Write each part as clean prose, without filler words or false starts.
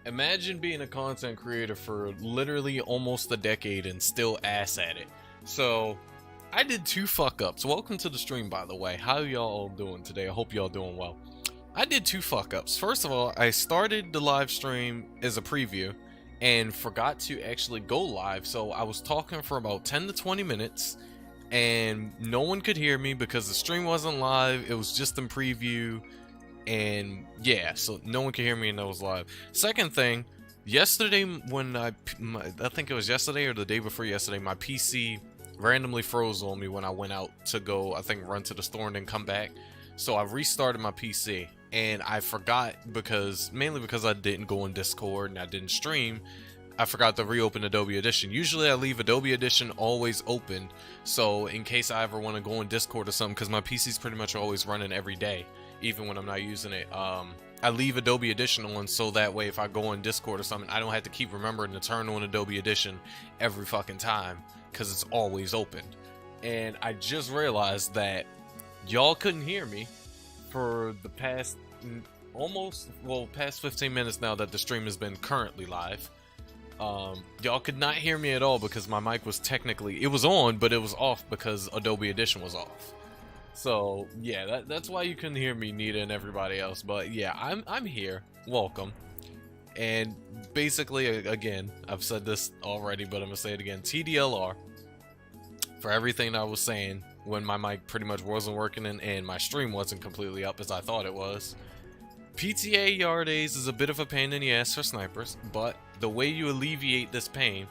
Imagine being a content creator for literally almost a decade and still ass at it. So, I did 2 fuck ups. Welcome to the stream, by the way. How y'all doing today? I hope y'all doing well. I did 2 fuck ups. First of all, I started the live stream as a preview and forgot to actually go live. So I was talking for about 10 to 20 minutes and no one could hear me because the stream wasn't live. It was just in preview. And yeah, so no one could hear me and that was live. Second thing, yesterday when I think it was yesterday or the day before yesterday, my PC randomly froze on me when I went out to go, I think, run to the store and then come back. So I restarted my PC and I forgot mainly because I didn't go in Discord and I didn't stream. I forgot to reopen Adobe Edition. Usually I leave Adobe Edition always open, so in case I ever want to go in Discord or something, because my PC's pretty much always running every day, even when I'm not using it. I leave Adobe Edition on so that way if I go in Discord or something, I don't have to keep remembering to turn on Adobe Edition every fucking time, because it's always open. And I just realized that y'all couldn't hear me for the past past 15 minutes now that the stream has been currently live. Y'all could not hear me at all because my mic was it was on, but it was off because Adobe Edition was off. So yeah, that's why you couldn't hear me, Nita, and everybody else. But yeah, I'm here. Welcome. And basically, again, I've said this already, but I'm gonna say it again. TDLR for everything I was saying when my mic pretty much wasn't working and my stream wasn't completely up as I thought it was. PTA Yardays is a bit of a pain in the ass for snipers, but the way you alleviate this pain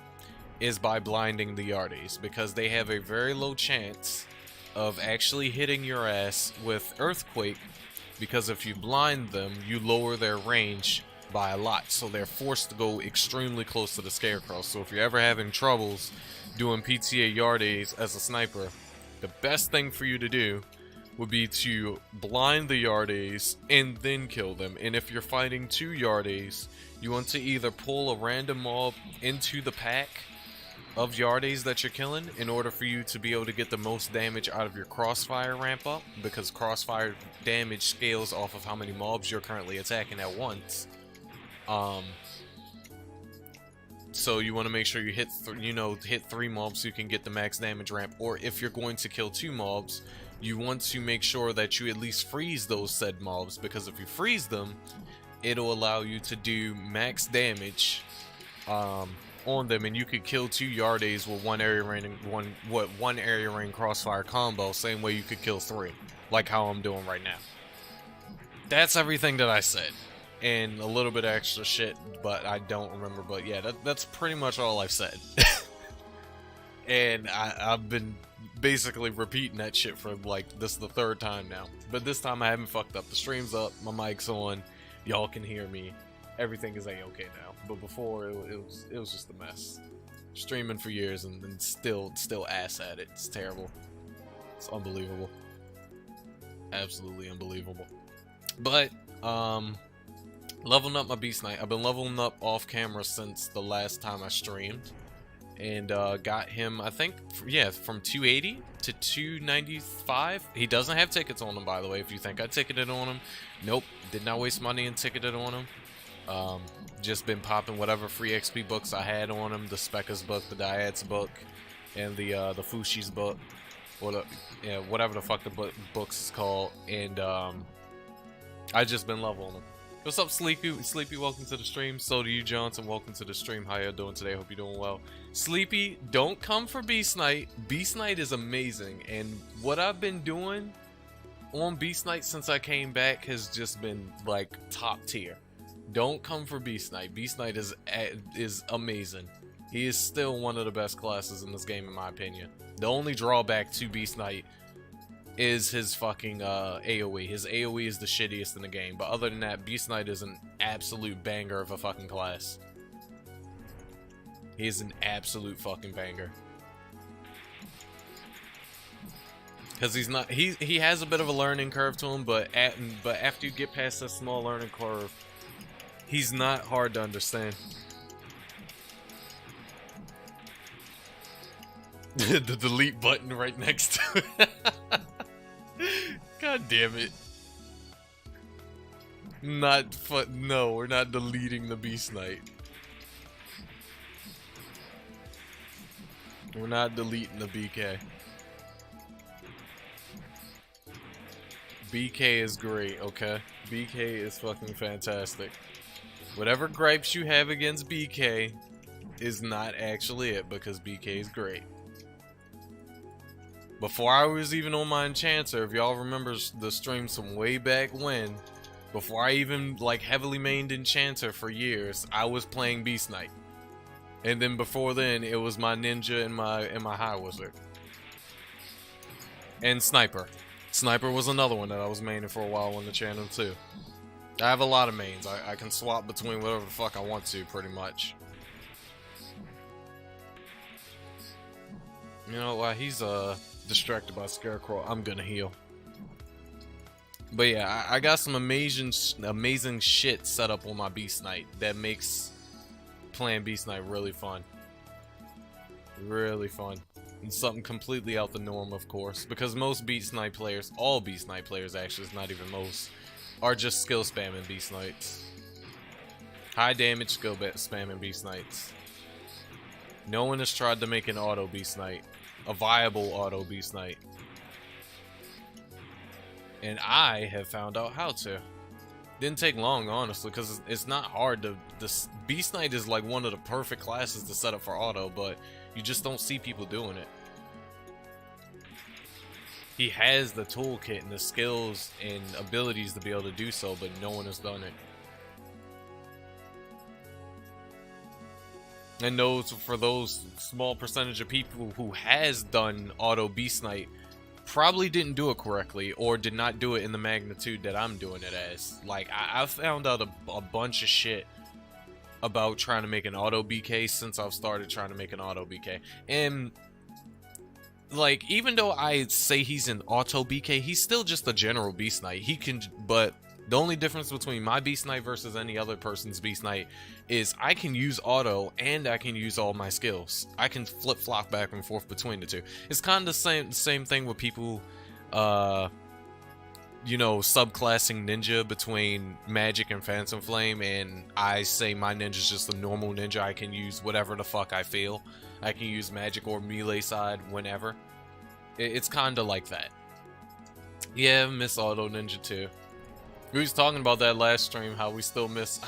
is by blinding the Yardays, because they have a very low chance of actually hitting your ass with Earthquake, because if you blind them, you lower their range by a lot, so they're forced to go extremely close to the Scarecrow. So if you're ever having troubles doing PTA Yardays as a sniper, the best thing for you to do would be to blind the Yardays and then kill them. And if you're fighting 2 Yardays, you want to either pull a random mob into the pack of Yardays that you're killing in order for you to be able to get the most damage out of your crossfire ramp up, because crossfire damage scales off of how many mobs you're currently attacking at once. So you want to make sure you hit 3 mobs so you can get the max damage ramp. Or if you're going to kill 2 mobs, you want to make sure that you at least freeze those said mobs, because if you freeze them, it'll allow you to do max damage on them, and you could kill 2 Yardays with one area rain crossfire combo, same way you could kill 3, like how I'm doing right now. That's everything that I said, and a little bit of extra shit, but I don't remember. But yeah, that's pretty much all I've said. And I've been basically repeating that shit for like this is the 3rd time now, but this time I haven't fucked up. The stream's up, my mic's on, y'all can hear me, everything is a-okay now. But before it was just a mess. Streaming for years and still ass at it. It's terrible. It's unbelievable. Absolutely unbelievable. But leveling up my Beast Knight. I've been leveling up off camera since the last time I streamed. And got him, I think, yeah, from 280 to 295. He doesn't have tickets on him, by the way, if you think I ticketed on him. Nope, did not waste money and ticketed on him. Just been popping whatever free XP books I had on him, the Specca's book, the Dyads book, and the Fushi's book, or whatever the fuck the books is called. And I just been leveling him. What's up, Sleepy? Sleepy, welcome to the stream. So do you, Johnson. Welcome to the stream. How y'all doing today? Hope you're doing well. Sleepy, don't come for Beast Knight. Beast Knight is amazing, and what I've been doing on Beast Knight since I came back has just been like top tier. Don't come for Beast Knight. Beast Knight is amazing. He is still one of the best classes in this game, in my opinion. The only drawback to Beast Knight is his fucking AoE. His AoE is the shittiest in the game, but other than that, Beast Knight is an absolute banger of a fucking class. He is an absolute fucking banger. Because he has a bit of a learning curve to him, but after you get past that small learning curve, he's not hard to understand. The delete button right next to it. God damn it. No, we're not deleting the Beast Knight. We're not deleting the BK. BK is great, okay? BK is fucking fantastic. Whatever gripes you have against BK is not actually it, because BK is great. Before I was even on my enchanter, if y'all remember the streams from way back when, before I even like heavily mained enchanter for years, I was playing Beast Knight. And then before then, it was my ninja and my high wizard. And sniper. Sniper was another one that I was maining for a while on the channel too. I have a lot of mains. I can swap between whatever the fuck I want to, pretty much. You know, while he's distracted by Scarecrow, I'm gonna heal. But yeah, I got some amazing shit set up on my Beast Knight that makes playing Beast Knight really fun. Really fun. And something completely out the norm, of course, because most Beast Knight players, all Beast Knight players actually, it's not even most, are just skill spamming Beast Knights. High damage skill spamming Beast Knights. No one has tried to make an auto Beast Knight. A viable auto Beast Knight. And I have found out how to. Didn't take long, honestly, because it's not hard to... This Beast Knight is like one of the perfect classes to set up for auto, but you just don't see people doing it. He has the toolkit and the skills and abilities to be able to do so, but no one has done it. And for those small percentage of people who has done auto Beast Knight, probably didn't do it correctly, or did not do it in the magnitude that I'm doing it as. Like, I've found out a bunch of shit about trying to make an auto BK since I've started trying to make an auto BK. And, like, even though I say he's an auto BK, he's still just a general Beast Knight. He can, but the only difference between my Beast Knight versus any other person's Beast Knight is I can use auto and I can use all my skills. I can flip-flop back and forth between the two. It's kind of the same thing with people, you know, subclassing ninja between magic and phantom flame, and I say my ninja's just a normal ninja. I can use whatever the fuck I feel. I can use magic or melee side whenever. It's kind of like that. Yeah, miss auto ninja too. We was talking about that last stream, how I still miss,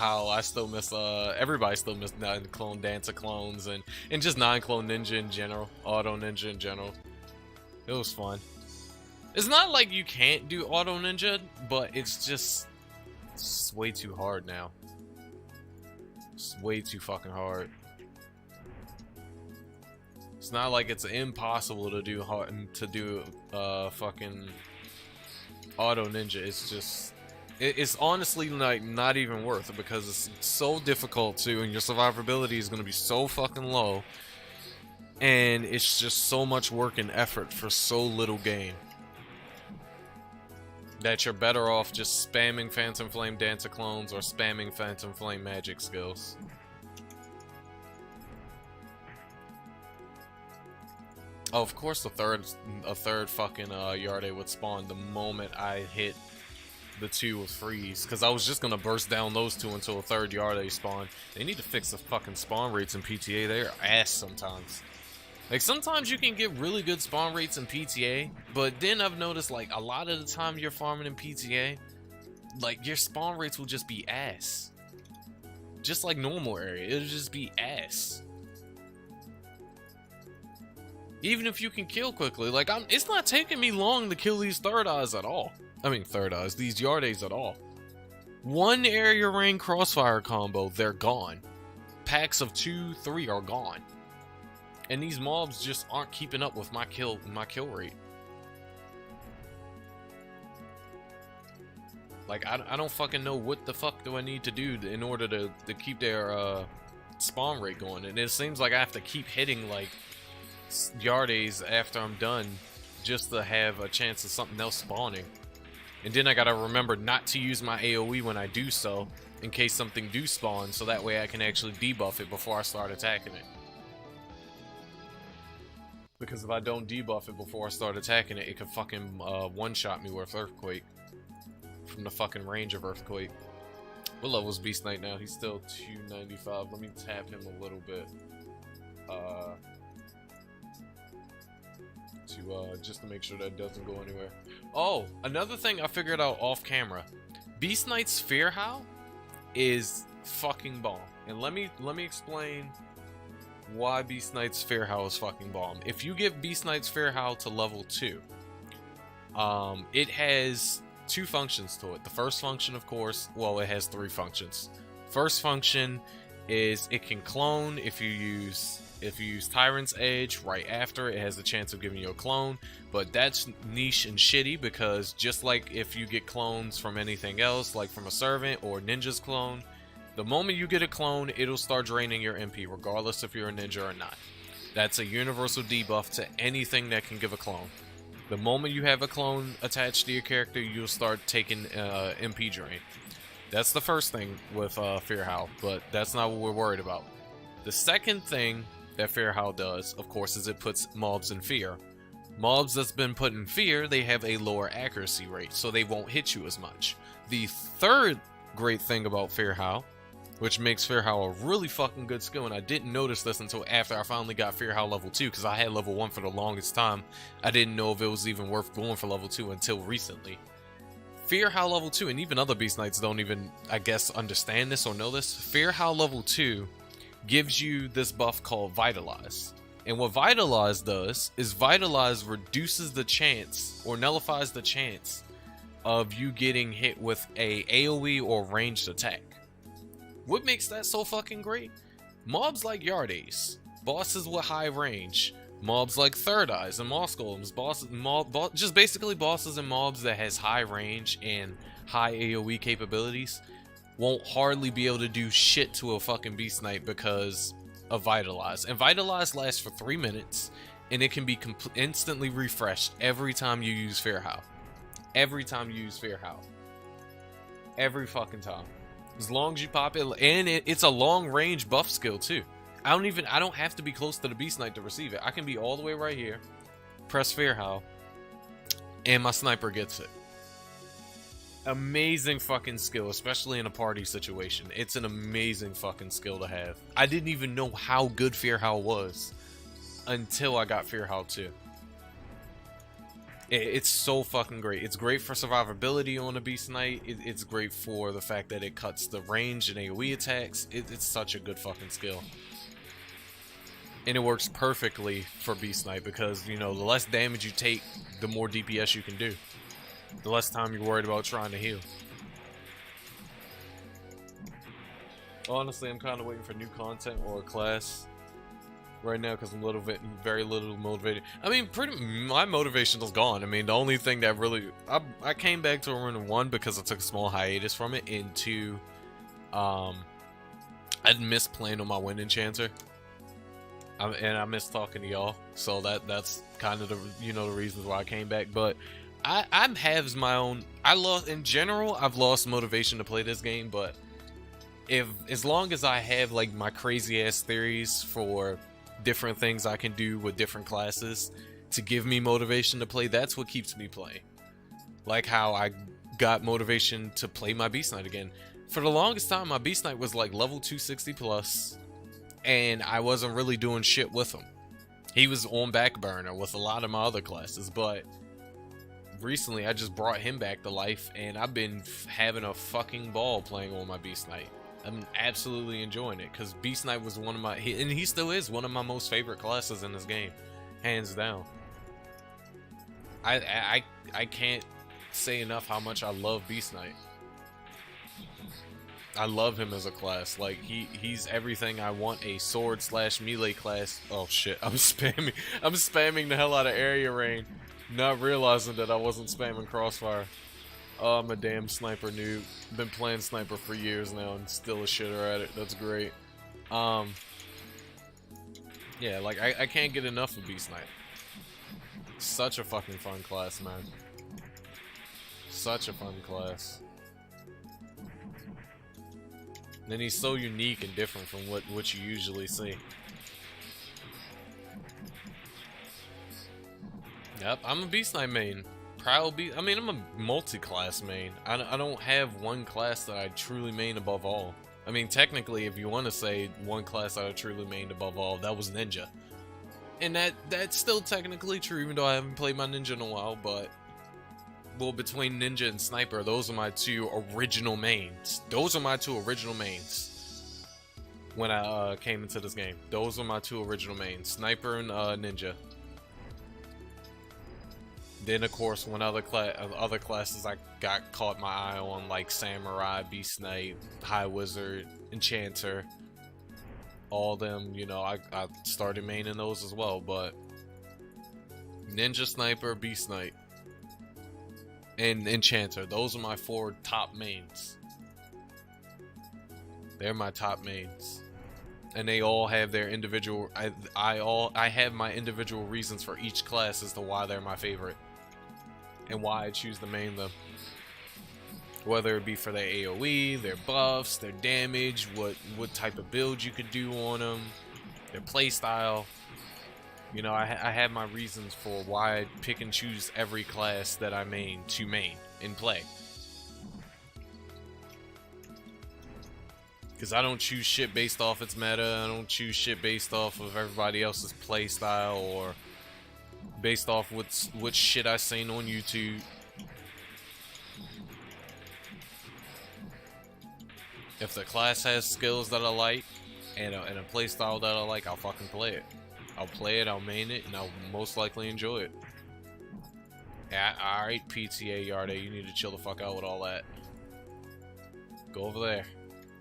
everybody still miss 9-clone Dancer clones and just 9-clone ninja in general, auto ninja in general. It was fun. It's not like you can't do auto ninja, but it's way too hard now. It's way too fucking hard. It's not like it's impossible to do fucking auto ninja. It's just... It's honestly like not even worth it, because it's so difficult to, and your survivability is going to be so fucking low, and it's just so much work and effort for so little gain that you're better off just spamming Phantom Flame Dancer clones or spamming Phantom Flame magic skills. Oh, of course a third fucking Yarde would spawn the moment I hit the 2 with freeze, because I was just gonna burst down those 2 until a third Yarde spawn. They need to fix the fucking spawn rates in PTA. They're ass sometimes. Like, sometimes you can get really good spawn rates in PTA, but then I've noticed, like, a lot of the time you're farming in PTA, like, your spawn rates will just be ass. Just like normal area, it'll just be ass. Even if you can kill quickly, like, it's not taking me long to kill these third eyes at all. I mean, third eyes, these Yardes at all. One area rain crossfire combo, they're gone. Packs of 2, 3 are gone. And these mobs just aren't keeping up with my kill rate. Like, I don't fucking know what the fuck do I need to do in order to keep their spawn rate going. And it seems like I have to keep hitting, like, Yardes after I'm done just to have a chance of something else spawning. And then I gotta remember not to use my AoE when I do so, in case something do spawn, so that way I can actually debuff it before I start attacking it. Because if I don't debuff it before I start attacking it, it could fucking one-shot me with Earthquake. From the fucking range of Earthquake. What level is Beast Knight now? He's still 295. Let me tap him a little bit. Just to make sure that doesn't go anywhere. Oh, another thing I figured out off camera. Beast Knight's Fear Howl is fucking bomb. And let me explain why Beast Knight's Fear Howl is fucking bomb. If you give Beast Knight's Fear Howl to level 2, it has 2 functions to it. The first function, of course, well, it has 3 functions. First function is it can clone if you use Tyrant's Edge right after. It has a chance of giving you a clone, but that's niche and shitty because just like if you get clones from anything else, like from a servant or ninja's clone, the moment you get a clone, it'll start draining your MP regardless if you're a ninja or not. That's a universal debuff to anything that can give a clone. The moment you have a clone attached to your character, you'll start taking MP drain. That's the first thing with Fear Howl, but that's not what we're worried about. The second thing that Fear Howl does, of course, is it puts mobs in fear. Mobs that's been put in fear, they have a lower accuracy rate, so they won't hit you as much. The third great thing about Fear Howl, which makes Fear Howl a really fucking good skill, and I didn't notice this until after I finally got Fear Howl level 2, because I had level 1 for the longest time. I didn't know if it was even worth going for level 2 until recently. Fear Howl level 2, and even other Beast Knights don't even, I guess, understand this or know this. Fear Howl level 2 gives you this buff called Vitalize. And what Vitalize does is Vitalize reduces the chance or nullifies the chance of you getting hit with a AoE or ranged attack. What makes that so fucking great? Mobs like Yardes, bosses with high range, mobs like Third Eyes and Moss Golems, just basically bosses and mobs that has high range and high AoE capabilities won't hardly be able to do shit to a fucking Beast Knight because of Vitalize. And Vitalize lasts for 3 minutes, and it can be instantly refreshed every time you use Fear Howl. Every time you use Fear Howl. Every fucking time. As long as you pop it, and it's a long range buff skill too. I don't have to be close to the Beast Knight to receive it. I can be all the way right here, press Fear Howl, and my sniper gets it. Amazing fucking skill, especially in a party situation. It's an amazing fucking skill to have. I didn't even know how good Fear Howl was until I got Fear Howl 2. It's so fucking great. It's great for survivability on a Beast Knight. It's great for the fact that it cuts the range and AoE attacks. It's such a good fucking skill. And it works perfectly for Beast Knight because, you know, the less damage you take, the more DPS you can do. The less time you're worried about trying to heal. Honestly, I'm kind of waiting for new content or a class right now because I'm very little motivated. I mean, my motivation is gone. I mean, the only thing that really... I came back to Iruna 1 because I took a small hiatus from it, and 2, I'd missed playing on my Wind Enchanter. And I miss talking to y'all, so that's kind of the the reasons why I came back. But I have my own. In general, I've lost motivation to play this game. But as long as I have like my crazy ass theories for different things I can do with different classes to give me motivation to play, that's what keeps me playing. Like how I got motivation to play my Beast Knight again. For the longest time, my Beast Knight was like level 260 plus. And I wasn't really doing shit with him. He was on back burner with a lot of my other classes, but recently I just brought him back to life, and I've been having a fucking ball playing on my Beast Knight. I'm absolutely enjoying it, because Beast Knight was one of my, and he still is one of my most favorite classes in this game, hands down. I can't say enough how much I love Beast Knight. I love him as a class. Like he's everything I want a sword / melee class. Oh shit, I'm spamming the hell out of area rain, not realizing that I wasn't spamming crossfire. Oh, I'm a damn sniper noob. Been playing sniper for years now and still a shitter at it. That's great. Yeah, like I can't get enough of Beast Knight. Such a fucking fun class, man. Such a fun class. Then he's so unique and different from what you usually see. Yep, I'm a Beast Knight main. proud I mean, I'm a multi-class main. I don't have one class that I truly main above all. I mean, technically, if you want to say one class that I truly mained above all, that was Ninja. And that's still technically true, even though I haven't played my Ninja in a while, but... Well, between Ninja and Sniper, those are my two original mains. Those are my two original mains. When I came into this game. Those are my two original mains. Sniper and Ninja. Then, of course, when other classes I caught my eye on, like Samurai, Beast Knight, High Wizard, Enchanter. All them, you know, I started maining those as well, but... Ninja, Sniper, Beast Knight. And Enchanter. Those are my 4 top mains. They're my top mains. And they all have their individual... I have my individual reasons for each class as to why they're my favorite. And why I choose to main them. Whether it be for their AoE, their buffs, their damage, what type of build you could do on them, their playstyle. You know, I have my reasons for why I pick and choose every class that I main to main and play. Because I don't choose shit based off its meta, I don't choose shit based off of everybody else's playstyle, or based off what shit I seen on YouTube. If the class has skills that I like, and a playstyle that I like, I'll fucking play it. I'll play it, I'll main it, and I'll most likely enjoy it. Yeah, alright, PTA Yarde, you need to chill the fuck out with all that. Go over there,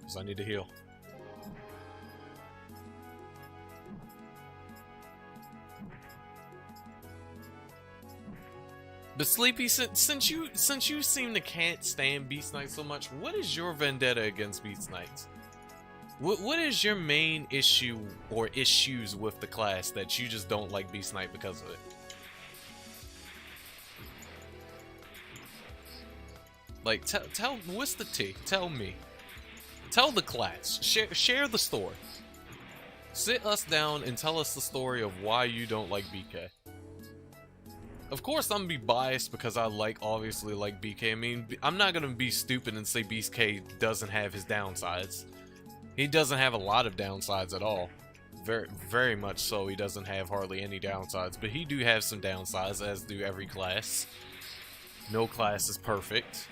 because I need to heal. But Sleepy, since you seem to can't stand Beast Knight so much, what is your vendetta against Beast Knights? What is your main issue or issues with the class that you just don't like Beast Knight because of it? Like, tell what's the tea? Tell me. Tell the class. Share the story. Sit us down and tell us the story of why you don't like BK. Of course, I'm gonna be biased because I obviously like BK. I mean, I'm not gonna be stupid and say BK doesn't have his downsides. He doesn't have a lot of downsides at all. Very, very much so, he doesn't have hardly any downsides. But he do have some downsides, as do every class. No class is perfect.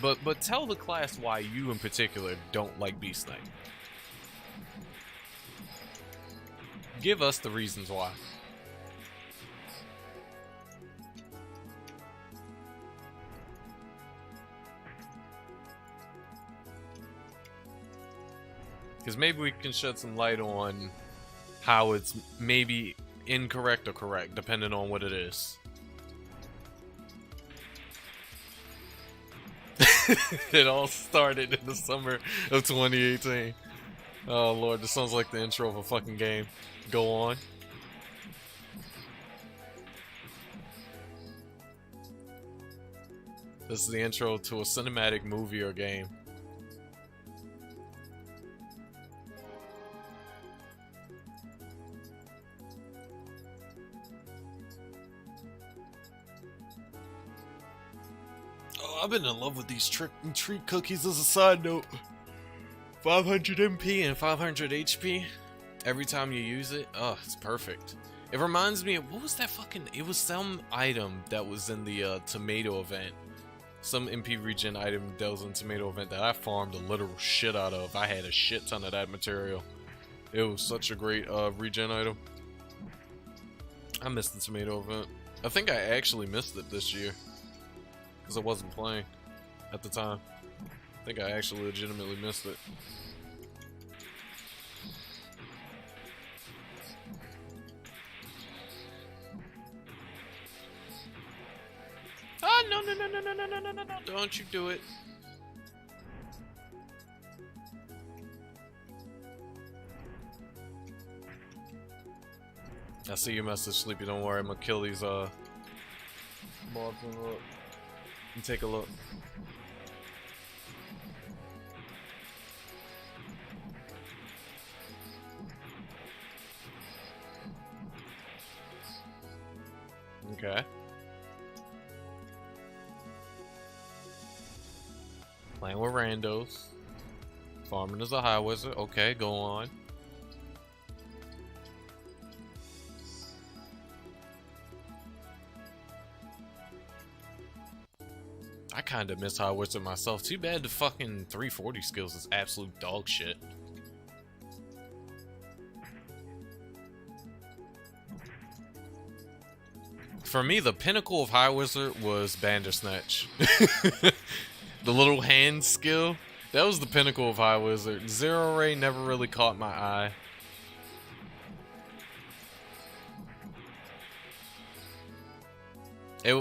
But tell the class why you in particular don't like Beast Knight. Give us the reasons why. Because maybe we can shed some light on how it's maybe incorrect or correct, depending on what it is. It all started in the summer of 2018. Oh lord, this sounds like the intro of a fucking game. Go on. This is the intro to a cinematic movie or game. I've been in love with these treat cookies as a side note. 500 MP and 500 HP. Every time you use it, oh, it's perfect. It reminds me of, what was that fucking, it was some item that was in the tomato event. Some MP regen item that was in tomato event that I farmed the literal shit out of. I had a shit ton of that material. It was such a great regen item. I missed the tomato event. I think I actually missed it this year. Because I wasn't playing at the time. I think I actually legitimately missed it. Oh, no, don't you do it. I see your message, Sleepy, don't worry, I'm gonna kill these mobs and look. And take a look. Okay. Playing with randos. Farming as a high wizard. Okay, go on. I kinda miss high wizard myself. Too bad the fucking 340 skills is absolute dog shit. For me, the pinnacle of high wizard was Bandersnatch. The little hand skill, that was the pinnacle of high wizard. Zero ray never really caught my eye.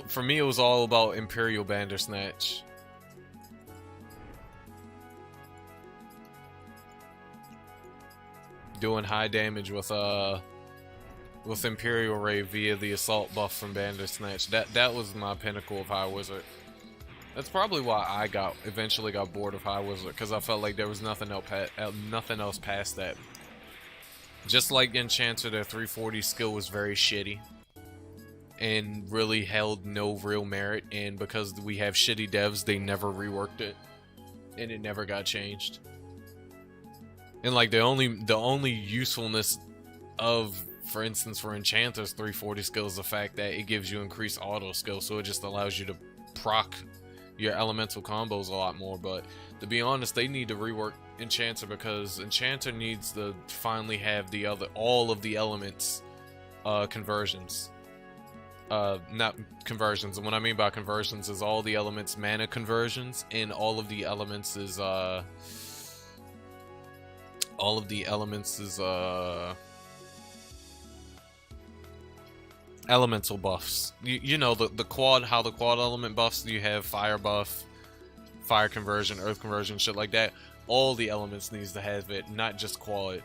For me, it was all about Imperial Bandersnatch. Doing high damage with Imperial Ray via the assault buff from Bandersnatch. That was my pinnacle of high wizard. That's probably why I eventually got bored of high wizard, because I felt like there was nothing else past that. Just like Enchanter, their 340 skill was very shitty and really held no real merit, and because we have shitty devs, they never reworked it and it never got changed. And like the only usefulness of, for instance, for Enchanter's 340 skill is the fact that it gives you increased auto skill, so it just allows you to proc your elemental combos a lot more. But to be honest, they need to rework Enchanter, because Enchanter needs to finally have all of the elements conversions. Not conversions, and what I mean by conversions is all the elements mana conversions, and all of the elements is elemental buffs. You know, how the quad element buffs, you have fire buff, fire conversion, earth conversion, shit like that. All the elements needs to have it, not just quad.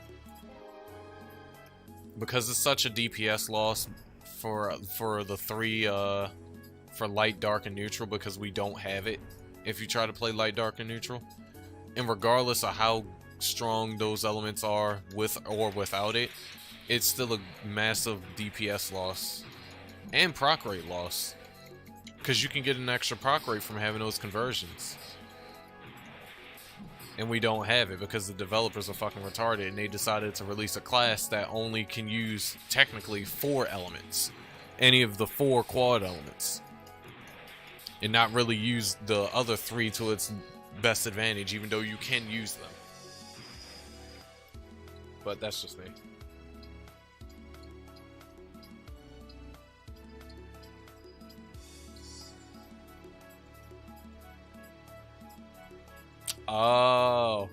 Because it's such a DPS loss for the three for light, dark, and neutral, because we don't have it if you try to play light, dark, and neutral. And regardless of how strong those elements are with or without it, it's still a massive DPS loss and proc rate loss, because you can get an extra proc rate from having those conversions, and we don't have it because the developers are fucking retarded, and they decided to release a class that only can use technically 4 elements, any of the 4 quad elements, and not really use the other 3 to its best advantage, even though you can use them. But that's just me. Oh.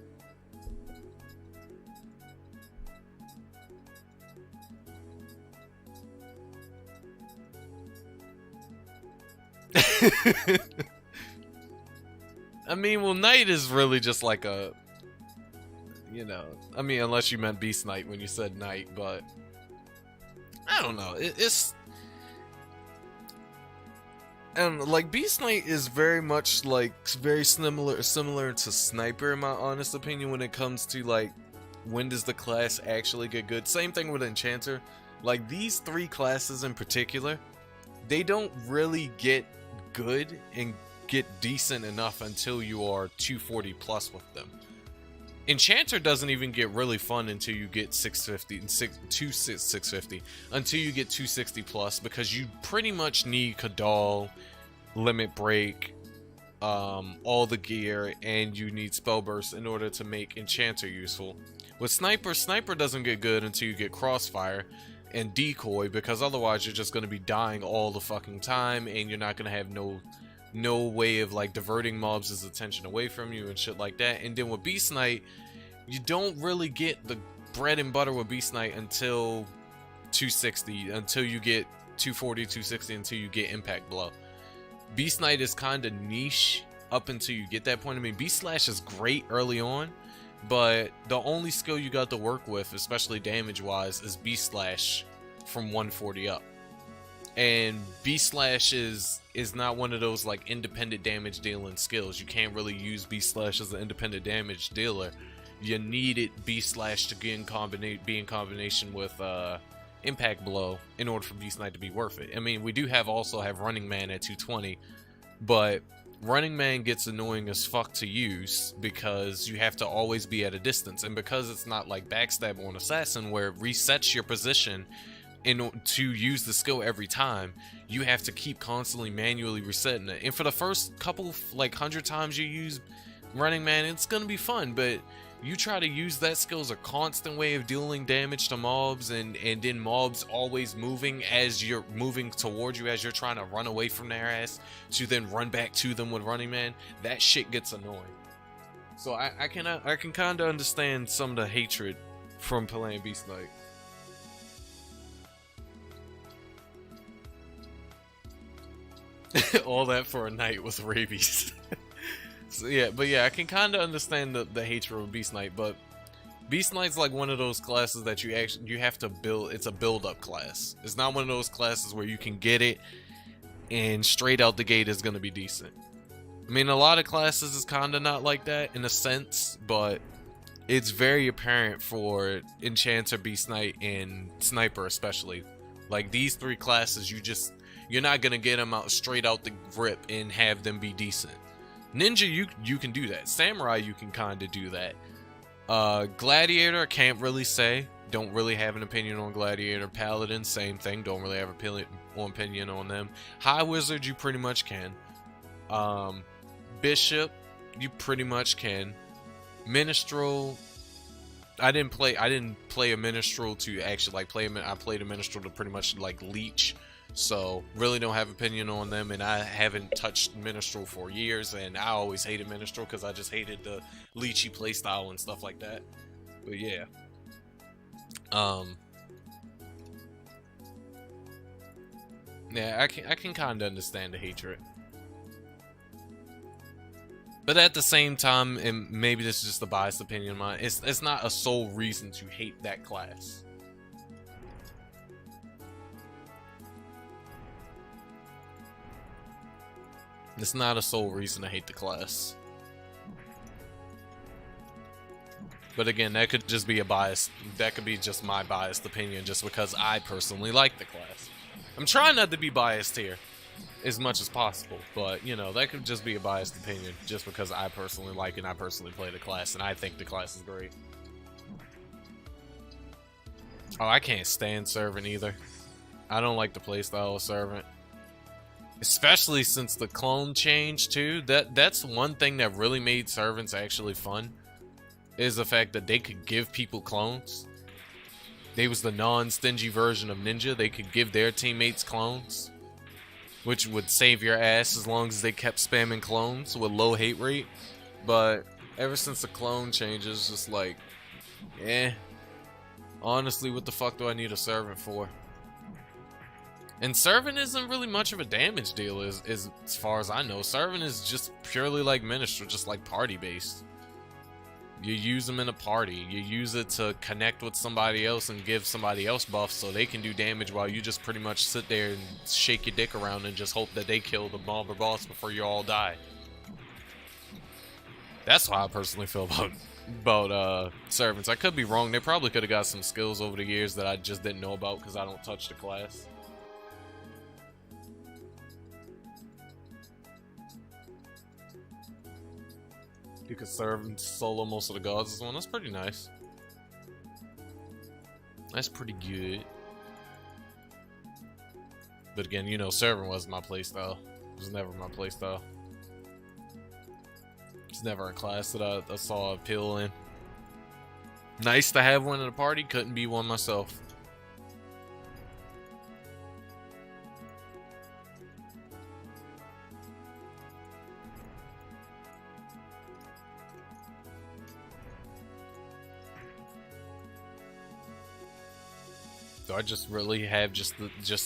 I mean, well, Knight is really just like a, you know, I mean, unless you meant Beast Knight when you said Knight, but I don't know. It's like Beast Knight is very much like very similar to Sniper in my honest opinion when it comes to like when does the class actually get good. Same thing with Enchanter. Like these 3 classes in particular, they don't really get good and get decent enough until you are 240 plus with them. Enchanter doesn't even get really fun until you get 650 until you get 260 plus, because you pretty much need Kadal, Limit Break, all the gear, and you need Spell Burst in order to make Enchanter useful. With Sniper doesn't get good until you get Crossfire and Decoy, because otherwise you're just going to be dying all the fucking time, and you're not going to have no way of like diverting mobs' attention away from you and shit like that. And then with Beast Knight, you don't really get the bread and butter with Beast Knight until 260, until you get 240, 260, until you get Impact Blow. Beast Knight is kind of niche up until you get that point. I mean, Beast Slash is great early on, but the only skill you got to work with, especially damage-wise, is Beast Slash from 140 up. And Beast Slash is not one of those like independent damage dealing skills. You can't really use Beast Slash as an independent damage dealer. You need it Beast Slash to be in combination with Impact Blow in order for Beast Knight to be worth it. I mean, we do also have Running Man at 220, but Running Man gets annoying as fuck to use because you have to always be at a distance, and because it's not like Backstab or an Assassin where it resets your position to use the skill every time, you have to keep constantly manually resetting it. And for the first couple, like 100 times you use Running Man, it's gonna be fun, but you try to use that skill as a constant way of dealing damage to mobs, and then mobs always moving as you're moving towards you, as you're trying to run away from their ass to then run back to them with Running Man. That shit gets annoying. So I can kind of understand some of the hatred from playing Beast Knight. All that for a night with rabies. So yeah, but yeah, I can kind of understand the hatred of Beast Knight, but Beast Knight's like one of those classes that you have to build. It's a build-up class. It's not one of those classes where you can get it and straight out the gate is gonna be decent. I mean, a lot of classes is kind of not like that in a sense, but it's very apparent for Enchanter, Beast Knight, and Sniper especially. Like these three classes, you're not gonna get them out straight out the rip and have them be decent. Ninja, you can do that. Samurai, you can kind of do that. Gladiator, I can't really say. Don't really have an opinion on Gladiator. Paladin, same thing. Don't really have an opinion on them. High Wizard, you pretty much can. Bishop, you pretty much can. Minstrel, I didn't play a Minstrel to actually like play him. I played a Minstrel to pretty much like leech. So, really don't have opinion on them, and I haven't touched Minstrel for years, and I always hated Minstrel because I just hated the leechy playstyle and stuff like that. But yeah. Yeah, I can kind of understand the hatred. But at the same time, and maybe this is just a biased opinion of mine, it's not a sole reason to hate that class. It's not a sole reason to hate the class. But again, that could just be a bias. That could be just my biased opinion just because I personally like the class. I'm trying not to be biased here as much as possible, but you know, that could just be a biased opinion just because I personally like it and I personally play the class and I think the class is great. Oh, I can't stand Servant either. I don't like the playstyle of Servant. Especially since the clone change too. That's one thing that really made Servants actually fun. Is the fact that they could give people clones. They was the non-stingy version of Ninja. They could give their teammates clones. Which would save your ass as long as they kept spamming clones with low hate rate. But ever since the clone changes, just like, eh. Honestly, what the fuck do I need a Servant for? And Servant isn't really much of a damage deal as far as I know. Servant is just purely like Minister, just like party based. You use them in a party. You use it to connect with somebody else and give somebody else buffs so they can do damage while you just pretty much sit there and shake your dick around and just hope that they kill the mob or boss before you all die. That's how I personally feel about Servants. I could be wrong. They probably could have got some skills over the years that I just didn't know about because I don't touch the class. You could serve and solo most of the gods as well. That's pretty nice. That's pretty good. But again, you know, Servant wasn't my playstyle. It was never my playstyle. It's never a class that I saw appeal in. Nice to have one in a party, couldn't be one myself. Do I just really have just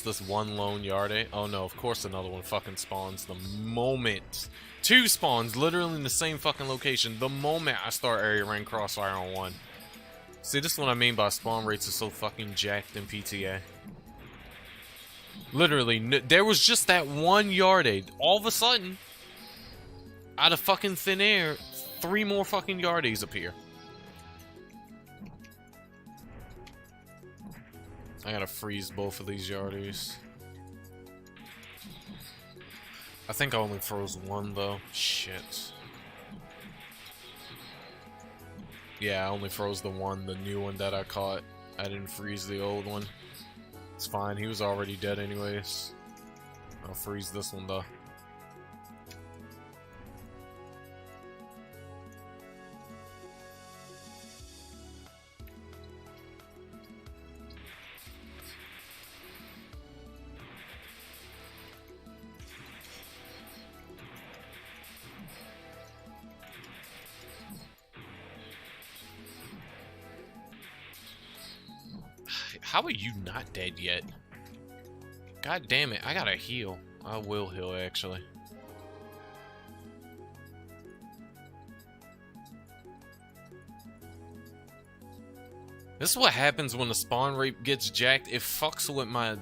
this one lone Yarde? Oh no, of course another one fucking spawns the moment. Two spawns literally in the same fucking location the moment I start area rank crossfire on one. See, this is what I mean by spawn rates are so fucking jacked in PTA. Literally, there was just that one Yarde. All of a sudden, out of fucking thin air, 3 more fucking Yardes appear. I gotta freeze both of these Yardes. I think I only froze one though. Shit. Yeah, I only froze the one, the new one that I caught. I didn't freeze the old one. It's fine, he was already dead anyways. I'll freeze this one though. How are you not dead yet? God damn it, I gotta heal. I will heal, actually. This is what happens when the spawn rate gets jacked. It fucks with my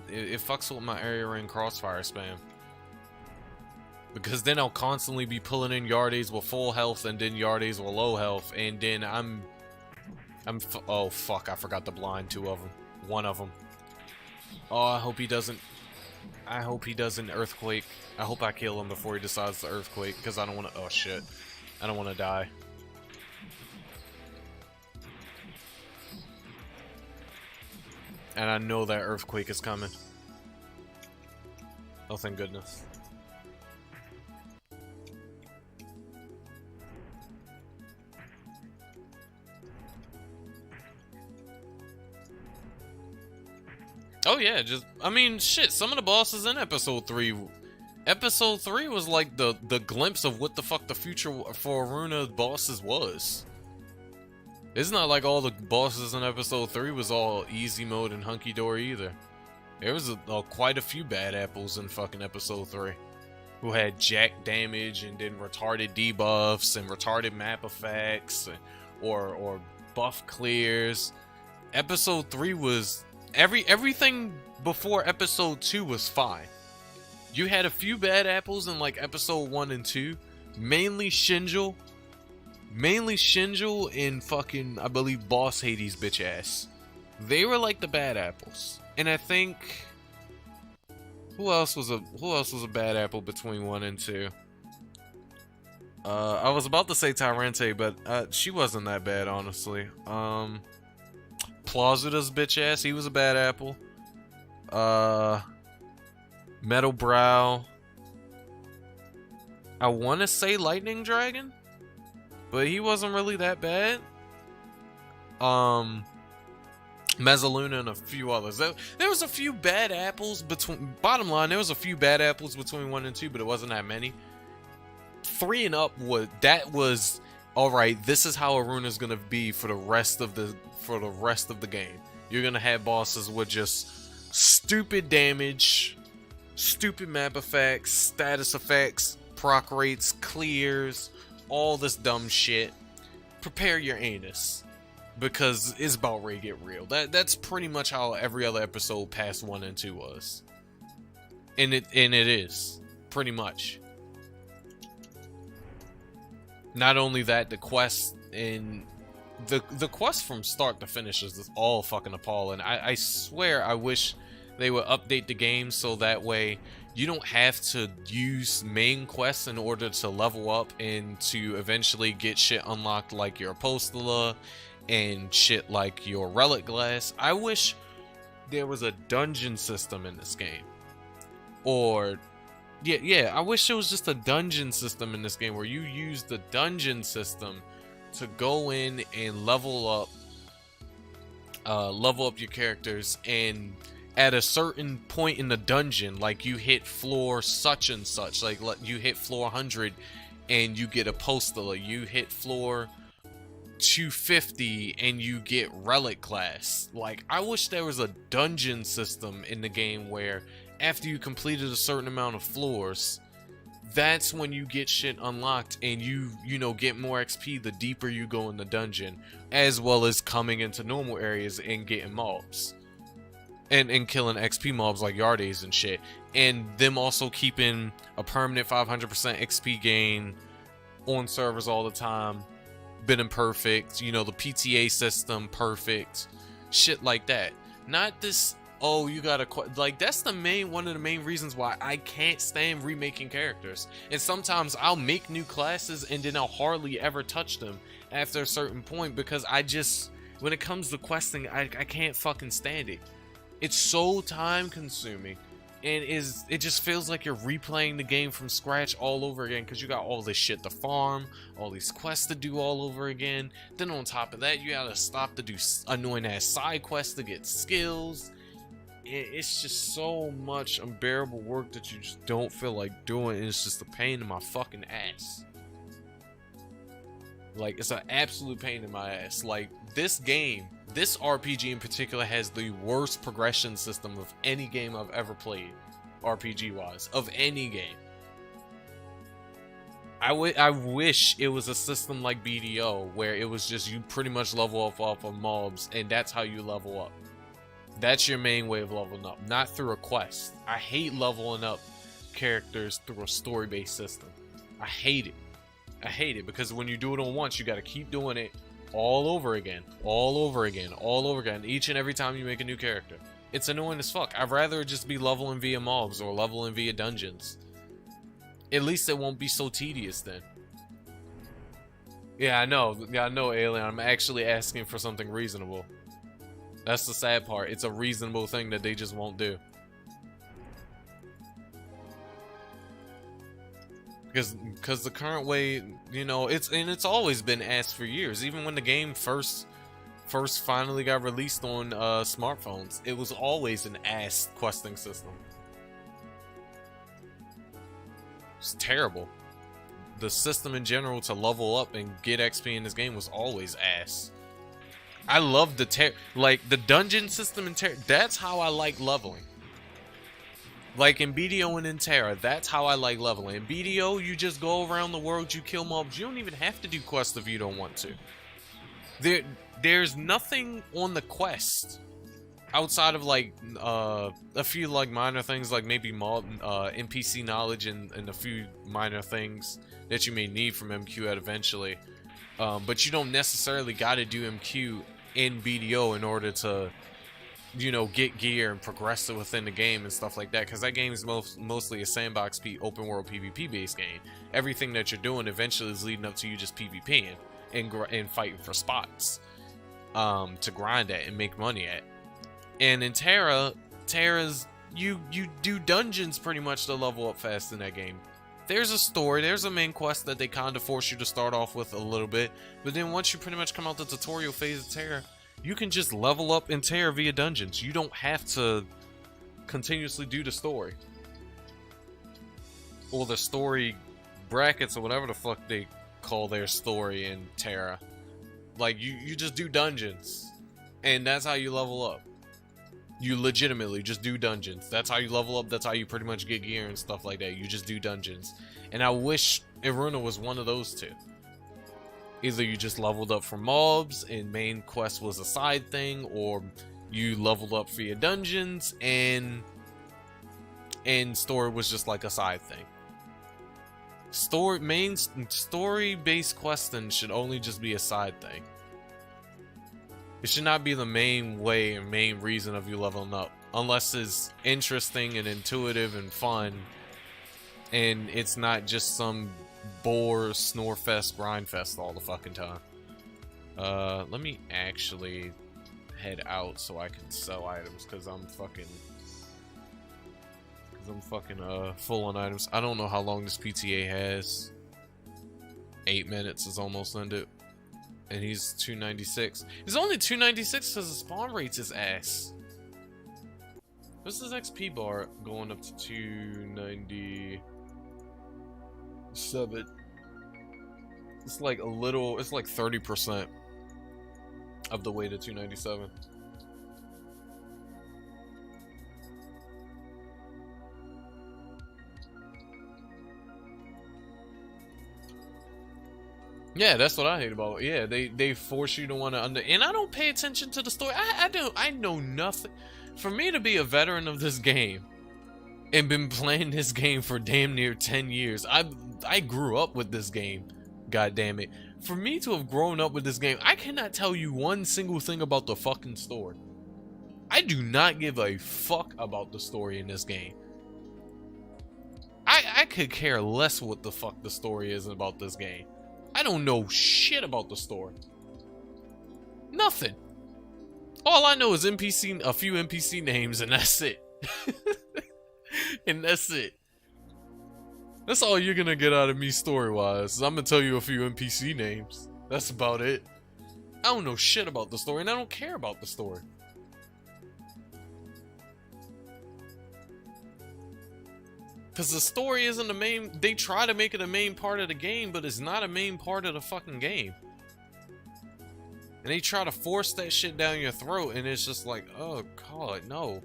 area ring crossfire spam. Because then I'll constantly be pulling in yardies with full health and then yardies with low health, and then oh fuck, I forgot to blind two of them. One of them. Oh, I hope he doesn't earthquake. I hope I kill him before he decides to earthquake, because I don't want to. Oh shit, I don't want to die. And I know that earthquake is coming. Oh, thank goodness. Oh yeah, I mean, shit, some of the bosses in Episode 3... Episode 3 was like the glimpse of what the fuck the future for Iruna bosses was. It's not like all the bosses in Episode 3 was all easy mode and hunky-dory either. There was quite a few bad apples in fucking Episode 3. Who had jack damage and then retarded debuffs and retarded map effects, or buff clears. Episode 3 was... Everything before Episode 2 was fine. You had a few bad apples in like Episode 1 and 2. Mainly Shinjil and fucking, I believe, Boss Hades bitch ass. They were like the bad apples. And I think... Who else was a bad apple between 1 and 2? I was about to say Tyrante, but she wasn't that bad, honestly. Plausida's bitch ass, he was a bad apple. Metal Brow. I want to say Lightning Dragon, but he wasn't really that bad. Mezzaluna and a few others. There was a few bad apples between... Bottom line, there was a few bad apples between 1 and 2, but it wasn't that many. 3 and up, that was... Alright, this is how Iruna's gonna be for the rest of the game. You're gonna have bosses with just stupid damage, stupid map effects, status effects, proc rates, clears, all this dumb shit. Prepare your anus, because it's about ready to get real. That's pretty much how every other episode past 1 and 2 was. And it is, pretty much. Not only that, the quest in the quest from start to finish is all fucking appalling. I swear I wish they would update the game so that way you don't have to use main quests in order to level up and to eventually get shit unlocked like your Apostola and shit like your Relic Glass. I wish there was a dungeon system in this game. Or... Yeah, I wish there was just a dungeon system in this game where you use the dungeon system to go in and level up your characters, and at a certain point in the dungeon, like you hit floor such and such, like you hit floor 100 and you get Apostola, you hit floor 250 and you get Relic Class. Like, I wish there was a dungeon system in the game where after you completed a certain amount of floors, that's when you get shit unlocked and you know, get more XP the deeper you go in the dungeon, as well as coming into normal areas and getting mobs. And killing XP mobs like Yardes and shit. And them also keeping a permanent 500% XP gain on servers all the time. Been perfect. You know, the PTA system, perfect. Shit like that. Not this... oh, you gotta like, that's one of the main reasons why I can't stand remaking characters. And sometimes I'll make new classes and then I'll hardly ever touch them after a certain point, because when it comes to questing, I can't fucking stand it. It's so time consuming, and it just feels like you're replaying the game from scratch all over again, because you got all this shit to farm, all these quests to do all over again. Then on top of that, you gotta stop to do annoying ass side quests to get skills. It's just so much unbearable work that you just don't feel like doing, and it's just a pain in my fucking ass. Like, it's an absolute pain in my ass. Like, this game, this RPG in particular, has the worst progression system of any game I've ever played, RPG-wise, of any game. I wish it was a system like BDO, where it was just you pretty much level up off of mobs, and that's how you level up. That's your main way of leveling up, not through a quest. I hate leveling up characters through a story-based system. I hate it. I hate it, because when you do it on once, you got to keep doing it all over again, all over again, all over again, each and every time you make a new character. It's annoying as fuck. I'd rather it just be leveling via mobs or leveling via dungeons. At least it won't be so tedious then. Yeah, I know, Alien. I'm actually asking for something reasonable. That's the sad part. It's a reasonable thing that they just won't do. Because the current way, you know, it's always been asked for years. Even when the game first finally got released on smartphones, it was always an ass questing system. It's terrible. The system in general to level up and get XP in this game was always ass. I love the dungeon system in Terra. That's how I like leveling. Like in BDO and in Terra, that's how I like leveling. In BDO, you just go around the world, you kill mobs. You don't even have to do quests if you don't want to. There's nothing on the quest outside of like a few like minor things, like maybe NPC knowledge and a few minor things that you may need from MQ eventually. But you don't necessarily got to do MQ in BDO in order to, you know, get gear and progress it within the game and stuff like that, because that game is mostly a sandbox open world PvP based game. Everything that you're doing eventually is leading up to you just PvPing and fighting for spots to grind at and make money at. And in Terra's you do dungeons pretty much to level up fast in that game. There's a story, there's a main quest that they kind of force you to start off with a little bit, but then once you pretty much come out the tutorial phase of Terra, you can just level up in Terra via dungeons. You don't have to continuously do the story. Or the story brackets or whatever the fuck they call their story in Terra. Like, you just do dungeons. And that's how you level up. You legitimately just do dungeons. That's how you level up. That's how you pretty much get gear and stuff like that. You just do dungeons. And I wish Iruna was one of those two. Either you just leveled up for mobs and main quest was a side thing, or you leveled up via dungeons and story was just like a side thing. Story-based questing should only just be a side thing. It should not be the main way and main reason of you leveling up, unless it's interesting and intuitive and fun, and it's not just some bore, snorefest, grindfest all the fucking time. Let me actually head out so I can sell items, because I'm fucking full on items. I don't know how long this PTA has. 8 minutes is almost ended. And he's 296. He's only 296 because the spawn rate's his ass. What's his XP bar going up to 297? It's like a little, it's like 30% of the way to 297. Yeah, that's what I hate about it. Yeah, they force you to want to and I don't pay attention to the story. I know nothing. For me to be a veteran of this game and been playing this game for damn near 10 years, I grew up with this game. God damn it. For me to have grown up with this game, I cannot tell you one single thing about the fucking story. I do not give a fuck about the story in this game. I could care less what the fuck the story is about this game. I don't know shit about the story. Nothing. All I know is a few NPC names, and that's it. And that's it. That's all you're gonna get out of me story-wise. I'm gonna tell you a few NPC names. That's about it. I don't know shit about the story, and I don't care about the story. Because the story isn't the main... They try to make it a main part of the game, but it's not a main part of the fucking game. And they try to force that shit down your throat, and it's just like, oh god, no.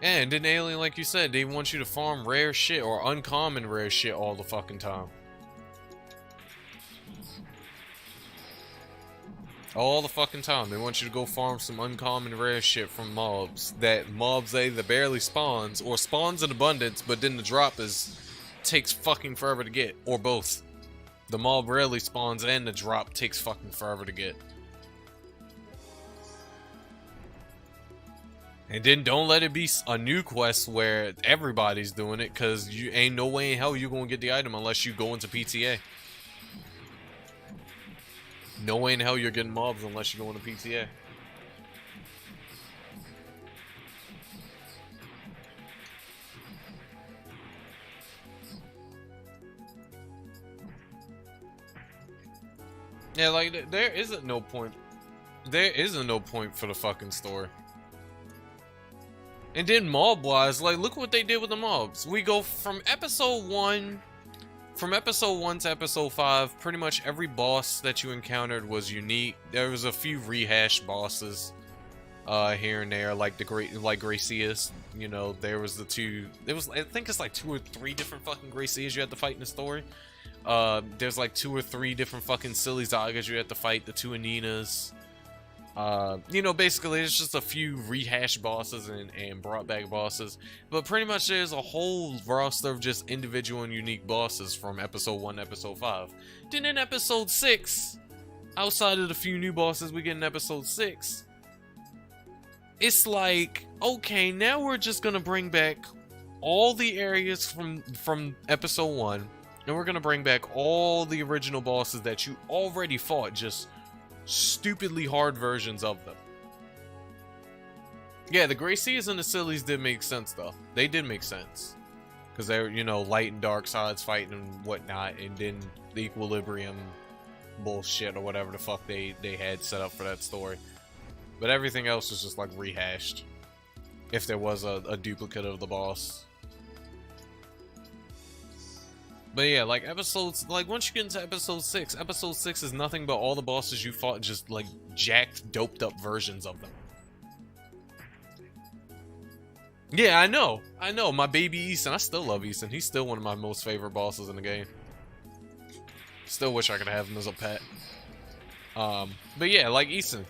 And in Alien, like you said, they want you to farm rare shit or uncommon rare shit all the fucking time. All the fucking time. They want you to go farm some uncommon rare shit from mobs. That mobs either barely spawns or spawns in abundance, but then the drop takes fucking forever to get. Or both. The mob rarely spawns and the drop takes fucking forever to get. And then don't let it be a new quest where everybody's doing it, because you ain't no way in hell you're gonna get the item unless you go into PTA. No way in hell you're getting mobs unless you go into PTA. Yeah, like, there isn't no point. There isn't no point for the fucking story. And then mob-wise, like, look what they did with the mobs. We go from episode 1 to episode 5, pretty much every boss that you encountered was unique. There was a few rehashed bosses here and there, like Gracias. You know, there was I think it's like 2 or 3 different fucking Gracias you had to fight in the story. There's like 2 or 3 different fucking silly Zagas you had to fight, the 2 Aninas. You know, basically it's just a few rehashed bosses and brought back bosses, but pretty much there's a whole roster of just individual and unique bosses from episode 1 to episode 5. Then in episode 6, outside of the few new bosses we get in episode 6, it's like, okay, now we're just gonna bring back all the areas from episode 1, and we're gonna bring back all the original bosses that you already fought, just stupidly hard versions of them. Yeah, the Gracies and the Sillies did make sense, though. They did make sense. Because they're, you know, light and dark sides fighting and whatnot, and then the equilibrium bullshit or whatever the fuck they had set up for that story. But everything else was just, like, rehashed. If there was a duplicate of the boss. But yeah, like episodes, like once you get into episode 6 is nothing but all the bosses you fought, just like jacked, doped up versions of them. Yeah, I know, my baby Eason, I still love Eason, he's still one of my most favorite bosses in the game. Still wish I could have him as a pet. But yeah, like Eason.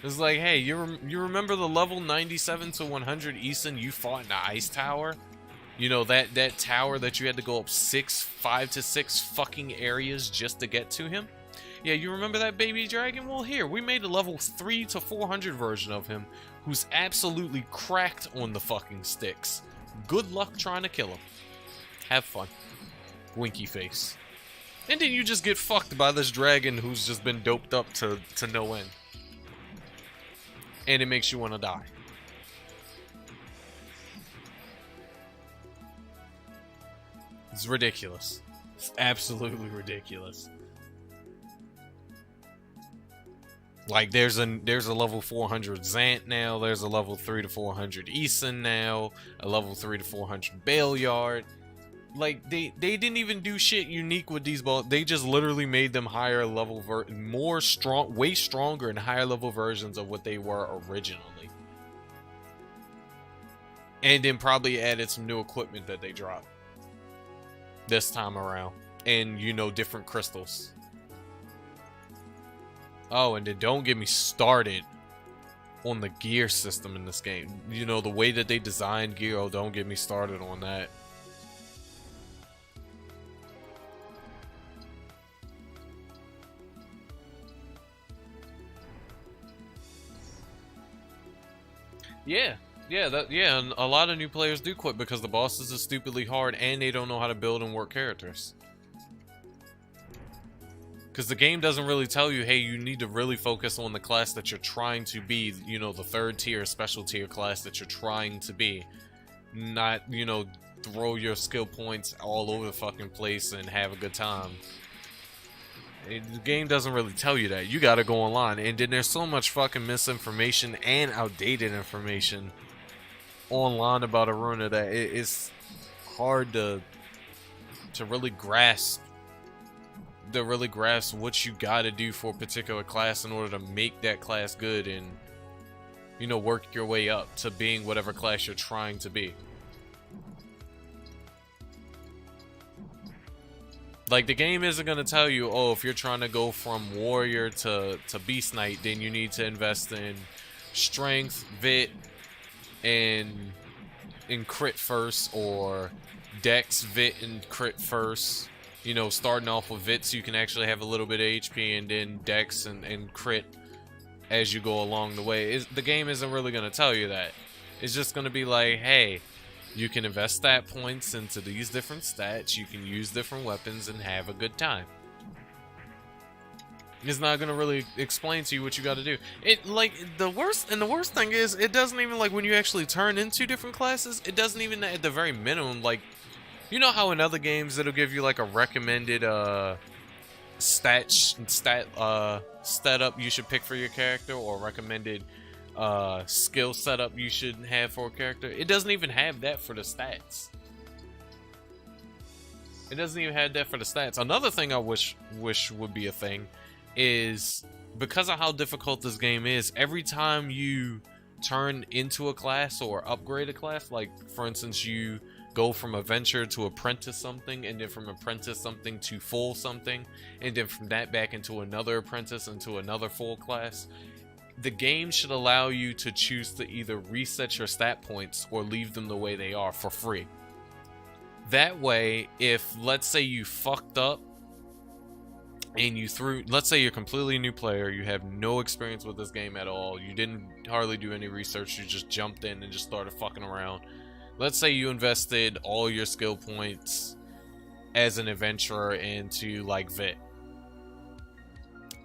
It's like, hey, you remember the level 97 to 100 Eason you fought in the ice tower? You know, that tower that you had to go up 5 to 6 fucking areas just to get to him? Yeah, you remember that baby dragon? Well, here, we made a level 3 to 400 version of him who's absolutely cracked on the fucking sticks. Good luck trying to kill him. Have fun. Winky face. And then you just get fucked by this dragon who's just been doped up to no end. And it makes you want to die. It's ridiculous. It's absolutely ridiculous. Like there's a level 400 Zant now, there's a level 3 to 400 Eason now, a level 3 to 400 Bailyard. Like they didn't even do shit unique with these balls. They just literally made them higher level way stronger and higher level versions of what they were originally. And then probably added some new equipment that they dropped this time around, and you know, different crystals. Oh, and then don't get me started on the gear system in this game. You know, the way that they designed gear, oh, don't get me started on that. Yeah, yeah, and a lot of new players do quit because the bosses are stupidly hard and they don't know how to build and work characters. Because the game doesn't really tell you, hey, you need to really focus on the class that you're trying to be, you know, the third tier, special tier class that you're trying to be. Not, you know, throw your skill points all over the fucking place and have a good time. The game doesn't really tell you that. You gotta go online. And then there's so much fucking misinformation and outdated information online about Iruna that it's hard to really grasp what you gotta do for a particular class in order to make that class good and, you know, work your way up to being whatever class you're trying to be. Like, the game isn't gonna tell you, oh, if you're trying to go from warrior to beast knight, then you need to invest in strength, vit, and crit first, or dex, vit, and crit first. You know, starting off with vit so you can actually have a little bit of HP, and then dex and crit as you go along the way. The game isn't really going to tell you that. It's just going to be like, hey, you can invest stat points into these different stats, you can use different weapons and have a good time. It's not going to really explain to you what you got to do. The worst thing is, it doesn't even, like, when you actually turn into different classes, it doesn't even, at the very minimum, like, you know how in other games it'll give you like a recommended stat up you should pick for your character, or recommended skill setup you should have for a character? It doesn't even have that for the stats. It doesn't even have that for the stats. Another thing I wish would be a thing is, because of how difficult this game is, every time you turn into a class or upgrade a class, like for instance you go from adventure to apprentice something, and then from apprentice something to full something, and then from that back into another apprentice, into another full class, the game should allow you to choose to either reset your stat points or leave them the way they are for free. That way, if let's say you fucked up and let's say you're a completely new player, you have no experience with this game at all, you didn't hardly do any research, you just jumped in and just started fucking around. Let's say you invested all your skill points as an adventurer into like Vit,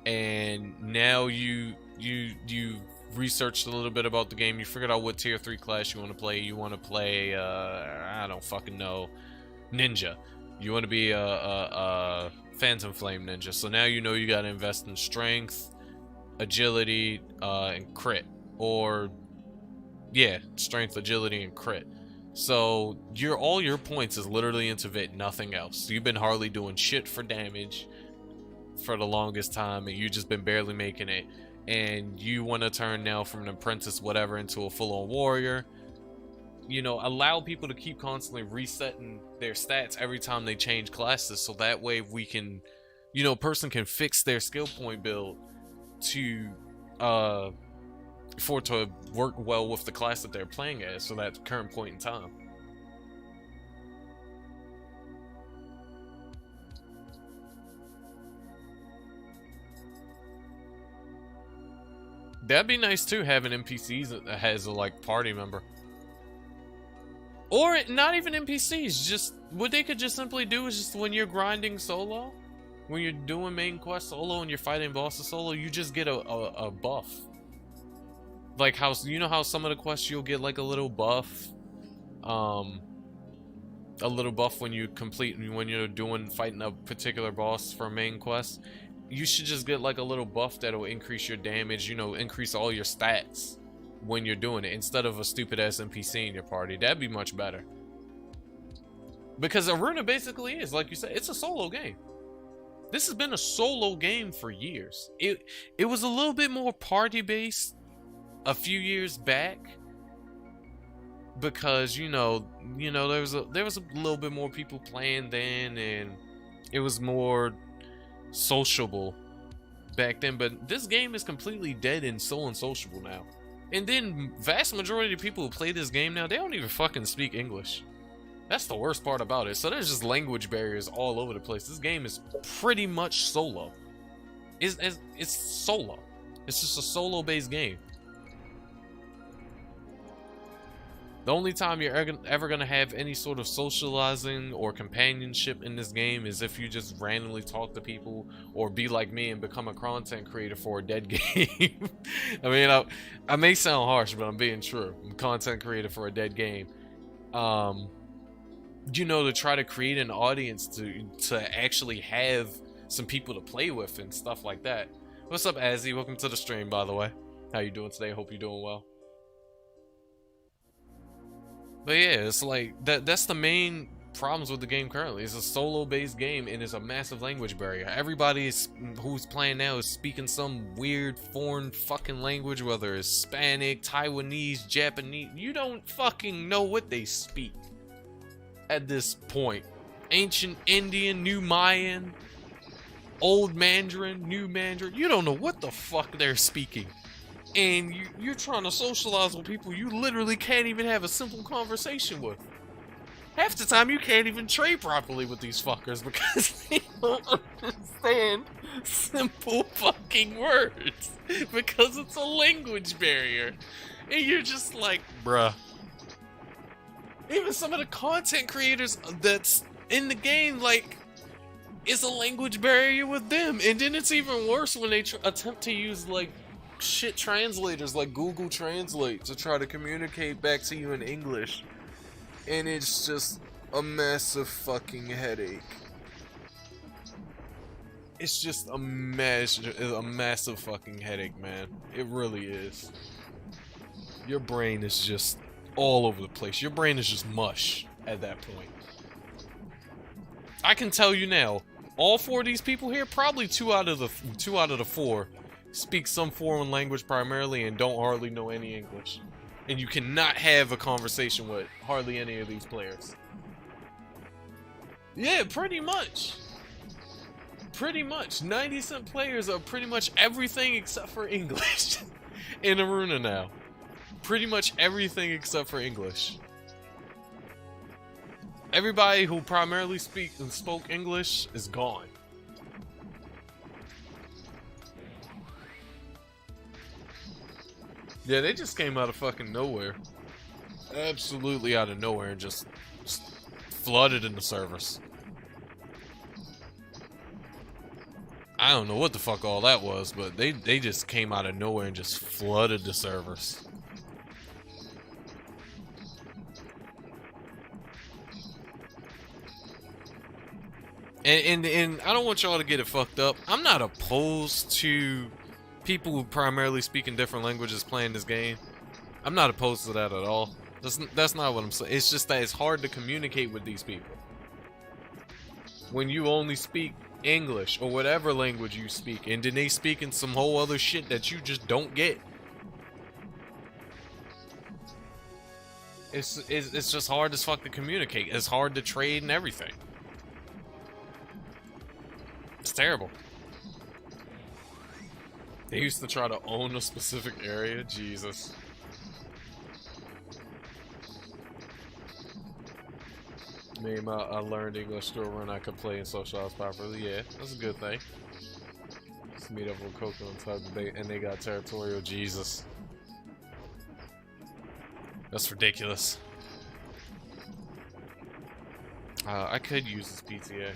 and now you researched a little bit about the game, you figured out what tier 3 class you want to play. You want to play I don't fucking know, ninja. You want to be a phantom flame ninja. So now you know you got to invest in strength, agility, and crit, or yeah, strength, agility, and crit. So all your points is literally into Vit, nothing else. So you've been hardly doing shit for damage for the longest time, and you've just been barely making it. And you want to turn now from an apprentice whatever into a full-on warrior. You know, allow people to keep constantly resetting their stats every time they change classes, so that way we can, you know, a person can fix their skill point build to for it to work well with the class that they're playing as, so that current point in time. That'd be nice too, having NPCs that has a like party member. Or not even NPCs, just what they could just simply do is just when you're grinding solo, when you're doing main quest solo and you're fighting bosses solo, you just get a buff. Like how, you know how some of the quests you'll get like a little buff, when you when you're fighting a particular boss for a main quest. You should just get like a little buff that'll increase your damage, you know, increase all your stats when you're doing it, instead of a stupid ass NPC in your party. That'd be much better. Because Iruna basically is, like you said, it's a solo game. This has been a solo game for years. It was a little bit more party based a few years back, because you know there was a little bit more people playing then, and it was more sociable back then. But this game is completely dead and so unsociable now. And then vast majority of people who play this game now, they don't even fucking speak English. That's the worst part about it. So there's just language barriers all over the place. This game is pretty much solo. It's solo. It's just a solo based game. The only time you're ever gonna have any sort of socializing or companionship in this game is if you just randomly talk to people or be like me and become a content creator for a dead game. I mean, I may sound harsh, but I'm being true. I'm a content creator for a dead game. You know, to try to create an audience to actually have some people to play with and stuff like that. What's up, Azzy? Welcome to the stream, by the way. How you doing today? Hope you're doing well. But yeah, it's like that's the main problems with the game currently. It's a solo-based game and it's a massive language barrier. Everybody who's playing now is speaking some weird foreign fucking language, whether it's Hispanic, Taiwanese, Japanese. You don't fucking know what they speak at this point. Ancient Indian, New Mayan, Old Mandarin, New Mandarin. You don't know what the fuck they're speaking. And you're trying to socialize with people you literally can't even have a simple conversation with. Half the time you can't even trade properly with these fuckers because they don't understand simple fucking words. Because it's a language barrier. And you're just like, bruh. Even some of the content creators that's in the game, like, it's a language barrier with them. And then it's even worse when they attempt to use, like, shit translators like Google Translate to try to communicate back to you in English, and it's just a massive fucking headache. It's just a massive fucking headache, man. It really is. Your brain is just all over the place. Your brain is just mush at that point. I can tell you now, all four of these people here, probably two out of the four speak some foreign language primarily and don't hardly know any English. And you cannot have a conversation with hardly any of these players. Yeah, pretty much. Pretty much. 90% players are pretty much everything except for English in Iruna now. Pretty much everything except for English. Everybody who primarily spoke English is gone. Yeah, they just came out of fucking nowhere. Absolutely out of nowhere and just flooded in the servers. I don't know what the fuck all that was, but they just came out of nowhere and just flooded the servers. And I don't want y'all to get it fucked up. I'm not opposed to people who primarily speak in different languages playing this game. I'm not opposed to that at all. That's not what I'm saying. It's just that it's hard to communicate with these people when you only speak English or whatever language you speak, and then they speak in some whole other shit that you just don't get. It's just hard as fuck to communicate. It's hard to trade and everything. It's terrible. They used to try to own a specific area. Jesus. Maybe I learned English through when I could play and socialize properly. Yeah, that's a good thing. Just meet up with Coco and Tug, and they got territorial. Jesus. That's ridiculous. I could use this PTA.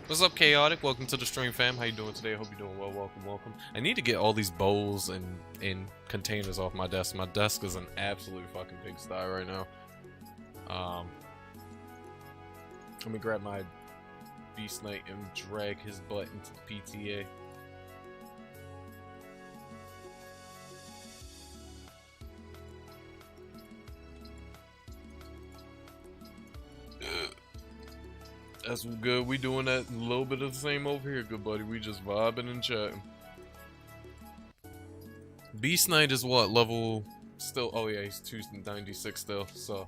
What's up, Chaotic? Welcome to the stream, fam. How you doing today? I hope you're doing well. Welcome, welcome. I need to get all these bowls and containers off my desk. My desk is an absolute fucking pigsty right now. Let me grab my Beast Knight and drag his butt into the PTA. That's good. We doing that a little bit of the same over here, good buddy. We just vibing and chatting. Beast Knight is what level? Still? Oh yeah, he's 296 still. So.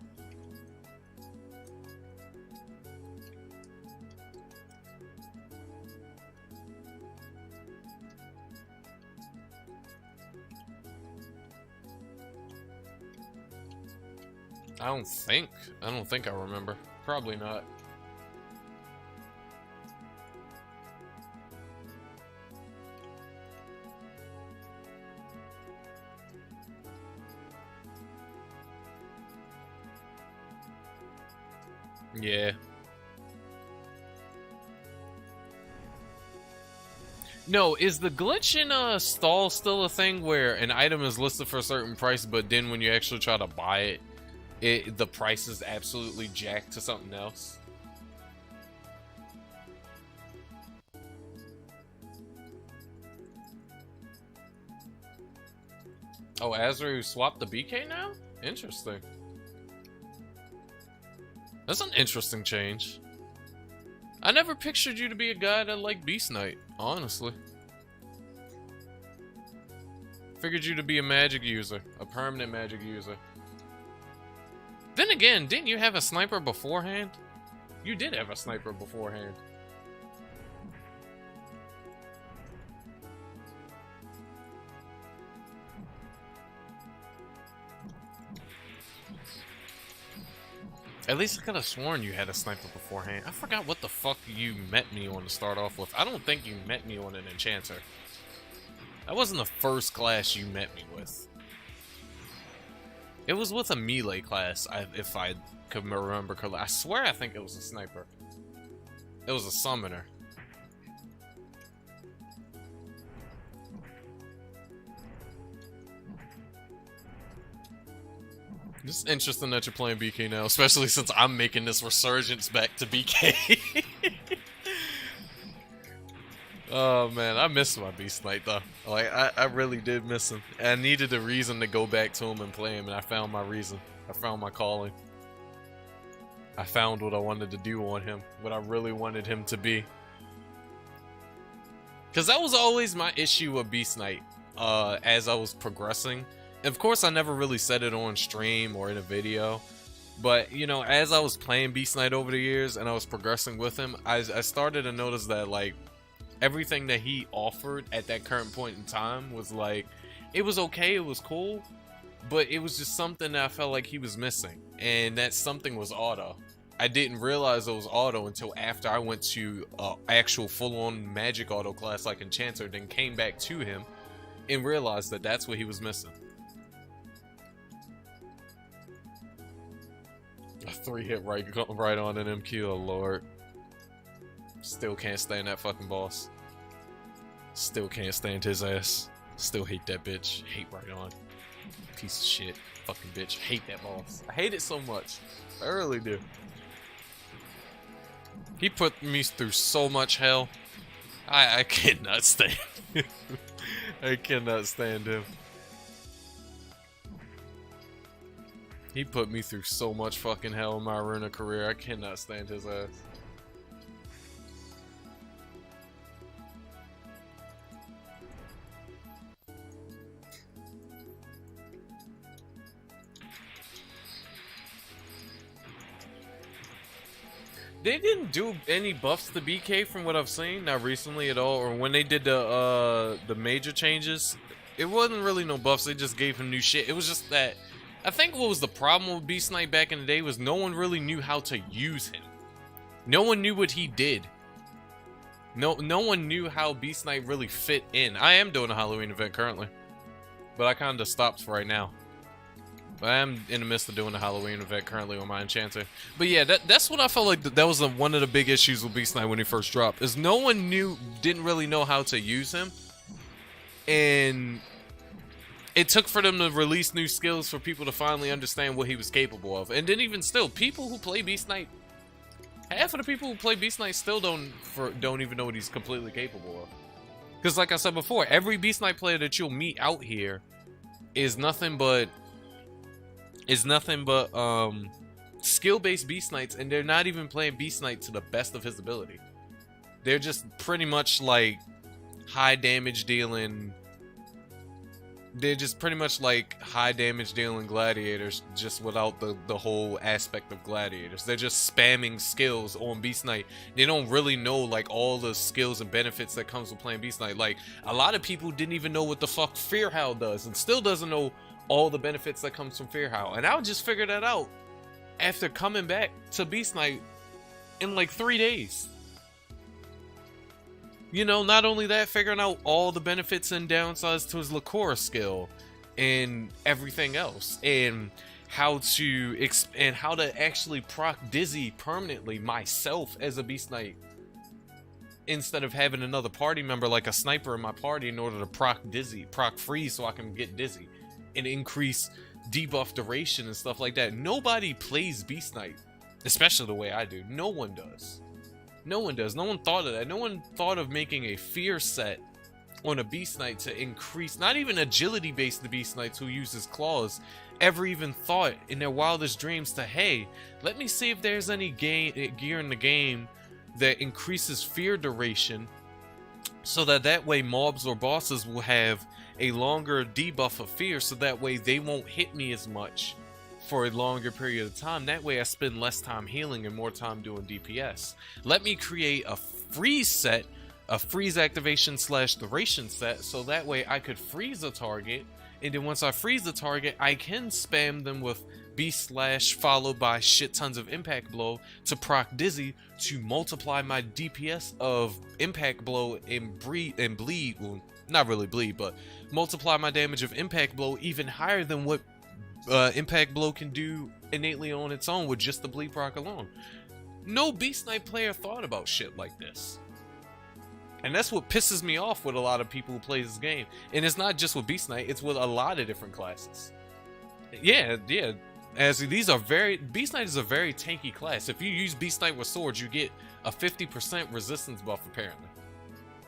I don't think I remember. Probably not. Yeah. No, is the glitch in stall still a thing where an item is listed for a certain price, but then when you actually try to buy it, the price is absolutely jacked to something else? Oh, Azru swapped the BK now? Interesting. That's an interesting change. I never pictured you to be a guy that liked Beast Knight, honestly. Figured you to be a magic user, a permanent magic user. Then again, didn't you have a sniper beforehand? You did have a sniper beforehand. At least I could have sworn you had a sniper beforehand. I forgot what the fuck you met me on to start off with. I don't think you met me on an enchanter. That wasn't the first class you met me with. It was with a melee class, if I could remember correctly. I swear I think it was a sniper. It was a summoner. It's interesting that you're playing BK now, especially since I'm making this resurgence back to BK. Oh man, I miss my Beast Knight though. Like, I really did miss him. I needed a reason to go back to him and play him, and I found my reason. I found my calling. I found what I wanted to do on him, what I really wanted him to be. Because that was always my issue with Beast Knight as I was progressing. Of course, I never really said it on stream or in a video, but, you know, as I was playing Beast Knight over the years and I was progressing with him, I started to notice that, like, everything that he offered at that current point in time was, like, it was okay, it was cool, but it was just something that I felt like he was missing, and that something was auto. I didn't realize it was auto until after I went to actual full-on magic auto class like Enchanter, then came back to him and realized that that's what he was missing. A 3-hit right on an MQ, oh lord. Still can't stand that fucking boss. Still can't stand his ass. Still hate that bitch. Hate right on. Piece of shit. Fucking bitch. Hate that boss. I hate it so much. I really do. He put me through so much hell. I cannot stand him. I cannot stand him. He put me through so much fucking hell in my Iruna career. I cannot stand his ass. They didn't do any buffs to BK from what I've seen, not recently at all, or when they did the major changes, it wasn't really no buffs, they just gave him new shit. It was just that, I think what was the problem with Beast Knight back in the day was no one really knew how to use him. No one knew what he did. No one knew how Beast Knight really fit in. I am doing a Halloween event currently, but I kind of stopped for right now. But I am in the midst of doing a Halloween event currently on my Enchanter. But yeah, that's what I felt like that was one of the big issues with Beast Knight when he first dropped. Is no one didn't really know how to use him. And it took for them to release new skills for people to finally understand what he was capable of. And then even still, people who play Beast Knight, half of the people who play Beast Knight still don't even know what he's completely capable of. Because like I said before, every Beast Knight player that you'll meet out here is nothing but skill-based Beast Knights, and they're not even playing Beast Knight to the best of his ability. They're just pretty much like high damage dealing. They're just pretty much like high damage dealing gladiators, just without the whole aspect of gladiators. They're just spamming skills on Beast Knight. They don't really know like all the skills and benefits that comes with playing Beast Knight. Like a lot of people didn't even know what the fuck Fear Howl does, and still doesn't know all the benefits that comes from Fear Howl. And I would just figure that out after coming back to Beast Knight in like 3 days. You know, not only that, figuring out all the benefits and downsides to his Liqueur skill and everything else. And how to and how to actually proc Dizzy permanently myself as a Beast Knight, instead of having another party member like a sniper in my party in order to proc freeze so I can get Dizzy and increase debuff duration and stuff like that. Nobody plays Beast Knight, especially the way I do. No one does. No one does. No one thought of that. No one thought of making a fear set on a Beast Knight to increase, not even agility based Beast Knights who uses claws ever even thought in their wildest dreams to, hey, let me see if there's any gear in the game that increases fear duration, so that way mobs or bosses will have a longer debuff of fear, so that way they won't hit me as much for a longer period of time. That way I spend less time healing and more time doing DPS. Let me create a freeze set, a freeze activation / duration set, so that way I could freeze a target, and then once I freeze the target, I can spam them with Beast Slash followed by shit tons of Impact Blow to proc Dizzy to multiply my DPS of Impact Blow and bleed, well, not really bleed, but multiply my damage of Impact Blow even higher than what Impact Blow can do innately on its own with just the bleed proc alone. No Beast Knight player thought about shit like this. And that's what pisses me off with a lot of people who play this game. And it's not just with Beast Knight, it's with a lot of different classes. Yeah, as these are Beast Knight is a very tanky class. If you use Beast Knight with swords, you get a 50% resistance buff apparently.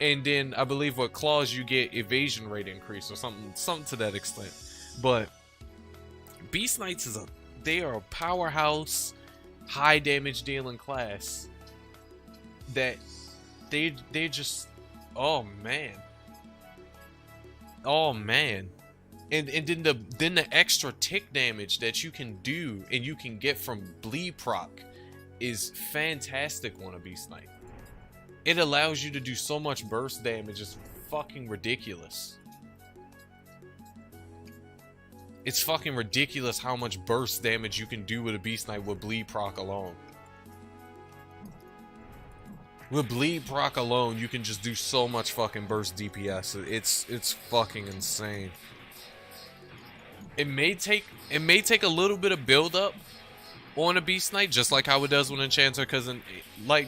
And then I believe with claws you get evasion rate increase or something to that extent. But Beast Knights they are a powerhouse, high damage dealing class that they just, oh man, and then the extra tick damage that you can do and you can get from bleed proc is fantastic on a Beast Knight. It allows you to do so much burst damage, it's fucking ridiculous. It's fucking ridiculous how much burst damage you can do with a Beast Knight with bleed proc alone. With bleed proc alone, you can just do so much fucking burst DPS. It's fucking insane. It may take a little bit of build up on a Beast Knight, just like how it does with Enchanter, because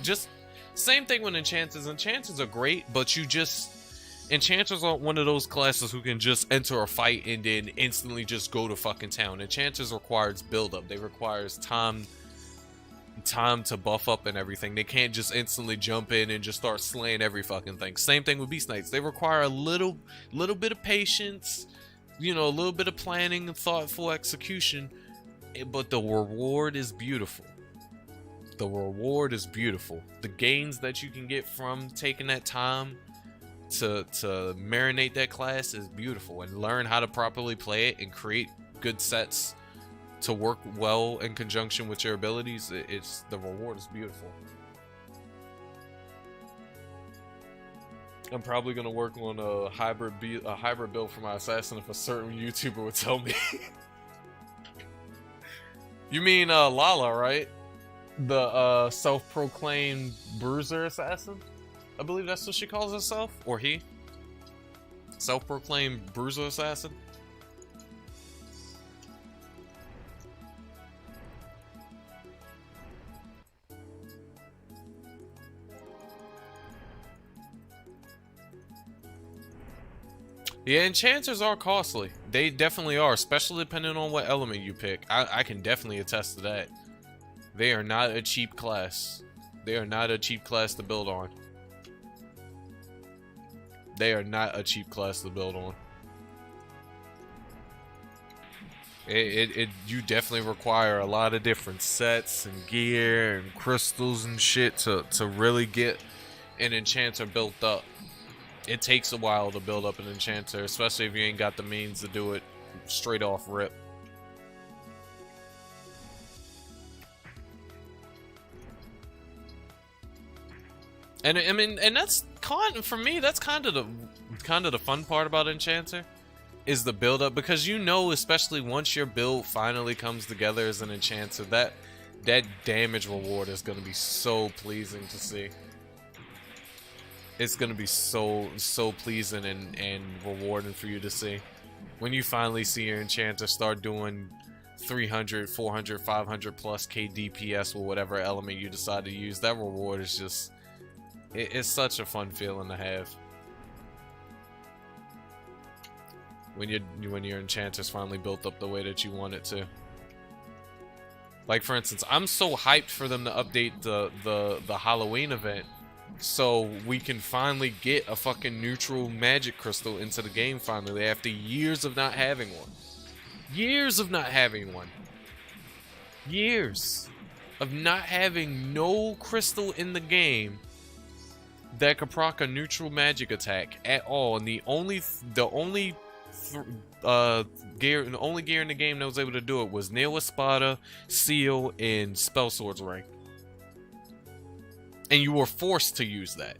just same thing with Enchanters. Enchanters are great, but Enchanters aren't one of those classes who can just enter a fight and then instantly just go to fucking town. Enchanters requires build up. They requires time to buff up and everything. They can't just instantly jump in and just start slaying every fucking thing. Same thing with Beast Knights. They require a little bit of patience, you know, a little bit of planning and thoughtful execution, but the reward is beautiful. The reward is beautiful. The gains that you can get from taking that time to marinate that class is beautiful, and learn how to properly play it and create good sets to work well in conjunction with your abilities. The reward is beautiful. I'm probably gonna work on a hybrid build for my assassin if a certain YouTuber would tell me. You mean Lala, right? The self-proclaimed bruiser assassin? I believe that's what she calls herself, or he. Self-proclaimed bruiser assassin. Yeah, enchanters are costly. They definitely are, especially depending on what element you pick. I can definitely attest to that. They are not a cheap class. They are not a cheap class to build on. They are not a cheap class to build on. You definitely require a lot of different sets and gear and crystals and shit to really get an enchanter built up. It takes a while to build up an enchanter, especially if you ain't got the means to do it straight off rip. And I mean, and that's for me, that's kind of the fun part about enchanter, is the build up, because you know, especially once your build finally comes together as an enchanter, that damage reward is going to be so pleasing to see. It's gonna be so pleasing and rewarding for you to see when you finally see your enchanter start doing 300, 400, 500 plus K DPS or whatever element you decide to use. That reward is just, it's such a fun feeling to have. When your enchanters finally built up the way that you want it to. Like for instance, I'm so hyped for them to update the Halloween event so we can finally get a fucking neutral magic crystal into the game finally after years of not having one. Years of not having one. Years of not having no crystal in the game that could proc a neutral magic attack at all, and the only gear in the game that was able to do it was Nail Espada, Seal, and Spell Sword's Ring. And you were forced to use that.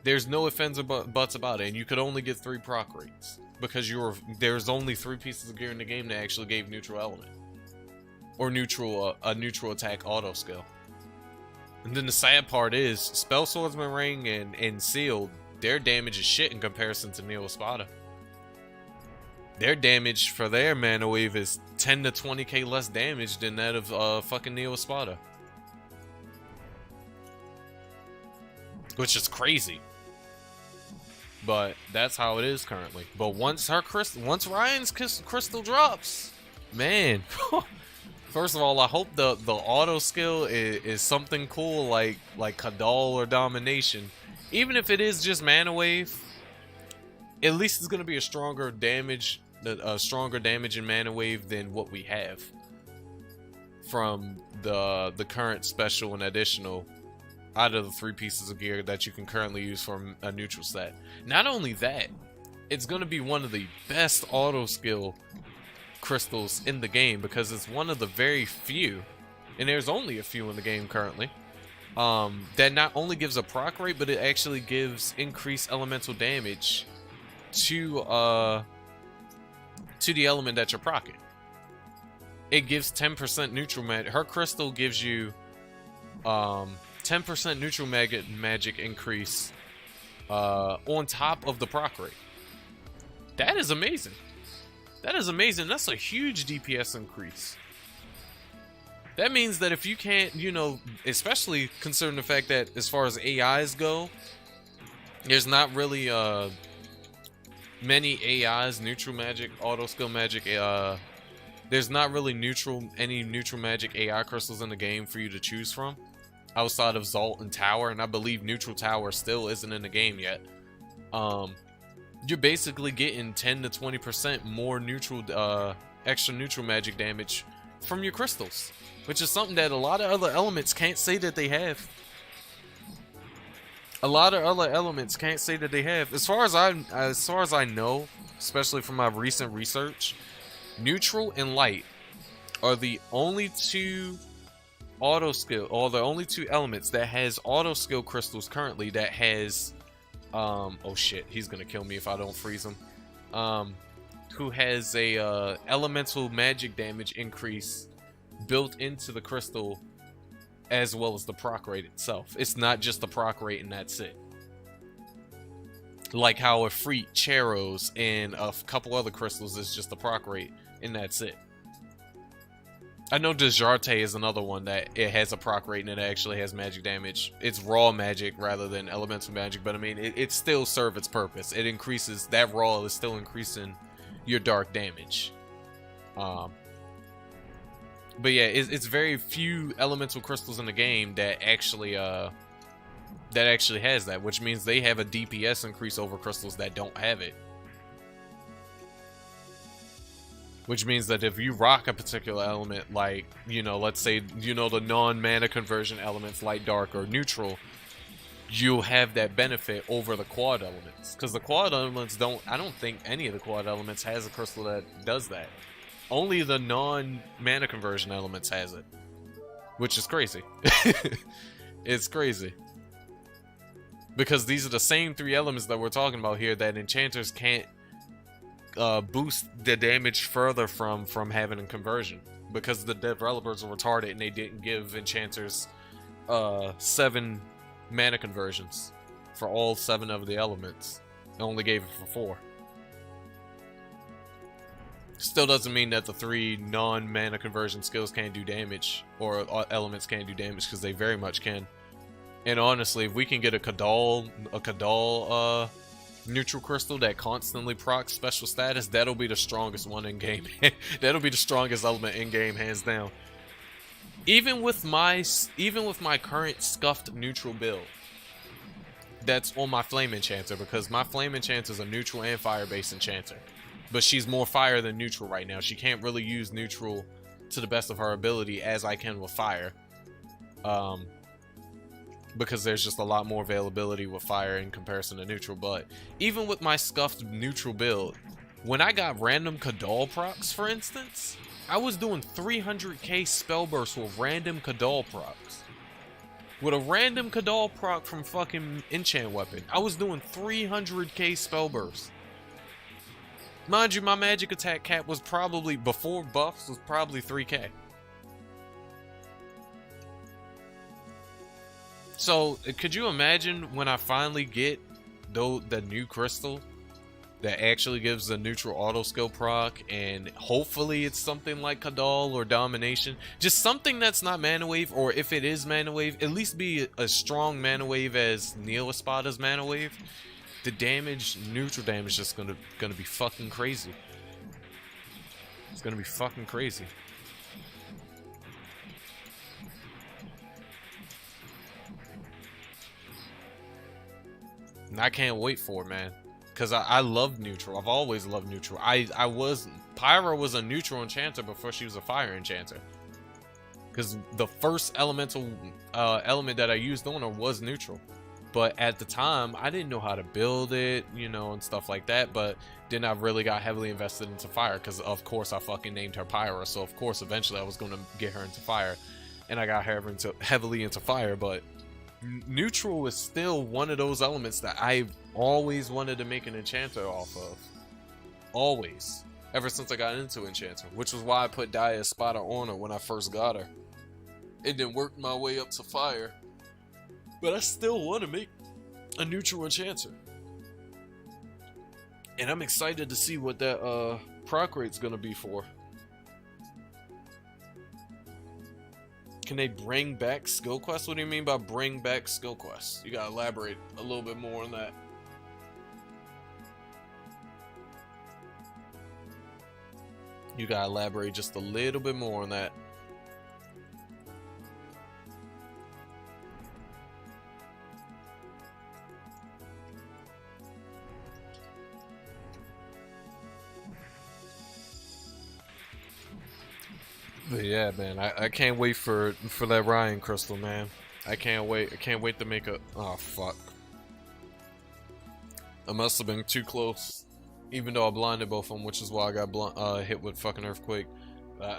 There's no ifs, ands, or buts about it, and you could only get 3 proc rates because there's only 3 pieces of gear in the game that actually gave neutral element or a neutral attack auto skill. And then the sad part is Spell Swordsman Ring and Seal, their damage is shit in comparison to Nail Espada. Their damage for their mana wave is 10 to 20k less damage than that of fucking Nail Espada. Which is crazy. But that's how it is currently. But once Ryan's crystal drops, man. First of all, I hope the auto skill is something cool like Kadal or Domination. Even if it is just mana wave, at least it's gonna be a stronger damage in mana wave than what we have from the current special and additional out of the 3 pieces of gear that you can currently use for a neutral stat. Not only that, it's going to be one of the best auto skill crystals in the game because it's one of the very few, and there's only a few in the game currently, that not only gives a proc rate, but it actually gives increased elemental damage to the element that you're proccing. It gives 10% neutral magic. Her crystal gives you 10% neutral magic increase on top of the proc rate. That is amazing. That is amazing. That's a huge DPS increase. That means that if you can't, you know, especially considering the fact that as far as AIs go, there's not really many AIs, neutral magic, auto skill magic, there's not really any neutral magic AI crystals in the game for you to choose from outside of Zalt and Tower, and I believe neutral Tower still isn't in the game yet. You're basically getting 10 to 20% more neutral extra neutral magic damage from your crystals, which is something that a lot of other elements can't say that they have. A lot of other elements can't say that they have. As far as I know, especially from my recent research, neutral and light are the only 2 auto skill, or the only 2 elements that has auto skill crystals currently that has oh shit, he's gonna kill me if I don't freeze him. Who has a elemental magic damage increase built into the crystal as well as the proc rate itself. It's not just the proc rate and that's it. Like how Efreet, Charos, and a couple other crystals is just the proc rate and that's it. I know Desjarte is another one that it has a proc rate and it actually has magic damage. It's raw magic rather than elemental magic, but I mean, it still serves its purpose. It increases, that raw is still increasing your dark damage. But yeah, it's very few elemental crystals in the game that actually has that, which means they have a DPS increase over crystals that don't have it. Which means that if you rock a particular element, like, you know, let's say, you know, the non-mana conversion elements, light, dark, or neutral, you'll have that benefit over the quad elements. Because the quad elements I don't think any of the quad elements has a crystal that does that. Only the non-mana conversion elements has it. Which is crazy. It's crazy. Because these are the same 3 elements that we're talking about here that enchanters can't boost the damage further from having a conversion, because the developers are retarded and they didn't give enchanters 7 mana conversions for all 7 of the elements. They only gave it for 4. Still doesn't mean that the 3 non-mana conversion skills can't do damage, or elements can't do damage, because they very much can. And honestly, if we can get a Kadal neutral crystal that constantly procs special status, that'll be the strongest one in game. That'll be the strongest element in game, hands down. Even with my current scuffed neutral build, that's on my flame enchanter, because my flame enchanter is a neutral and fire based enchanter. But she's more fire than neutral right now. She can't really use neutral to the best of her ability as I can with fire. Because there's just a lot more availability with fire in comparison to neutral. But even with my scuffed neutral build, when I got random Kadal procs, for instance, I was doing 300k spell bursts with random Kadal procs. With a random Kadal proc from fucking enchant weapon, I was doing 300k spell bursts. Mind you, my magic attack cap was probably, before buffs, was probably 3k. So, could you imagine when I finally get the new crystal that actually gives the neutral auto skill proc, and hopefully it's something like Kadal or Domination, just something that's not mana wave, or if it is mana wave, at least be a strong mana wave as Neo Espada's mana wave. The damage, neutral damage, is just gonna be fucking crazy. It's gonna be fucking crazy. And I can't wait for it, man. Because I love neutral. I've always loved neutral. Pyra was a neutral enchanter before she was a fire enchanter. Because the first elemental element that I used on her was neutral. But at the time, I didn't know how to build it, you know, and stuff like that. But then I really got heavily invested into fire, because of course I fucking named her Pyra. So of course eventually I was going to get her into fire. And I got her heavily into fire. But neutral is still one of those elements that I always wanted to make an enchanter off of. Always. Ever since I got into enchanter. Which was why I put Dia Espada on her when I first got her. And then worked my way up to fire. But I still want to make a neutral enchanter. And I'm excited to see what that proc rate's gonna be for. Can they bring back skill quests? What do you mean by bring back skill quests? You gotta elaborate a little bit more on that. You gotta elaborate just a little bit more on that. But yeah, man, I can't wait for that Ryan crystal, man. I can't wait. I can't wait to make a... Oh, fuck. I must have been too close. Even though I blinded both of them, which is why I got hit with fucking earthquake.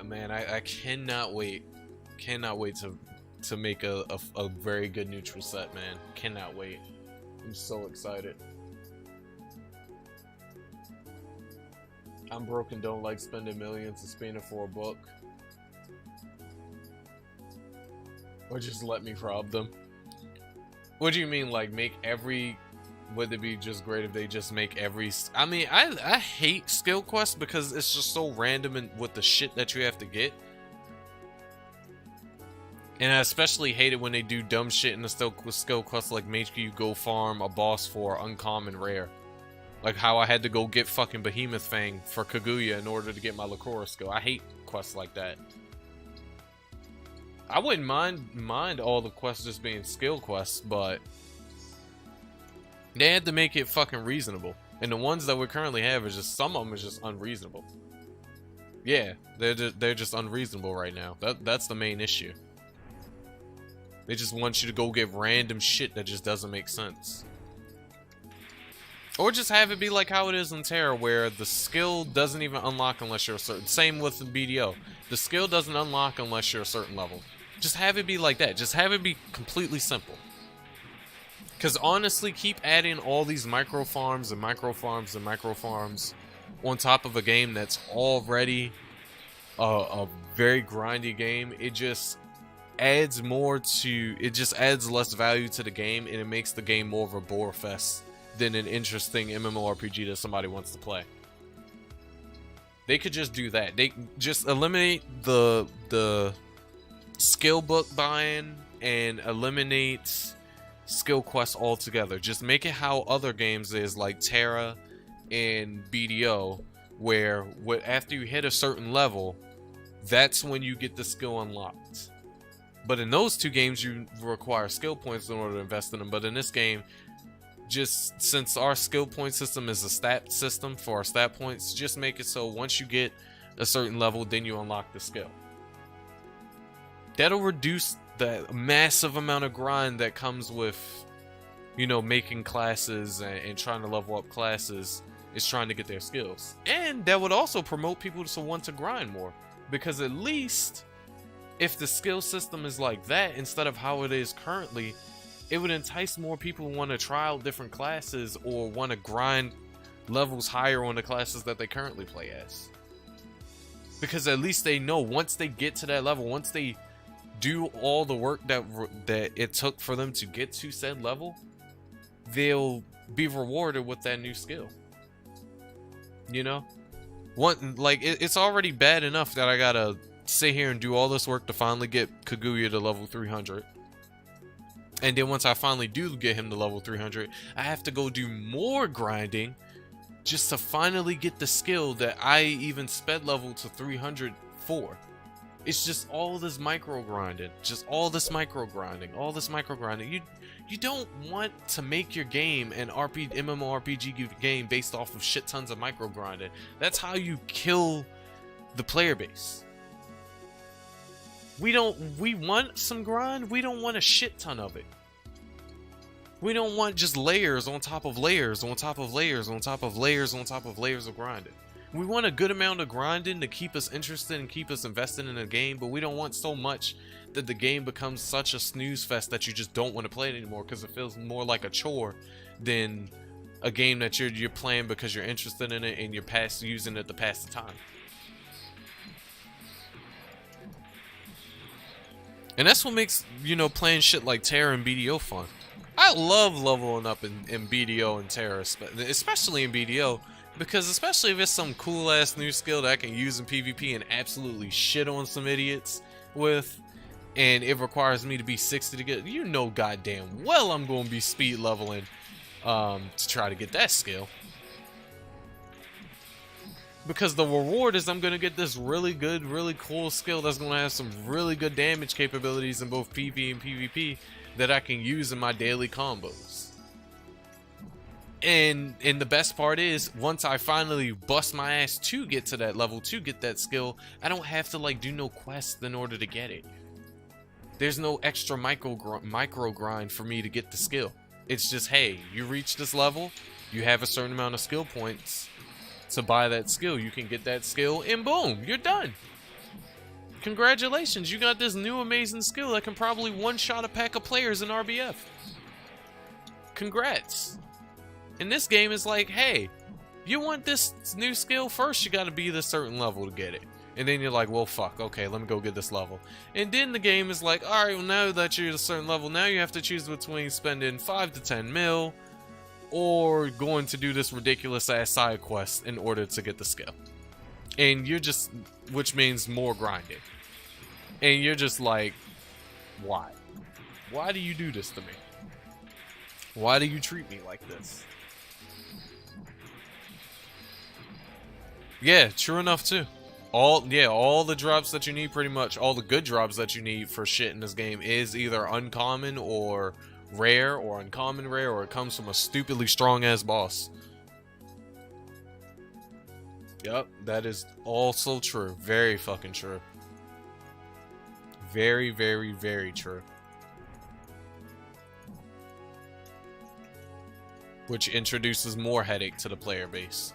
Man, I cannot wait. Cannot wait to make a very good neutral set, man. Cannot wait. I'm so excited. I'm broke and don't like spending millions and spending for a book. Or just let me rob them. What do you mean, like, make every... Would it be just great if they just make every... I mean, I hate skill quests because it's just so random and with the shit that you have to get. And I especially hate it when they do dumb shit in the skill quests, like make you go farm a boss for uncommon rare. Like how I had to go get fucking Behemoth Fang for Kaguya in order to get my Lakora skill. I hate quests like that. I wouldn't mind all the quests just being skill quests, but they had to make it fucking reasonable. And the ones that we currently have is just, some of them is just unreasonable. Yeah, they're just unreasonable right now. That's the main issue. They just want you to go get random shit that just doesn't make sense. Or just have it be like how it is in Terra, where the skill doesn't even unlock unless you're a certain... Same with the BDO. The skill doesn't unlock unless you're a certain level. Just have it be like that. Just have it be completely simple. Because honestly, keep adding all these micro farms and micro farms and micro farms on top of a game that's already a very grindy game. It just adds more to... It just adds less value to the game, and it makes the game more of a bore fest than an interesting MMORPG that somebody wants to play. They could just do that. They just eliminate the skill book buying and eliminate skill quests altogether. Just make it how other games is, like Terra and BDO, where after you hit a certain level, that's when you get the skill unlocked. But in those two games, you require skill points in order to invest in them. But in this game, just since our skill point system is a stat system for our stat points, just make it so once you get a certain level, then you unlock the skill. That'll reduce the massive amount of grind that comes with, you know, making classes and trying to level up classes, is trying to get their skills. And that would also promote people to want to grind more, because at least if the skill system is like that instead of how it is currently, it would entice more people who want to try out different classes or want to grind levels higher on the classes that they currently play as. Because at least they know once they get to that level, once they do all the work that it took for them to get to said level, they'll be rewarded with that new skill. You know? It's already bad enough that I gotta sit here and do all this work to finally get Kaguya to level 300. And then once I finally do get him to level 300, I have to go do more grinding just to finally get the skill that I even sped level to 300 for. It's just all this micro grinding, all this micro grinding. You don't want to make your game an MMORPG game based off of shit tons of micro grinding. That's how you kill the player base. We want some grind. We don't want a shit ton of it. We don't want just layers on top of layers on top of layers on top of layers on top of layers of grinding. We want a good amount of grinding to keep us interested and keep us invested in the game, but we don't want so much that the game becomes such a snooze fest that you just don't want to play it anymore, because it feels more like a chore than a game that you're playing because you're interested in it and you're using it to pass the time. And that's what makes, you know, playing shit like Terra and BDO fun. I love leveling up in BDO and Terra, especially in BDO, because especially if it's some cool ass new skill that I can use in PvP and absolutely shit on some idiots with, and it requires me to be 60 to get, you know goddamn well I'm going to be speed leveling to try to get that skill. Because the reward is I'm going to get this really good, really cool skill that's going to have some really good damage capabilities in both PvE and PvP that I can use in my daily combos. And the best part is, once I finally bust my ass to get to that level, to get that skill, I don't have to like do no quest in order to get it. There's no extra micro grind for me to get the skill. It's just, hey, you reach this level, you have a certain amount of skill points to buy that skill. You can get that skill and boom, you're done. Congratulations, you got this new amazing skill that can probably one-shot a pack of players in RBF. Congrats. And this game is like, hey, you want this new skill? First, you gotta be this certain level to get it. And then you're like, well, fuck, okay, let me go get this level. And then the game is like, alright, well, now that you're at a certain level, now you have to choose between spending 5 to 10 mil or going to do this ridiculous ass side quest in order to get the skill. And you're just, which means more grinding. And you're just like, why? Why do you do this to me? Why do you treat me like this? Yeah, true enough too. All the drops that you need, pretty much all the good drops that you need for shit in this game is either uncommon or rare, or uncommon rare, or it comes from a stupidly strong ass boss. Yep, that is also true. Very fucking true. Very, very, very true. Which introduces more headache to the player base.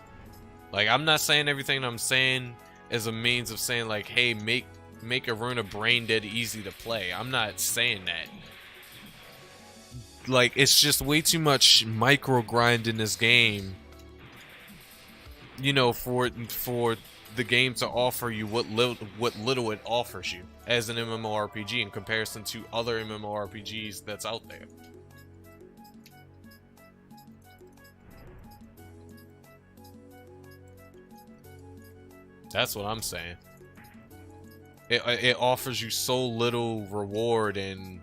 Like, I'm not saying everything I'm saying as a means of saying like, hey, make Iruna brain dead easy to play. I'm not saying that. Like, it's just way too much micro grind in this game, you know, for the game to offer you what little it offers you as an MMORPG in comparison to other MMORPGs that's out there. That's what I'm saying. It offers you so little reward and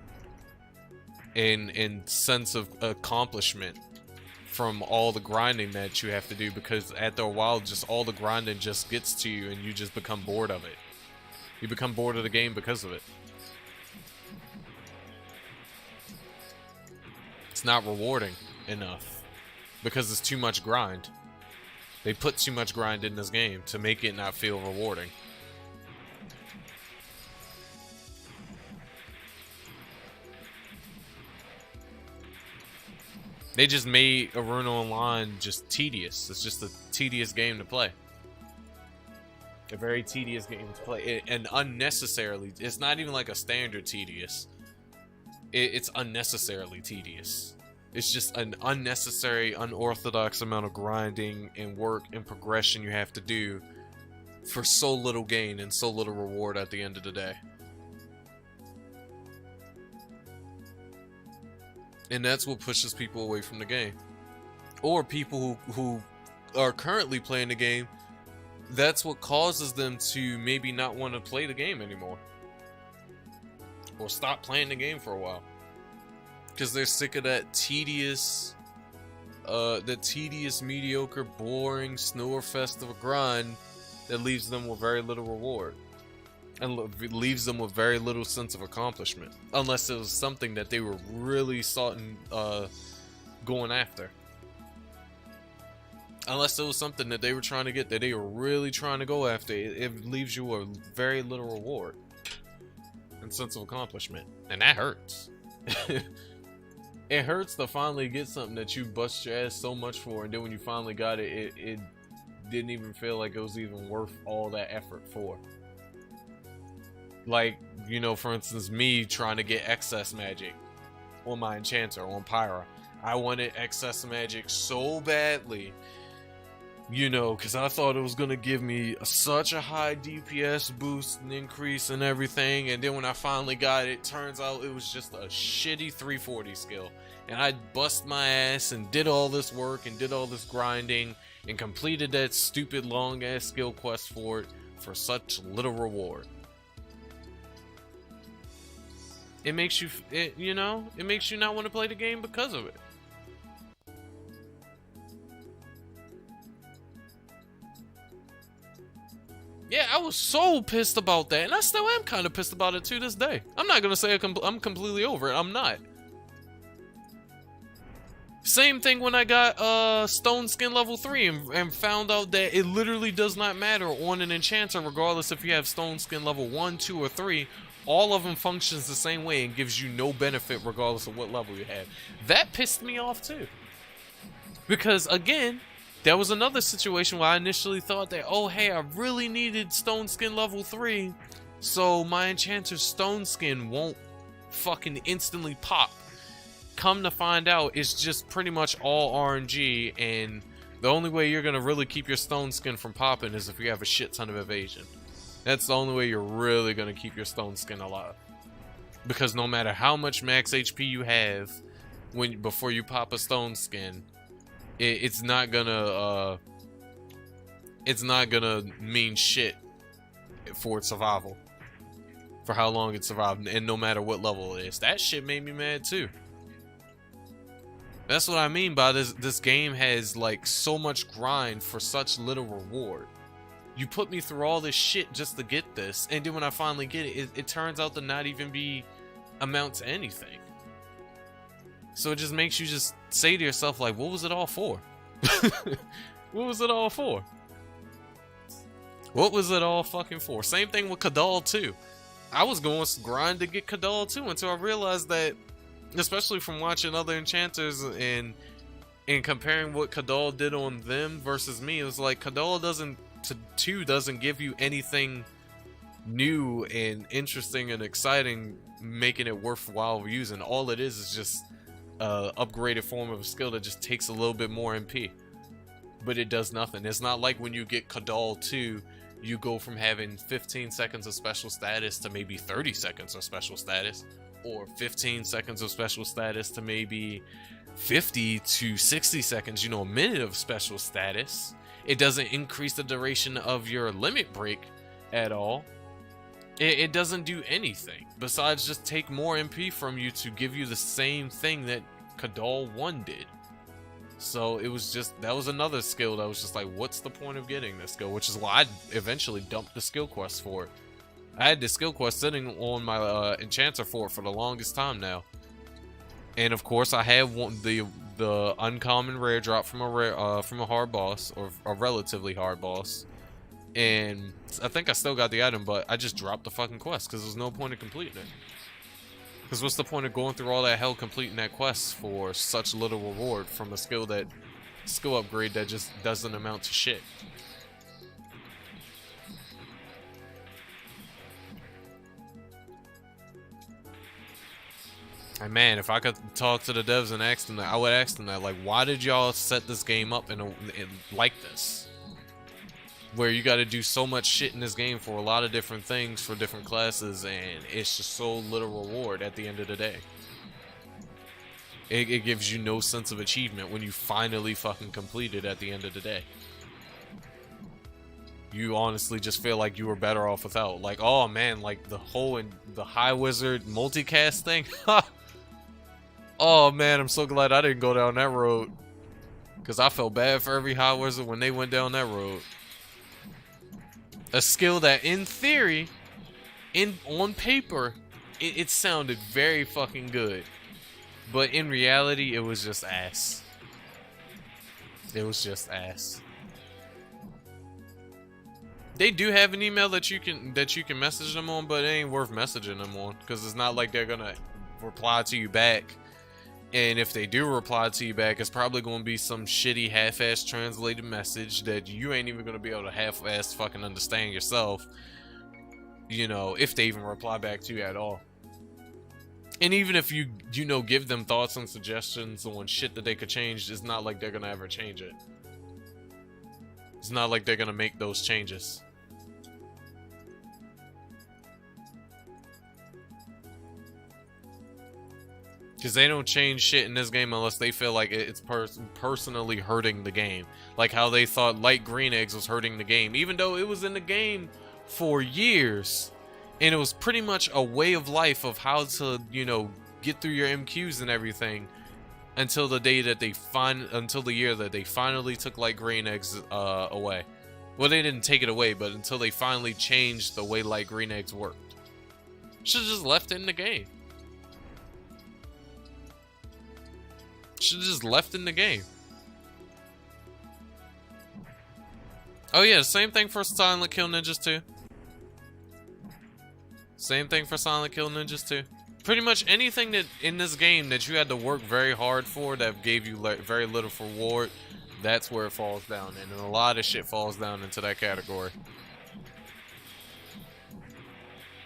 sense of accomplishment from all the grinding that you have to do, because after a while just all the grinding just gets to you and you just become bored of it. You become bored of the game because of it. It's not rewarding enough because it's too much grind. They put too much grind in this game to make it not feel rewarding. They just made Iruna Online just tedious. It's just a tedious game to play. A very tedious game to play. And unnecessarily, it's not even like a standard tedious. It's unnecessarily tedious. It's just an unnecessary, unorthodox amount of grinding and work and progression you have to do for so little gain and so little reward at the end of the day. And that's what pushes people away from the game. Or people who are currently playing the game, that's what causes them to maybe not want to play the game anymore. Or stop playing the game for a while. Because they're sick of that tedious, mediocre, boring, snore-fest of a grind that leaves them with very little reward. And leaves them with very little sense of accomplishment. Unless it was something that they were really going after. Unless it was something that they were trying to get, that they were really trying to go after. It leaves you a very little reward. And sense of accomplishment. And that hurts. It hurts to finally get something that you bust your ass so much for, and then when you finally got it, it didn't even feel like it was even worth all that effort for. Like, you know, for instance, me trying to get excess magic on my enchanter, on Pyra. I wanted excess magic so badly, you know, because I thought it was going to give me such a high DPS boost and increase and everything. And then when I finally got it, turns out it was just a shitty 340 skill. And I bust my ass and did all this work and did all this grinding and completed that stupid long ass skill quest for it for such little reward. It makes you, you know, it makes you not want to play the game because of it. Yeah, I was so pissed about that, and I still am kind of pissed about it to this day. I'm not gonna say I'm completely over it. I'm not. Same thing when I got Stone Skin level 3 and found out that it literally does not matter on an enchanter, regardless if you have Stone Skin level 1, 2, or 3. All of them functions the same way and gives you no benefit regardless of what level you have. That pissed me off too. Because again, there was another situation where I initially thought that, oh hey, I really needed Stone Skin level 3, so my enchanter's Stone Skin won't fucking instantly pop. Come to find out, it's just pretty much all RNG, and the only way you're gonna really keep your Stone Skin from popping is if you have a shit ton of evasion. That's the only way you're really gonna keep your Stone Skin alive. Because no matter how much max HP you have before you pop a Stone Skin, it's not gonna mean shit for its survival. For how long it survived, and no matter what level it is. That shit made me mad too. That's what I mean by this game has like so much grind for such little reward. You put me through all this shit just to get this, and then when I finally get it, it turns out to not even amount to anything. So it just makes you just say to yourself, like, what was it all for? What was it all for? What was it all fucking for? Same thing with Kadal too. I was going to grind to get Kadal too until I realized that, especially from watching other enchanters and comparing what Kadal did on them versus me, it was like Kadal doesn't give you anything new and interesting and exciting, making it worthwhile using. All it is just upgraded form of a skill that just takes a little bit more MP, but it does nothing. It's not like when you get Kadal 2, you go from having 15 seconds of special status to maybe 30 seconds of special status. or 15 seconds of special status to maybe 50 to 60 seconds, you know, a minute of special status. It doesn't increase the duration of your limit break at all. It doesn't do anything besides just take more MP from you to give you the same thing that Kadal 1 did. So it was just, that was another skill that was just like, what's the point of getting this skill? Which is why I eventually dumped the skill quest for it. I had the skill quest sitting on my enchanter for it for the longest time now. And of course I had the uncommon rare drop from a hard boss, or a relatively hard boss. And I think I still got the item, but I just dropped the fucking quest because there's no point in completing it. Because what's the point of going through all that hell completing that quest for such little reward from a skill upgrade that just doesn't amount to shit? And man, if I could talk to the devs and ask them that, I would ask them that, like, why did y'all set this game up in like this? Where you got to do so much shit in this game for a lot of different things for different classes, and it's just so little reward at the end of the day. It gives you no sense of achievement when you finally fucking complete it at the end of the day. You honestly just feel like you were better off without. Like, oh man, like the High Wizard multicast thing. Oh man, I'm so glad I didn't go down that road. Because I felt bad for every High Wizard when they went down that road. A skill that, in theory, on paper, it sounded very fucking good. But in reality, it was just ass. It was just ass. They do have an email that you can message them on, but it ain't worth messaging them on, because it's not like they're gonna reply to you back. And if they do reply to you back, it's probably going to be some shitty half-ass translated message that you ain't even going to be able to half-ass fucking understand yourself. You know, if they even reply back to you at all. And even if you know, give them thoughts and suggestions on shit that they could change, it's not like they're going to ever change it. It's not like they're going to make those changes. Because they don't change shit in this game unless they feel like it's personally hurting the game. Like how they thought light green eggs was hurting the game. Even though it was in the game for years. And it was pretty much a way of life of how to, you know, get through your MQs and everything. Until the day that until the year that they finally took light green eggs away. Well, they didn't take it away, but until they finally changed the way light green eggs worked. Should've just left it in the game. Should've just left in the game. Oh yeah, same thing for Silent Kill Ninjas 2. Same thing for Silent Kill Ninjas 2. Pretty much anything that in this game that you had to work very hard for that gave you very little reward, that's where it falls down. And a lot of shit falls down into that category.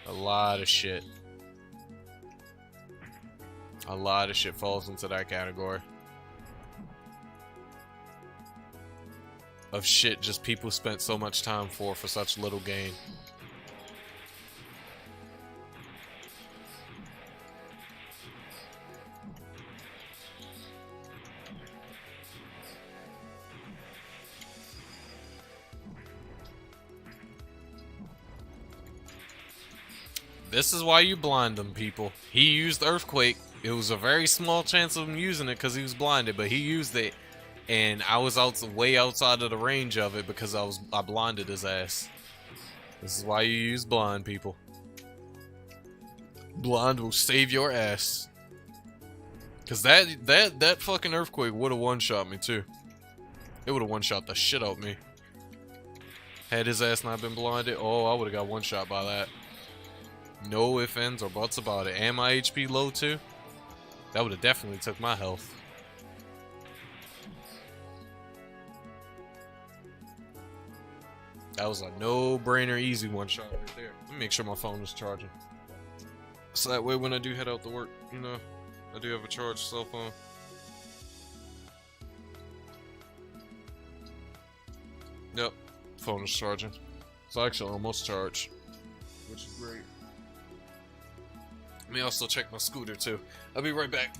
A lot of shit. A lot of shit falls into that category. Of shit just people spent so much time for such little gain. This is why you blind them, people. He used Earthquake. It was a very small chance of him using it because he was blinded, but he used it, and I was way outside of the range of it because I blinded his ass. This is why you use blind, people. Blind will save your ass. Cause that fucking Earthquake would have one-shot me too. It would have one-shot the shit out of me. Had his ass not been blinded, oh, I would have got one-shot by that. No ifs, ands, or buts about it. And my HP low too. That would have definitely took my health. That was a no-brainer, easy one-shot right there. Let me make sure my phone is charging. So that way when I do head out to work, you know, I do have a charged cell phone. Yep, phone is charging. It's actually almost charged, which is great. Let me also check my scooter too. I'll be right back.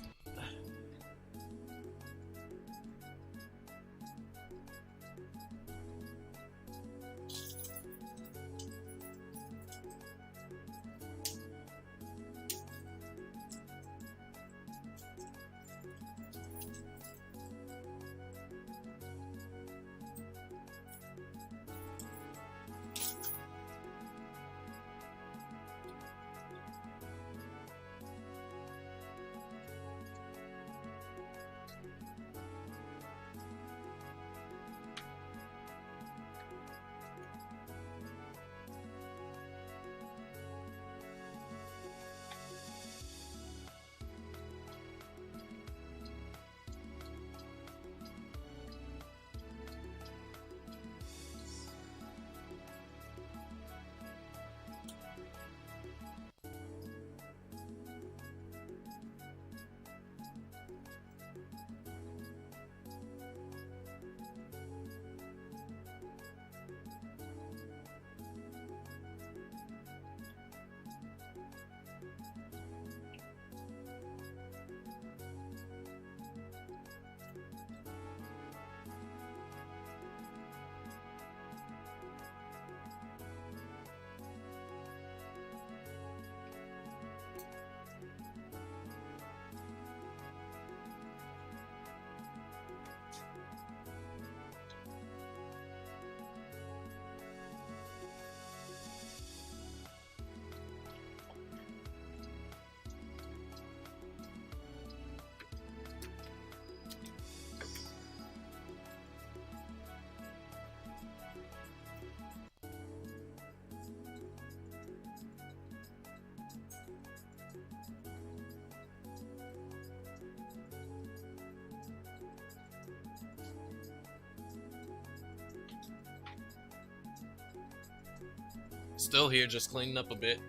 Still here, just cleaning up a bit.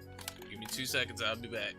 Give me 2 seconds, I'll be back.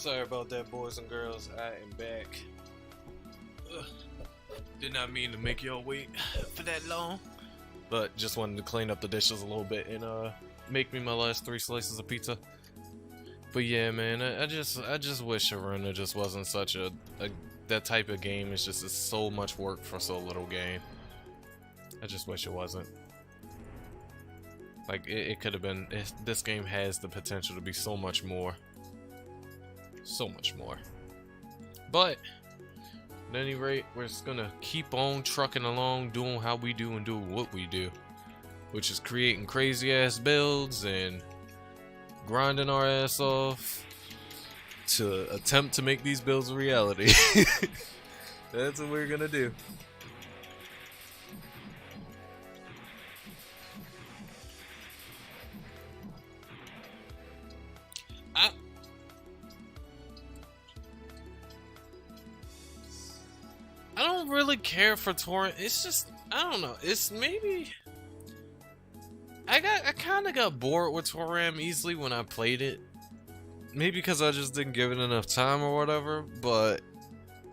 Sorry about that, boys and girls. I am back. Ugh. Did not mean to make y'all wait for that long, but just wanted to clean up the dishes a little bit and make me my last 3 slices of pizza. But yeah, man, I just wish Iruna just wasn't such a that type of game. It's so much work for so little game. I just wish it wasn't. Like it could have been. This game has the potential to be so much more. So much more. But at any rate, we're just gonna keep on trucking along, doing how we do and doing what we do, which is creating crazy ass builds and grinding our ass off to attempt to make these builds a reality. That's what we're gonna do. I don't really care for torrent. It's just, I don't know. It's maybe I kind of got bored with Toram easily when I played it. Maybe because I just didn't give it enough time or whatever. But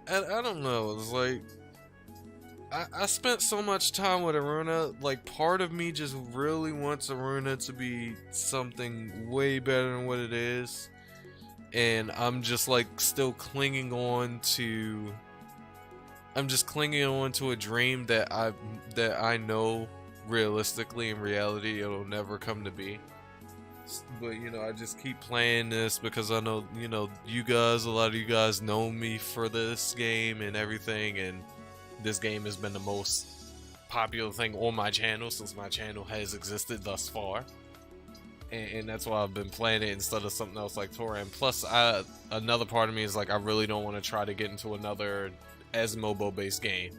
I don't know. It's like I spent so much time with Iruna. Like, part of me just really wants Iruna to be something way better than what it is, and I'm just like still clinging on to. I'm just clinging on to a dream that I know realistically in reality it'll never come to be. But you know, I just keep playing this because I know, you know, you guys, a lot of you guys know me for this game and everything, and this game has been the most popular thing on my channel since my channel has existed thus far. And that's why I've been playing it instead of something else like Toram. Plus, another part of me is like, I really don't want to try to get into another as mobile based game,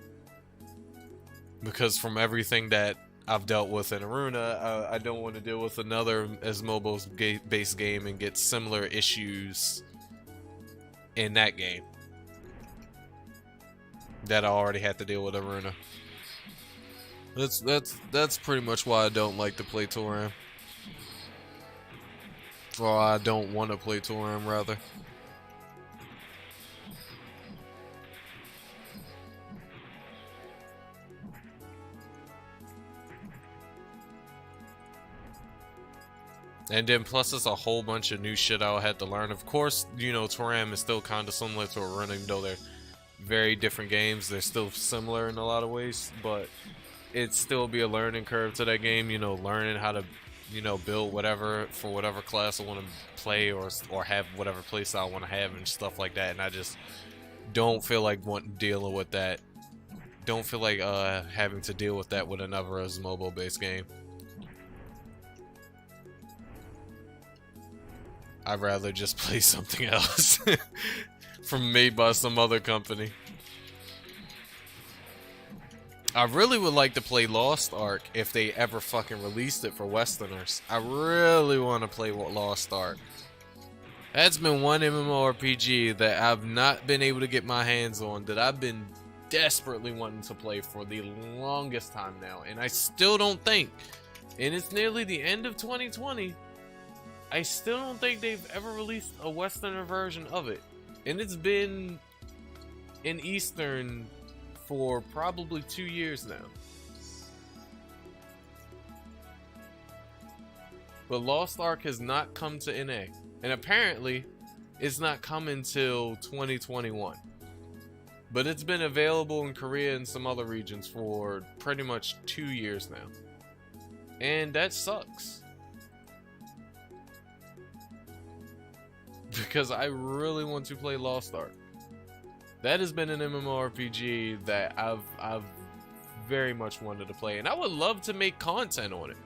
because from everything that I've dealt with in Iruna, I don't want to deal with another as mobile based game and get similar issues in that game that I already had to deal with Iruna. That's pretty much why I don't like to play Toram, or I don't want to play Toram rather. And then plus it's a whole bunch of new shit I'll have to learn. Of course, you know, Toram is still kind of similar to Iruna, even though they're very different games. They're still similar in a lot of ways, but it'd still be a learning curve to that game, you know, learning how to, you know, build whatever for whatever class I want to play, or have whatever playstyle I want to have and stuff like that. And I just don't feel like dealing with that. Don't feel like having to deal with that with another as mobile based game. I'd rather just play something else made by some other company. I really would like to play Lost Ark if they ever fucking released it for Westerners. I really want to play Lost Ark. That's been one MMORPG that I've not been able to get my hands on, that I've been desperately wanting to play for the longest time now, and I still don't think, and it's nearly the end of 2020, I still don't think they've ever released a Westerner version of it. And it's been in Eastern for probably 2 years now. But Lost Ark has not come to NA. And apparently, it's not coming till 2021. But it's been available in Korea and some other regions for pretty much 2 years now. And that sucks. Because I really want to play Lost Ark. That has been an MMORPG that I've very much wanted to play, and I would love to make content on it.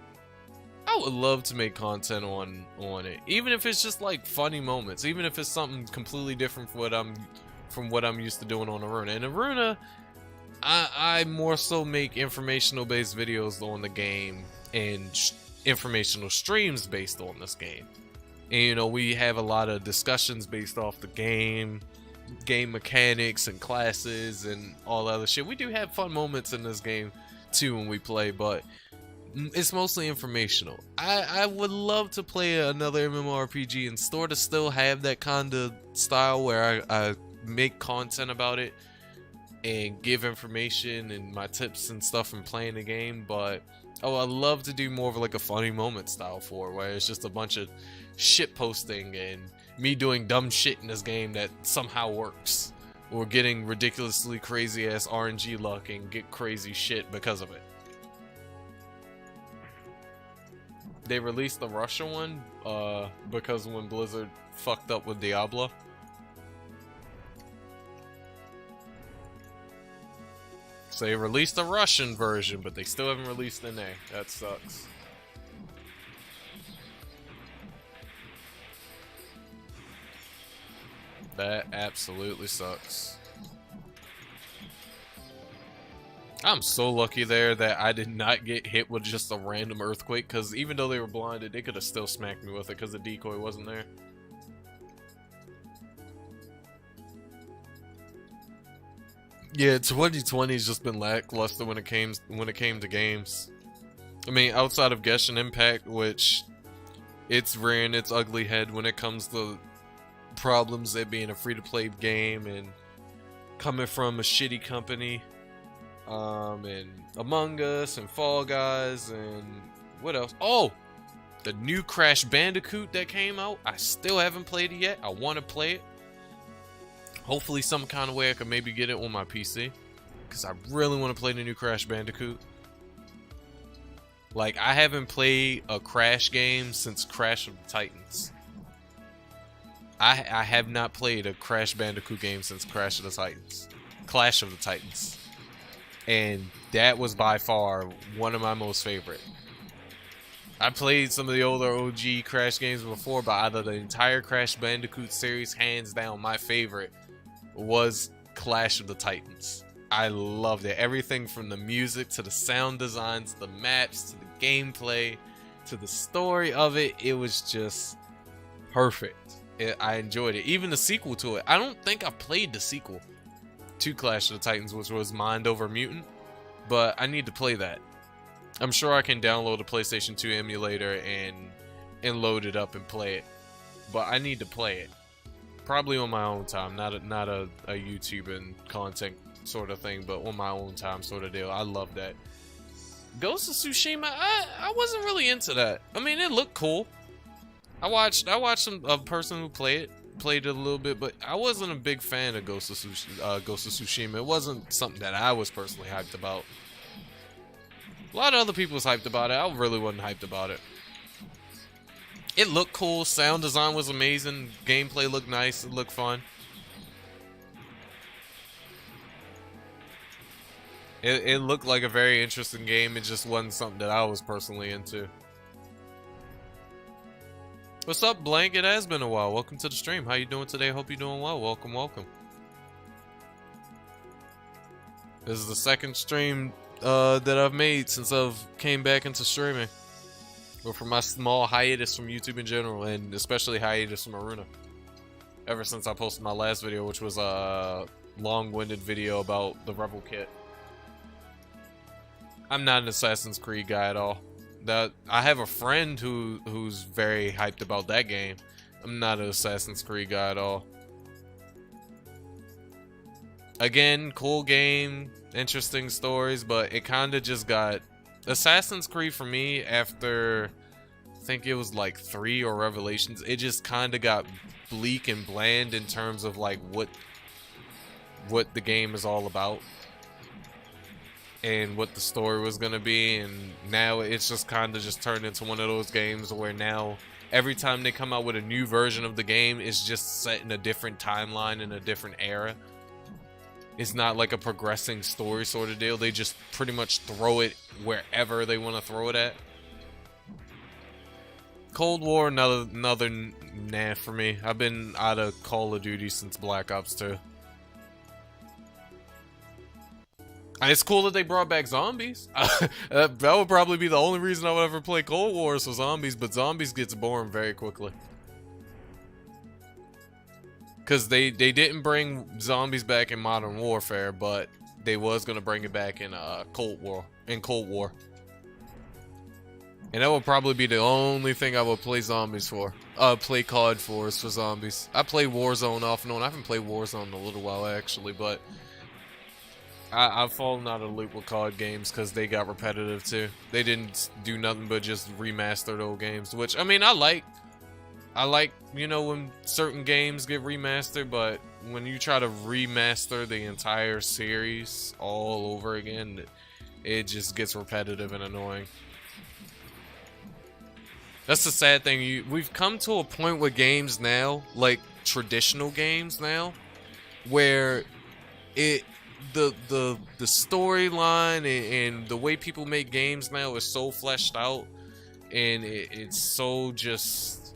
I would love to make content on it, even if it's just like funny moments, even if it's something completely different from what I'm used to doing on Iruna. And Iruna, I more so make informational based videos on the game and informational streams based on this game. And, you know, we have a lot of discussions based off the game mechanics and classes and all other shit. We do have fun moments in this game too when we play, but It's mostly informational. I would love to play another MMORPG and sort of still have that kind of style where I make content about it and give information and my tips and stuff from playing the game, but I love to do more of like a funny moment style for it, where it's just a bunch of shit posting and me doing dumb shit in this game that somehow works, or getting ridiculously crazy ass RNG luck and get crazy shit because of it. They released the Russia one because when Blizzard fucked up with Diablo. So they released the Russian version, but they still haven't released NA. That sucks. That absolutely sucks. I'm so lucky there that I did not get hit with just a random earthquake, because even though they were blinded, they could have still smacked me with it because the decoy wasn't there. Yeah, 2020's just been lackluster when it came to games. I mean, outside of Genshin Impact, which it's rearing its ugly head when it comes to problems it being a free-to-play game and coming from a shitty company. And Among Us and Fall Guys and what else? Oh, the new Crash Bandicoot that came out. I still haven't played it yet. I want to play it. Hopefully some kind of way I can maybe get it on my PC, because I really want to play the new Crash Bandicoot. Like, I haven't played a Crash game since Crash of the Titans. I have not played a Crash Bandicoot game since Clash of the Titans. And that was by far one of my most favorite. I played some of the older OG Crash games before, but out of the entire Crash Bandicoot series, hands down, my favorite was Clash of the Titans. I loved it. Everything from the music to the sound designs, the maps, to the gameplay, to the story of it. It was just perfect. I enjoyed it. Even the sequel to it. I don't think I played the sequel to Clash of the Titans, which was Mind Over Mutant, but I need to play that. I'm sure I can download a PlayStation 2 emulator and load it up and play it, but I need to play it. Probably on my own time, not a YouTube and content sort of thing, but on my own time sort of deal. I love that. Ghost of Tsushima, I wasn't really into that. I mean, it looked cool. I watched a person who played it a little bit, but I wasn't a big fan of Ghost of Tsushima. It wasn't something that I was personally hyped about. A lot of other people was hyped about it. I really wasn't hyped about it. It looked cool. Sound design was amazing. Gameplay looked nice. It looked fun. It looked like a very interesting game. It just wasn't something that I was personally into. What's up, Blank? It has been a while. Welcome to the stream. How you doing today? Hope you're doing well. Welcome, welcome. This is the second stream that I've made since I've came back into streaming. Or from my small hiatus from YouTube in general, and especially hiatus from Iruna. Ever since I posted my last video, which was a long-winded video about the Rebel Kit. I'm not an Assassin's Creed guy at all. I have a friend who's very hyped about that game. I'm not an Assassin's Creed guy at all. Again, cool game, interesting stories, but it kind of just got... Assassin's Creed for me, after I think it was like 3 or Revelations, it just kind of got bleak and bland in terms of like what the game is all about and what the story was gonna be. And now it's just kind of just turned into one of those games where now every time they come out with a new version of the game, it's just set in a different timeline in a different era. It's not like a progressing story sort of deal. They just pretty much throw it wherever they want to throw it at. Cold War, another nah for me. I've been out of Call of Duty since Black Ops 2. It's cool that they brought back zombies. That would probably be the only reason I would ever play Cold War is for zombies, but zombies gets boring very quickly. Because they didn't bring zombies back in Modern Warfare, but they was going to bring it back in Cold War. And that would probably be the only thing I would play zombies for. Play COD for is for zombies. I play Warzone off and on. I haven't played Warzone in a little while actually, but I've fallen out of the loop with COD games because they got repetitive too. They didn't do nothing but just remastered old games, which, I mean, I like, you know, when certain games get remastered, but when you try to remaster the entire series all over again, it just gets repetitive and annoying. That's the sad thing. We've come to a point with games now, like traditional games now, where the storyline and the way people make games now is so fleshed out, and it's so just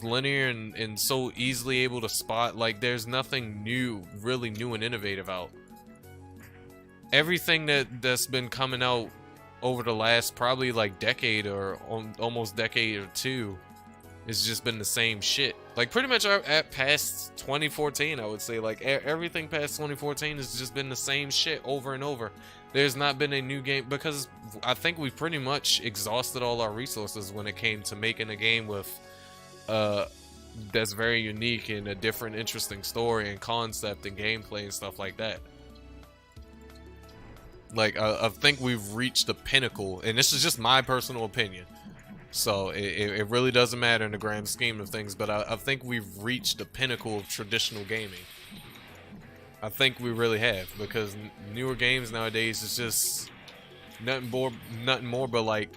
linear and so easily able to spot. Like, there's nothing new, really new and innovative out. Everything that's been coming out over the last probably like decade or almost decade or two, it's just been the same shit. Like, pretty much at past 2014, I would say, like, everything past 2014 has just been the same shit over and over. There's not been a new game, because I think we pretty much exhausted all our resources when it came to making a game with that's very unique and a different, interesting story and concept and gameplay and stuff like that. Like, I think we've reached the pinnacle, and this is just my personal opinion, so it really doesn't matter in the grand scheme of things, but I think we've reached the pinnacle of traditional gaming. I think we really have, because newer games nowadays is just nothing more but like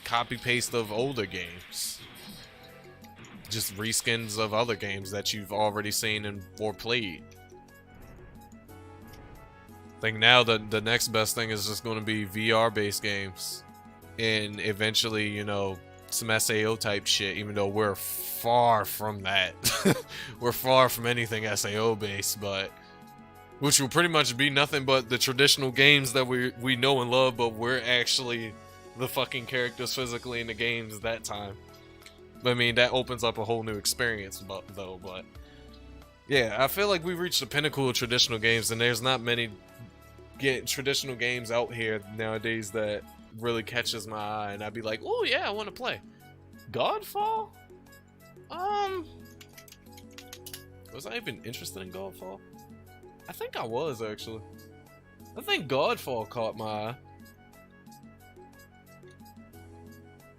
copy paste of older games, just reskins of other games that you've already seen and or played. I think now the next best thing is just going to be VR based games, and eventually, you know, some SAO type shit, even though we're far from that. We're far from anything SAO based, but which will pretty much be nothing but the traditional games that we know and love, but we're actually the fucking characters physically in the games that time. I mean, that opens up a whole new experience though, but yeah, I feel like we've reached the pinnacle of traditional games, and there's not many traditional games out here nowadays that really catches my eye and I'd be like, oh yeah, I want to play. Godfall? Was I even interested in Godfall? I think I was, actually. I think Godfall caught my eye.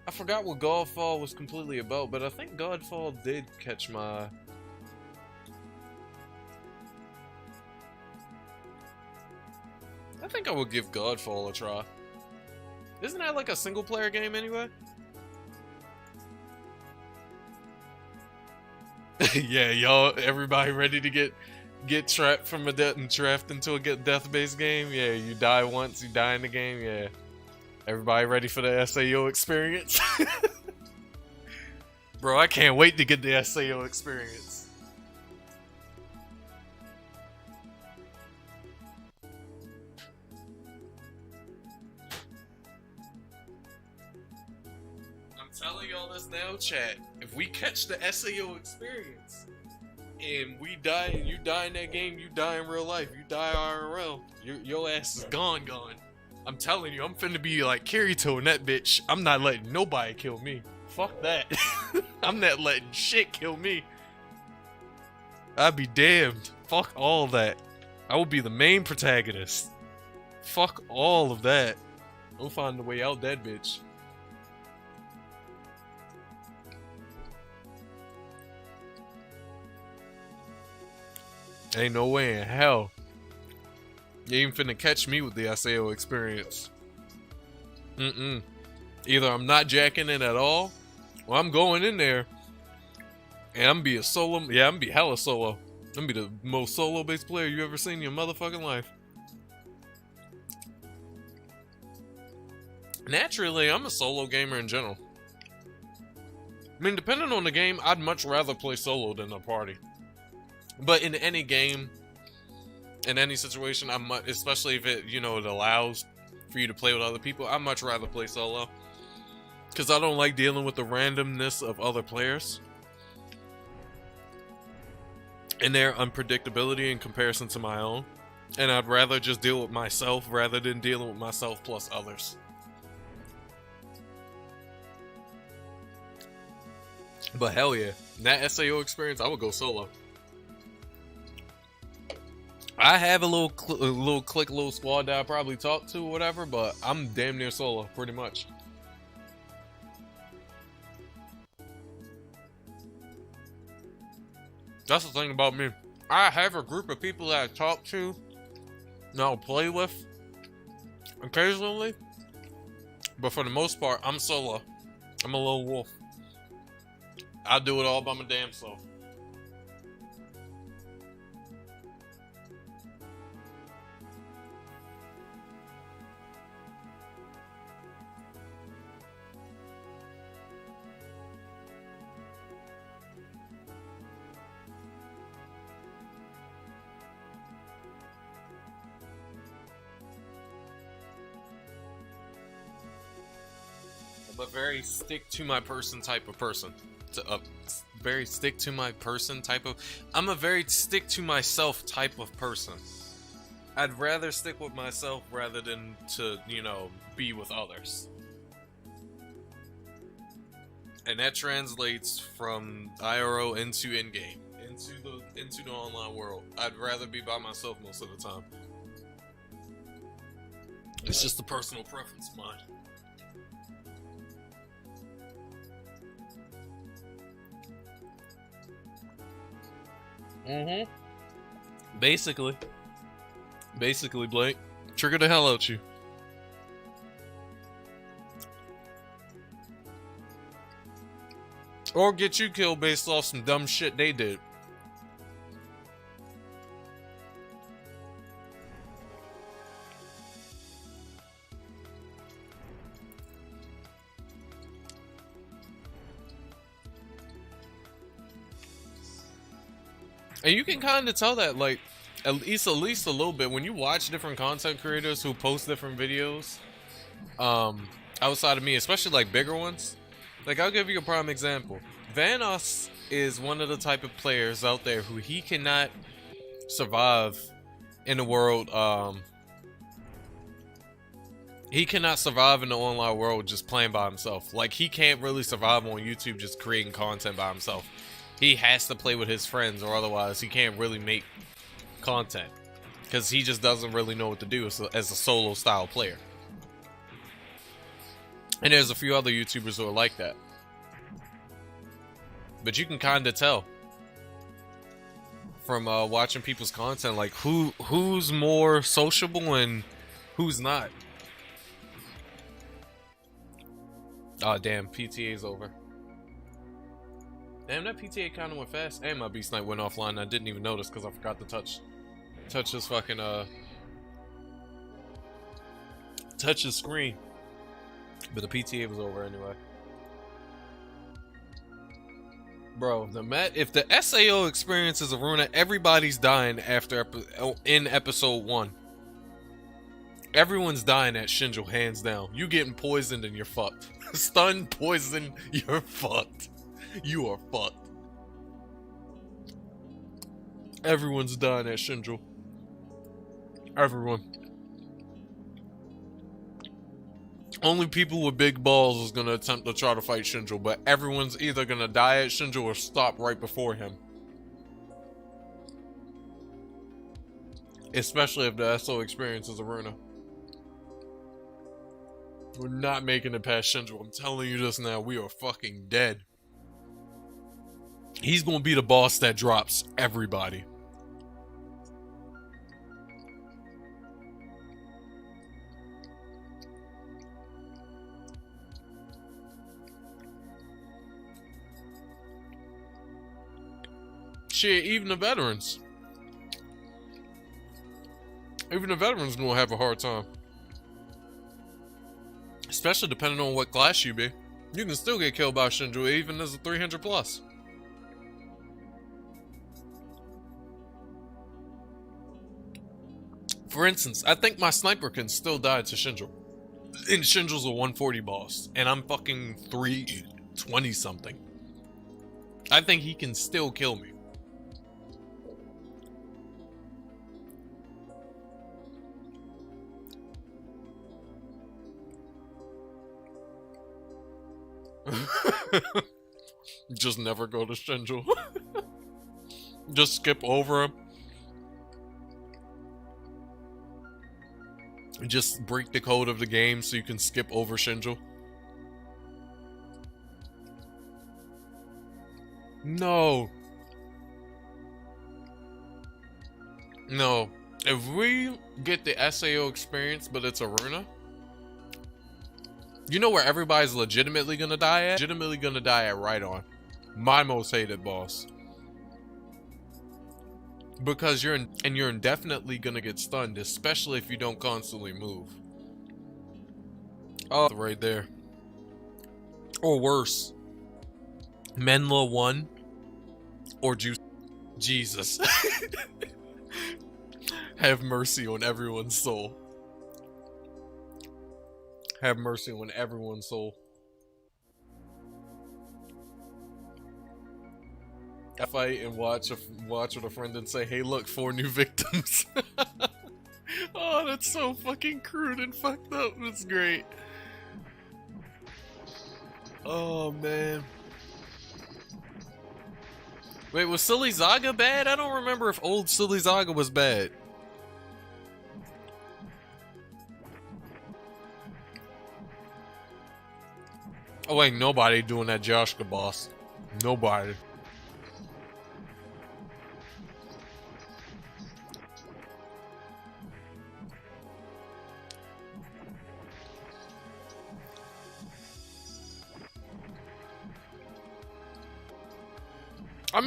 I forgot what Godfall was completely about, but I think Godfall did catch my eye. I think I would give Godfall a try. Isn't that like a single player game anyway? Yeah, y'all, everybody ready to get trapped from a death and trapped into a death-based game? Yeah, you die once, you die in the game. Yeah, everybody ready for the SAO experience? Bro, I can't wait to get the SAO experience. Telling y'all this now, chat. If we catch the SAO experience and we die, and you die in that game, you die in real life, you die IRL, your ass is gone. I'm telling you, I'm finna be like Kirito in that bitch. I'm not letting nobody kill me. Fuck that. I'm not letting shit kill me. I'd be damned. Fuck all that. I will be the main protagonist. Fuck all of that. We'll find a way out that bitch. Ain't no way in hell you ain't finna catch me with the SAO experience. Either I'm not jacking it at all, or I'm going in there and I'm be a solo. Yeah, I'm be hella solo. I'm be the most solo-based player you ever seen in your motherfucking life. Naturally, I'm a solo gamer in general. I mean, depending on the game, I'd much rather play solo than a party. But in any game, in any situation, especially if it, you know, it allows for you to play with other people, I'd much rather play solo. Because I don't like dealing with the randomness of other players and their unpredictability in comparison to my own. And I'd rather just deal with myself rather than dealing with myself plus others. But hell yeah, that SAO experience, I would go solo. I have a little clique, little squad that I probably talk to or whatever, but I'm damn near solo, pretty much. That's the thing about me. I have a group of people that I talk to and I'll play with occasionally, but for the most part, I'm solo. I'm a lone wolf. I do it all by my damn self. I'm a very stick to my person type of person. Very stick to my person type of. I'm a very stick to myself type of person. I'd rather stick with myself rather than to, you know, be with others. And that translates from IRO into in-game, into the online world. I'd rather be by myself most of the time. It's just a personal preference of mine. Basically, Blake, trigger the hell out you. Or get you killed based off some dumb shit they did. And you can kind of tell that, like, at least a little bit when you watch different content creators who post different videos, outside of me, especially like bigger ones. Like, I'll give you a prime example. Vanos is one of the type of players out there who he cannot survive in the world. He cannot survive in the online world just playing by himself. Like, he can't really survive on YouTube just creating content by himself. He has to play with his friends, or otherwise he can't really make content, because he just doesn't really know what to do as a solo style player. And there's a few other YouTubers who are like that, but you can kind of tell from watching people's content, like who's more sociable and who's not. Oh damn, PTA's over. Damn, that PTA kind of went fast, and my Beast Knight went offline. I didn't even notice because I forgot to touch his fucking touch his screen. But the PTA was over anyway. Bro, if the SAO experience is Iruna, everybody's dying in episode 1. Everyone's dying at Shinjo, hands down. You getting poisoned and you're fucked. Stun, poison, you're fucked. You are fucked. Everyone's dying at Shinjo. Everyone. Only people with big balls is gonna attempt to try to fight Shinjo, but everyone's either gonna die at Shinjo or stop right before him. Especially if the SO experience is Iruna. We're not making it past Shinjo. I'm telling you this now. We are fucking dead. He's gonna be the boss that drops everybody. Shit, even the veterans. Even the veterans gonna have a hard time. Especially depending on what class you be. You can still get killed by Shinjo even as a 300 plus. For instance, I think my sniper can still die to Shinjo. And Shinjo's a 140 boss. And I'm fucking 320 something. I think he can still kill me. Just never go to Shinjo. Just skip over him. Just break the code of the game so you can skip over Shinjo. No. No. If we get the SAO experience, but it's Iruna, you know where everybody's legitimately gonna die at? Legitimately gonna die at Right On. My most hated boss. Because you're indefinitely gonna get stunned, especially if you don't constantly move. Oh, right there. Or worse. Menla 1 or Juice. Jesus. Have mercy on everyone's soul. Have mercy on everyone's soul. I fight and watch with a friend and say, hey look, 4 new victims. Oh, that's so fucking crude and fucked up. That's great. Oh man. Wait, was Silly Zaga bad? I don't remember if old Silly Zaga was bad. Oh, ain't nobody doing that Joshka boss. Nobody.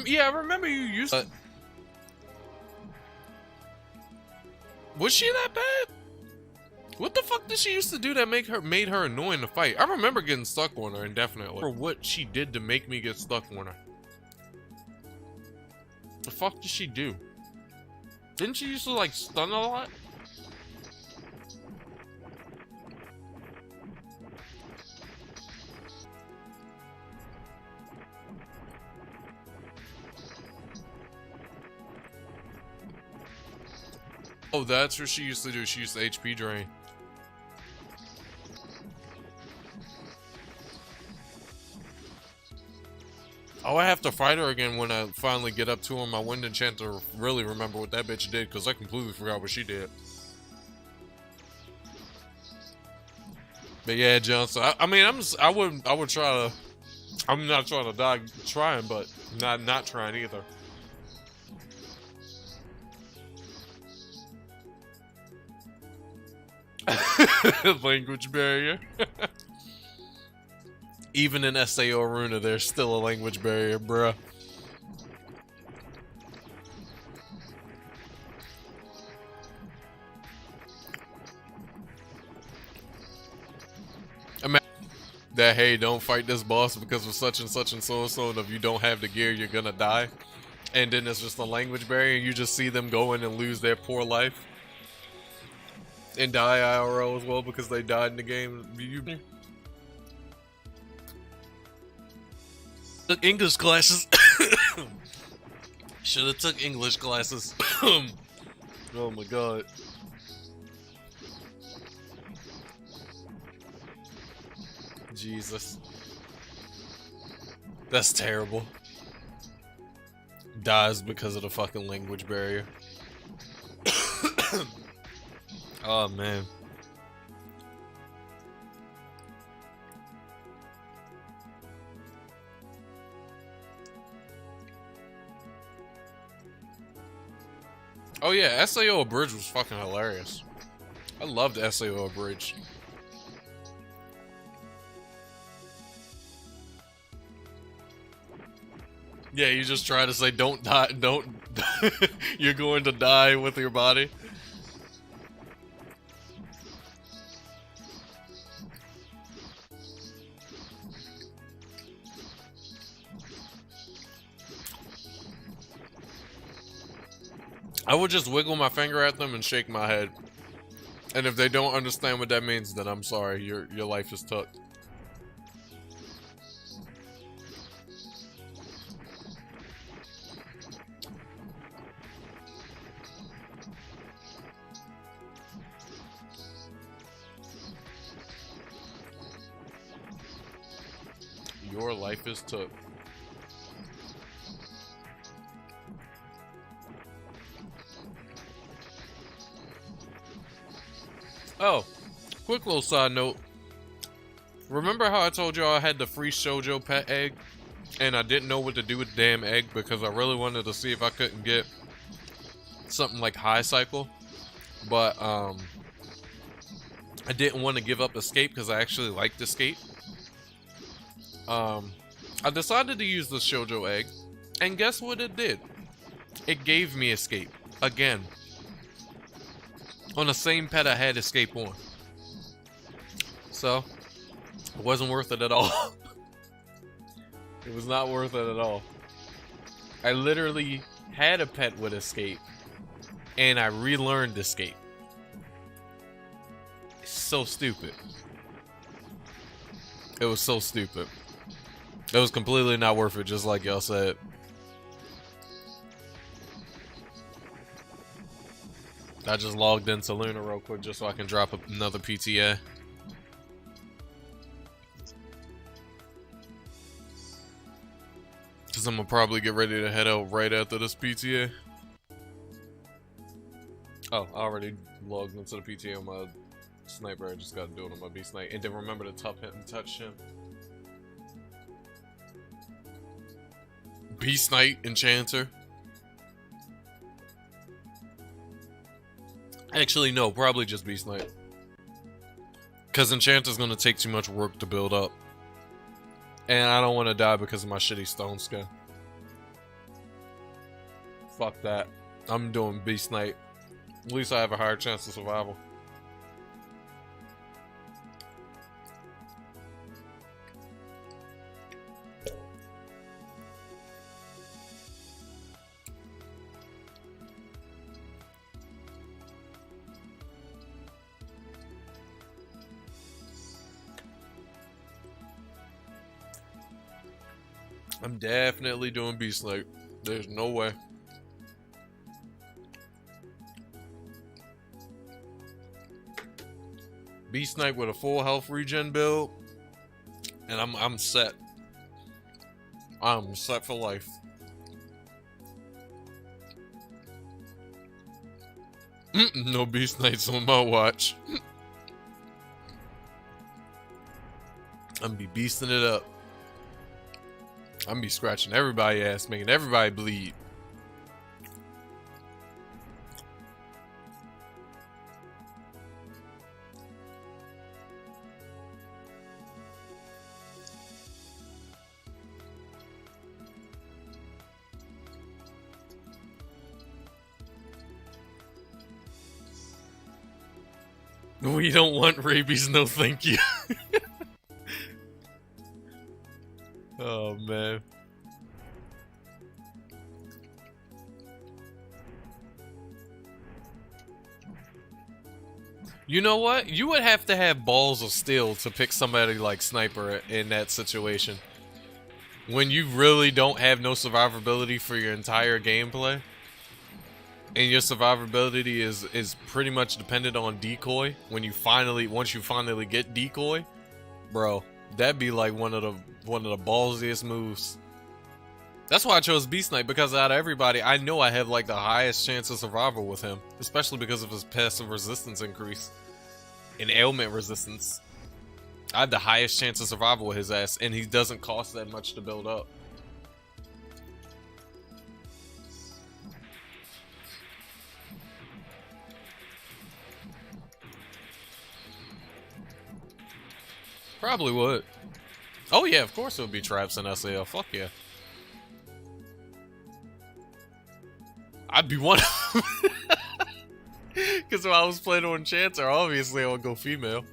Yeah, I remember you used to. Was she that bad? What the fuck did she used to do that made her annoying to fight? I remember getting stuck on her indefinitely. For what she did to make me get stuck on her. The fuck did she do? Didn't she used to like stun a lot? Oh, that's what she used to do. She used to HP drain. Oh, I have to fight her again when I finally get up to her. My wind enchant to really remember what that bitch did, because I completely forgot what she did. But yeah, Johnson. I mean, I would try to. I'm not trying to die trying, but not trying either. Language barrier. Even in SAO Iruna, there's still a language barrier, bruh. Imagine that, hey, don't fight this boss because of such and such and so and so, and if you don't have the gear, you're gonna die. And then it's just a language barrier, and you just see them go in and lose their poor life. And die IRL as well because they died in the game. Took English classes. Should have took English classes. Oh my god. Jesus. That's terrible. Dies because of the fucking language barrier. Oh man. Oh yeah, SAO Abridged was fucking hilarious. I loved SAO Abridged. Yeah, you just try to say don't die, don't you're going to die with your body. I would just wiggle my finger at them and shake my head. And if they don't understand what that means, then I'm sorry, your life is took. Your life is took. Oh, quick little side note. Remember how I told y'all I had the free shoujo pet egg? And I didn't know what to do with the damn egg because I really wanted to see if I couldn't get something like High Cycle. But, I didn't want to give up Escape because I actually liked Escape. I decided to use the shoujo egg. And guess what it did? It gave me Escape. Again. On the same pet I had Escape on. So, it wasn't worth it at all. It was not worth it at all. I literally had a pet with Escape. And I relearned Escape. It's so stupid. It was so stupid. It was completely not worth it, just like y'all said. I just logged into Luna real quick just so I can drop another PTA. Because I'm going to probably get ready to head out right after this PTA. Oh, I already logged into the PTA on my sniper. I just got to do it on my beast knight. And then remember to touch him. Beast Knight, Enchanter. Actually, no, probably just Beast Knight. Because Enchanter's going to take too much work to build up. And I don't want to die because of my shitty stone skin. Fuck that. I'm doing Beast Knight. At least I have a higher chance of survival. I'm definitely doing Beast Knight. There's no way. Beast Knight with a full health regen build, and I'm set. I'm set for life. No Beast Knights on my watch. I'm be beasting it up. I'm be scratching everybody's ass, making everybody bleed. We don't want rabies, no thank you. Oh, man. You know what? You would have to have balls of steel to pick somebody like Sniper in that situation. When you really don't have no survivability for your entire gameplay. And your survivability is pretty much dependent on decoy. Once you finally get decoy, bro, that'd be like one of the ballsiest moves. That's why I chose Beast Knight, because out of everybody, I know I have like the highest chance of survival with him, especially because of his passive resistance increase and ailment resistance. I have the highest chance of survival with his ass, and he doesn't cost that much to build up. Probably would. Oh yeah, of course it would be traps in SAL. Fuck yeah. I'd be one of them. Because if I was playing on Enchanter, obviously I would go female.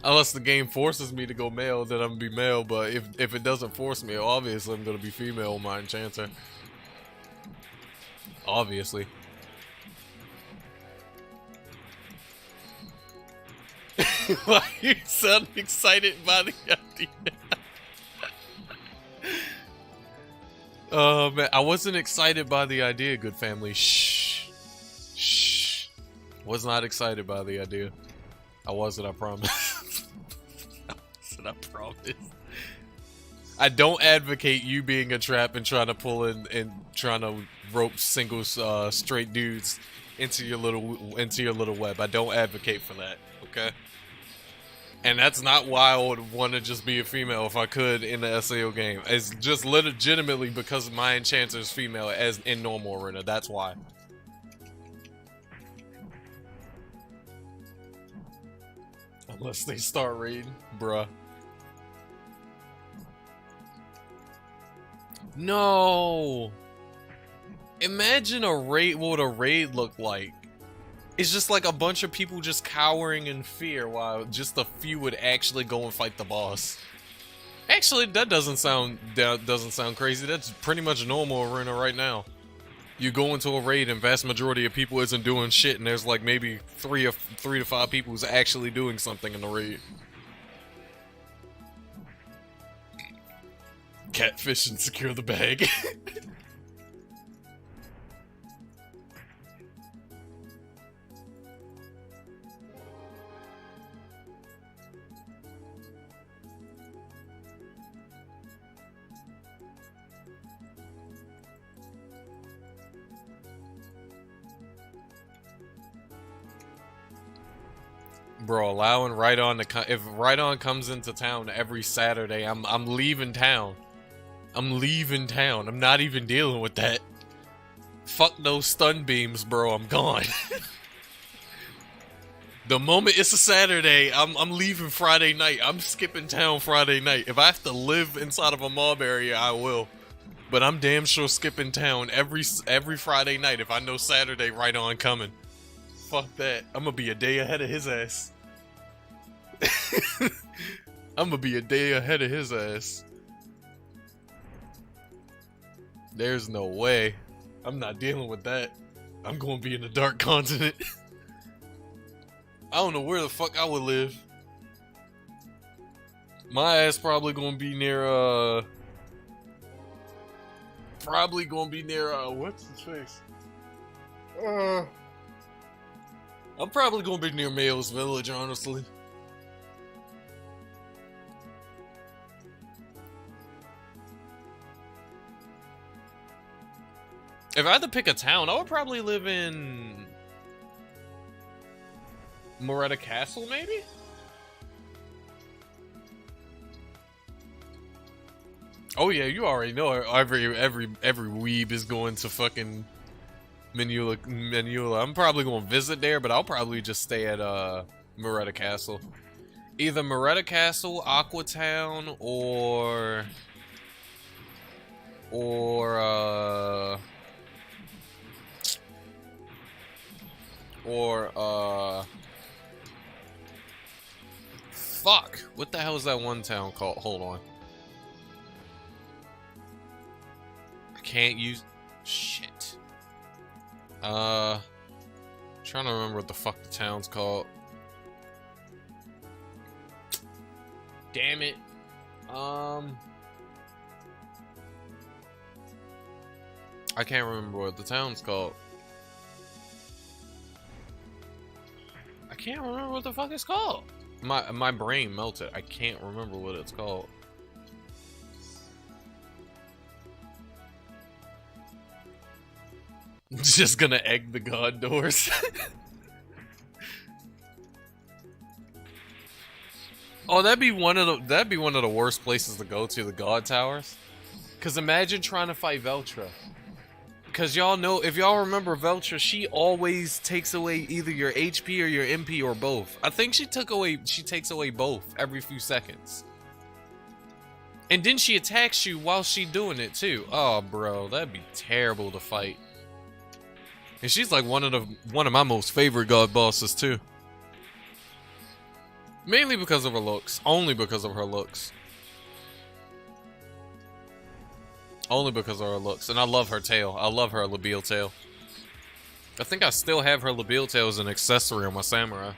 Unless the game forces me to go male, then I'm going to be male. But if it doesn't force me, obviously I'm going to be female on my Enchanter. Obviously. Why you sound excited by the idea? Oh man, I wasn't excited by the idea, good family. Shh. Shh. Was not excited by the idea. I wasn't, I promise. I promise. I don't advocate you being a trap and trying to pull in and trying to rope singles straight dudes into your little web. I don't advocate for that, okay? And that's not why I would want to just be a female if I could in the SAO game. It's just legitimately because my enchanter is female as in normal arena. That's why. Unless they start raiding, bruh. No. Imagine a raid. What would a raid look like? It's just like a bunch of people just cowering in fear while just a few would actually go and fight the boss. Actually, that doesn't sound crazy. That's pretty much normal arena right now. You go into a raid and vast majority of people isn't doing shit, and there's like maybe three to five people who's actually doing something in the raid. Catfish and secure the bag. Bro, allowing Rhydon to if Rhydon comes into town every Saturday, I'm leaving town. I'm leaving town. I'm not even dealing with that. Fuck those stun beams, bro. I'm gone. The moment it's a Saturday, I'm leaving Friday night. I'm skipping town Friday night. If I have to live inside of a mob area, I will. But I'm damn sure skipping town every Friday night if I know Saturday Rhydon coming. Fuck that. I'm gonna be a day ahead of his ass. I'm gonna be a day ahead of his ass. There's no way. I'm not dealing with that. I'm gonna be in the dark continent. I don't know where the fuck I would live. My ass probably gonna be near what's his face? I'm probably gonna be near Mayo's Village, honestly. If I had to pick a town, I would probably live in Moretta Castle, maybe? Oh yeah, you already know every weeb is going to fucking Minula. I'm probably gonna visit there, but I'll probably just stay at Moretta Castle. Either Moretta Castle, Aquatown, or fuck. What the hell is that one town called? Hold on. I can't use shit. Trying to remember what the fuck the town's called. Damn it. I can't remember what the town's called. I can't remember what the fuck it's called. My brain melted. I can't remember what it's called. Just gonna egg the god doors. Oh, that'd be one of the worst places to go to, the god towers. Cause imagine trying to fight Veltra. Cause y'all know, if y'all remember Veltra, she always takes away either your HP or your MP or both. I think she takes away both every few seconds. And then she attacks you while she doing it too. Oh, bro, that'd be terrible to fight. And she's like one of my most favorite god bosses too. Mainly because of her looks. Only because of her looks. Only because of her looks. And I love her tail. I love her Labile tail. I think I still have her Labile tail as an accessory on my samurai.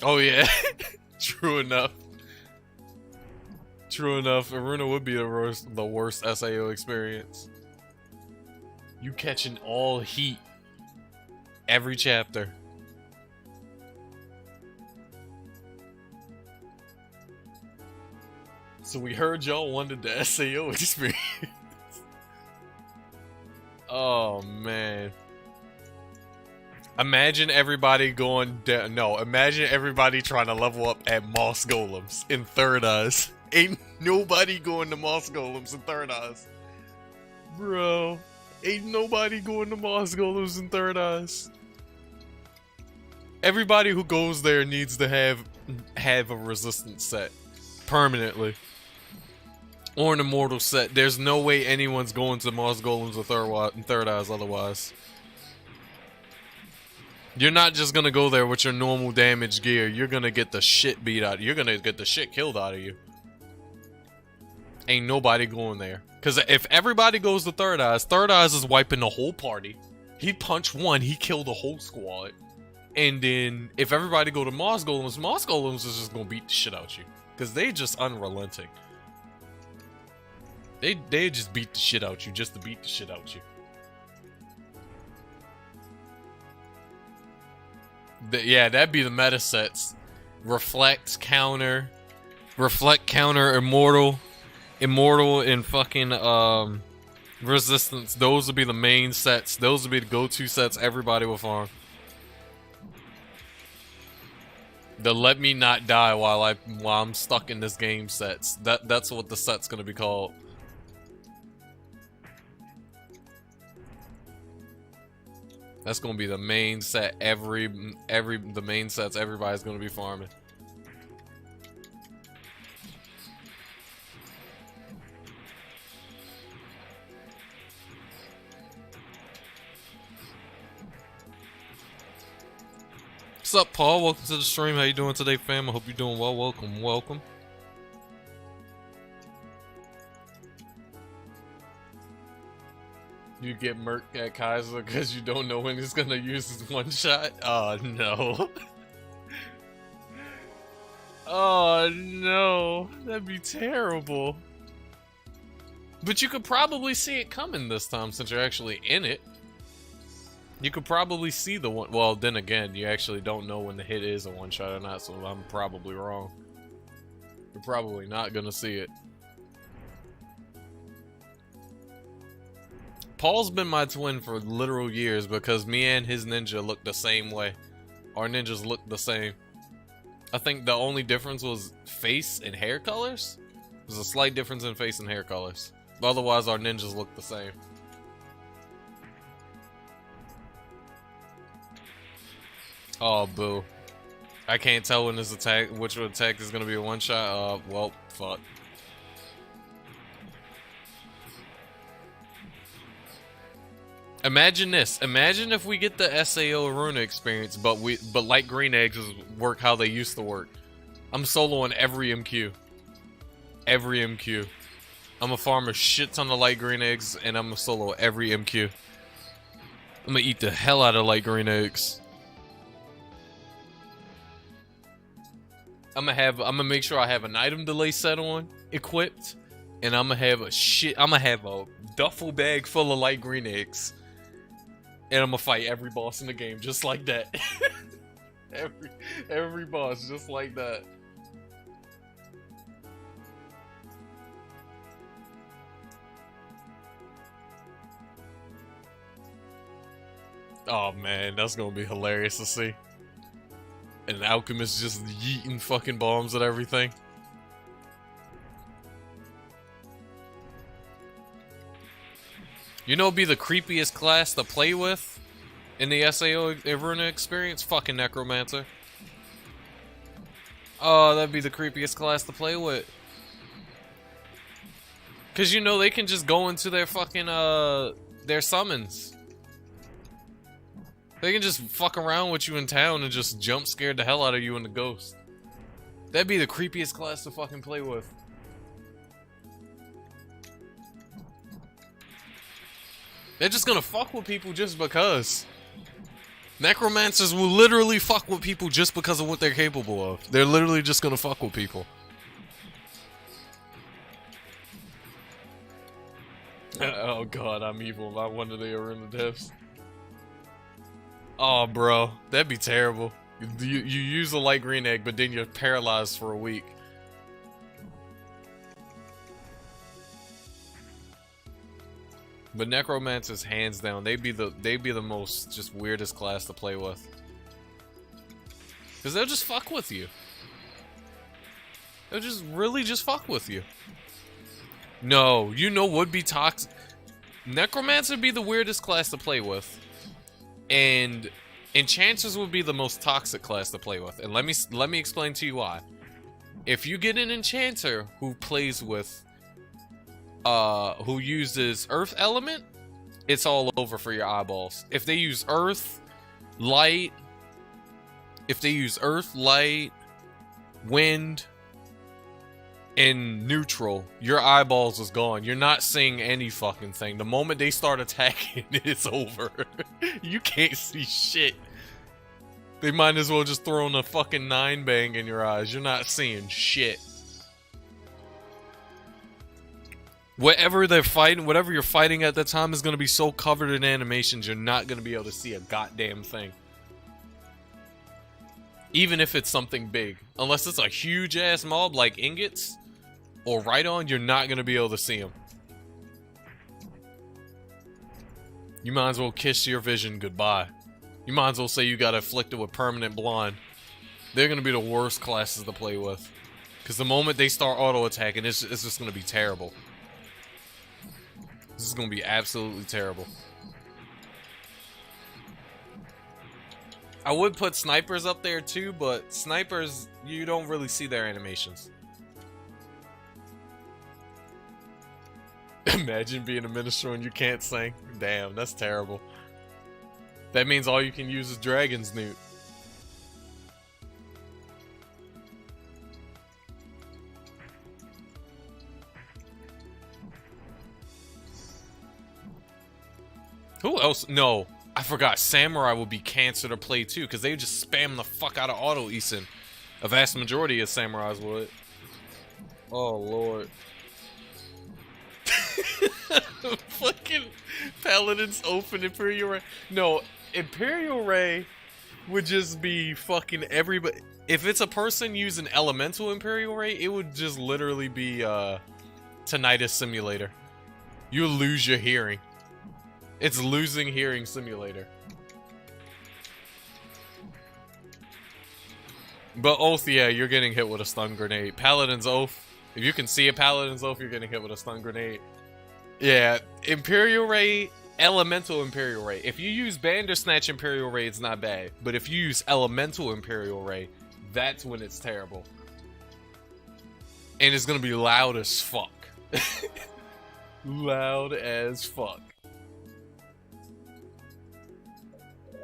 Oh yeah. True enough. True enough. Iruna would be the worst SAO experience. You catching all heat. Every chapter. So we heard y'all wanted the SAO experience. Oh man. Imagine everybody going down. No, imagine everybody trying to level up at Moss Golems in Third Eyes. Ain't nobody going to Moss Golems in Third Eyes. Bro. Ain't nobody going to Moss Golems in Third Eyes. Everybody who goes there needs to have a resistance set. Permanently. Or an immortal set. There's no way anyone's going to Moss Golems or Third Eyes otherwise. You're not just gonna go there with your normal damage gear. You're gonna get the shit beat out of you. You're gonna get the shit killed out of you. Ain't nobody going there. Because if everybody goes to Third Eyes is wiping the whole party. He punched one, he killed the whole squad. And then, if everybody go to Moss Golems is just gonna beat the shit out you. Because they just unrelenting. They just beat the shit out you just to beat the shit out you. Yeah, that'd be the meta sets. Reflect, counter, immortal, and fucking, resistance. Those would be the main sets. Those would be the go-to sets everybody will farm. The let me not die while I'm stuck in this game sets. That's what the set's gonna be called. That's gonna be the main set. The main sets everybody's gonna be farming. What's up, Paul? Welcome to the stream. How you doing today, fam? I hope you're doing well. Welcome, welcome. You get murked at Kaiser because you don't know when he's gonna use his one shot? Oh no. Oh no. That'd be terrible. But you could probably see it coming this time since you're actually in it. You could probably see the one. Well, then again, you actually don't know when the hit is a one shot or not, so I'm probably wrong. You're probably not gonna see it. Paul's been my twin for literal years because me and his ninja look the same way. Our ninjas look the same. I think the only difference was face and hair colors. There's a slight difference in face and hair colors. But otherwise, our ninjas look the same. Oh, boo. I can't tell when this attack, which attack is going to be a one-shot. Well, fuck. Imagine this. Imagine if we get the SAO Iruna experience, but light green eggs work how they used to work. I'm soloing every MQ. Every MQ. I'm a farm a shit ton of light green eggs, and I'm a solo every MQ. I'm gonna eat the hell out of light green eggs. I'm gonna make sure I have an item delay set on, equipped, and I'm gonna have a duffel bag full of light green eggs. And I'm gonna fight every boss in the game just like that. every boss just like that. Oh man, that's gonna be hilarious to see. And an alchemist just yeeting fucking bombs at everything. You know, be the creepiest class to play with in the SAO Iruna experience? Fucking Necromancer. Oh, that'd be the creepiest class to play with. Cause you know, they can just go into their fucking, their summons. They can just fuck around with you in town and just jump scare the hell out of you in the ghost. That'd be the creepiest class to fucking play with. They're just gonna fuck with people just because. Necromancers will literally fuck with people just because of what they're capable of. They're literally just gonna fuck with people. Oh god, I'm evil. Not one of the Iruna devs. Oh bro, that'd be terrible. You use a light green egg, but then you're paralyzed for a week. But necromancers, hands down, they'd be the most just weirdest class to play with. Cause they'll just fuck with you. They'll just really just fuck with you. No, you know would be toxic. Necromancer would be the weirdest class to play with. And enchanters would be the most toxic class to play with. And let me explain to you why. If you get an enchanter who plays with who uses earth element, it's all over for your eyeballs. If they use earth, light, wind, and neutral, your eyeballs is gone. You're not seeing any fucking thing. The moment they start attacking, it's over. You can't see shit. They might as well just throw in a fucking 9-bang in your eyes. You're not seeing shit. Whatever they're fighting, whatever you're fighting at that time is going to be so covered in animations, you're not going to be able to see a goddamn thing. Even if it's something big. Unless it's a huge-ass mob like ingots or Rhydon, you're not going to be able to see them. You might as well kiss your vision goodbye. You might as well say you got afflicted with permanent blind. They're going to be the worst classes to play with. Because the moment they start auto-attacking, it's just going to be terrible. This is going to be absolutely terrible. I would put snipers up there too, but snipers, you don't really see their animations. Imagine being a minister and you can't sing. Damn, that's terrible. That means all you can use is Dragon's Newt. Who else? No, I forgot. Samurai would be cancer to play too, because they would just spam the fuck out of auto Eason. A vast majority of samurais would. Oh lord. Fucking Paladin's open Imperial Ray. No, Imperial Ray would just be fucking everybody. If it's a person using Elemental Imperial Ray, it would just literally be Tinnitus Simulator. You'll lose your hearing. It's losing hearing simulator. But Oath, yeah, you're getting hit with a stun grenade. Paladin's Oath. If you can see a Paladin's Oath, you're getting hit with a stun grenade. Yeah, Imperial Ray, Elemental Imperial Ray. If you use Bandersnatch Imperial Ray, it's not bad. But if you use Elemental Imperial Ray, that's when it's terrible. And it's gonna be loud as fuck. Loud as fuck.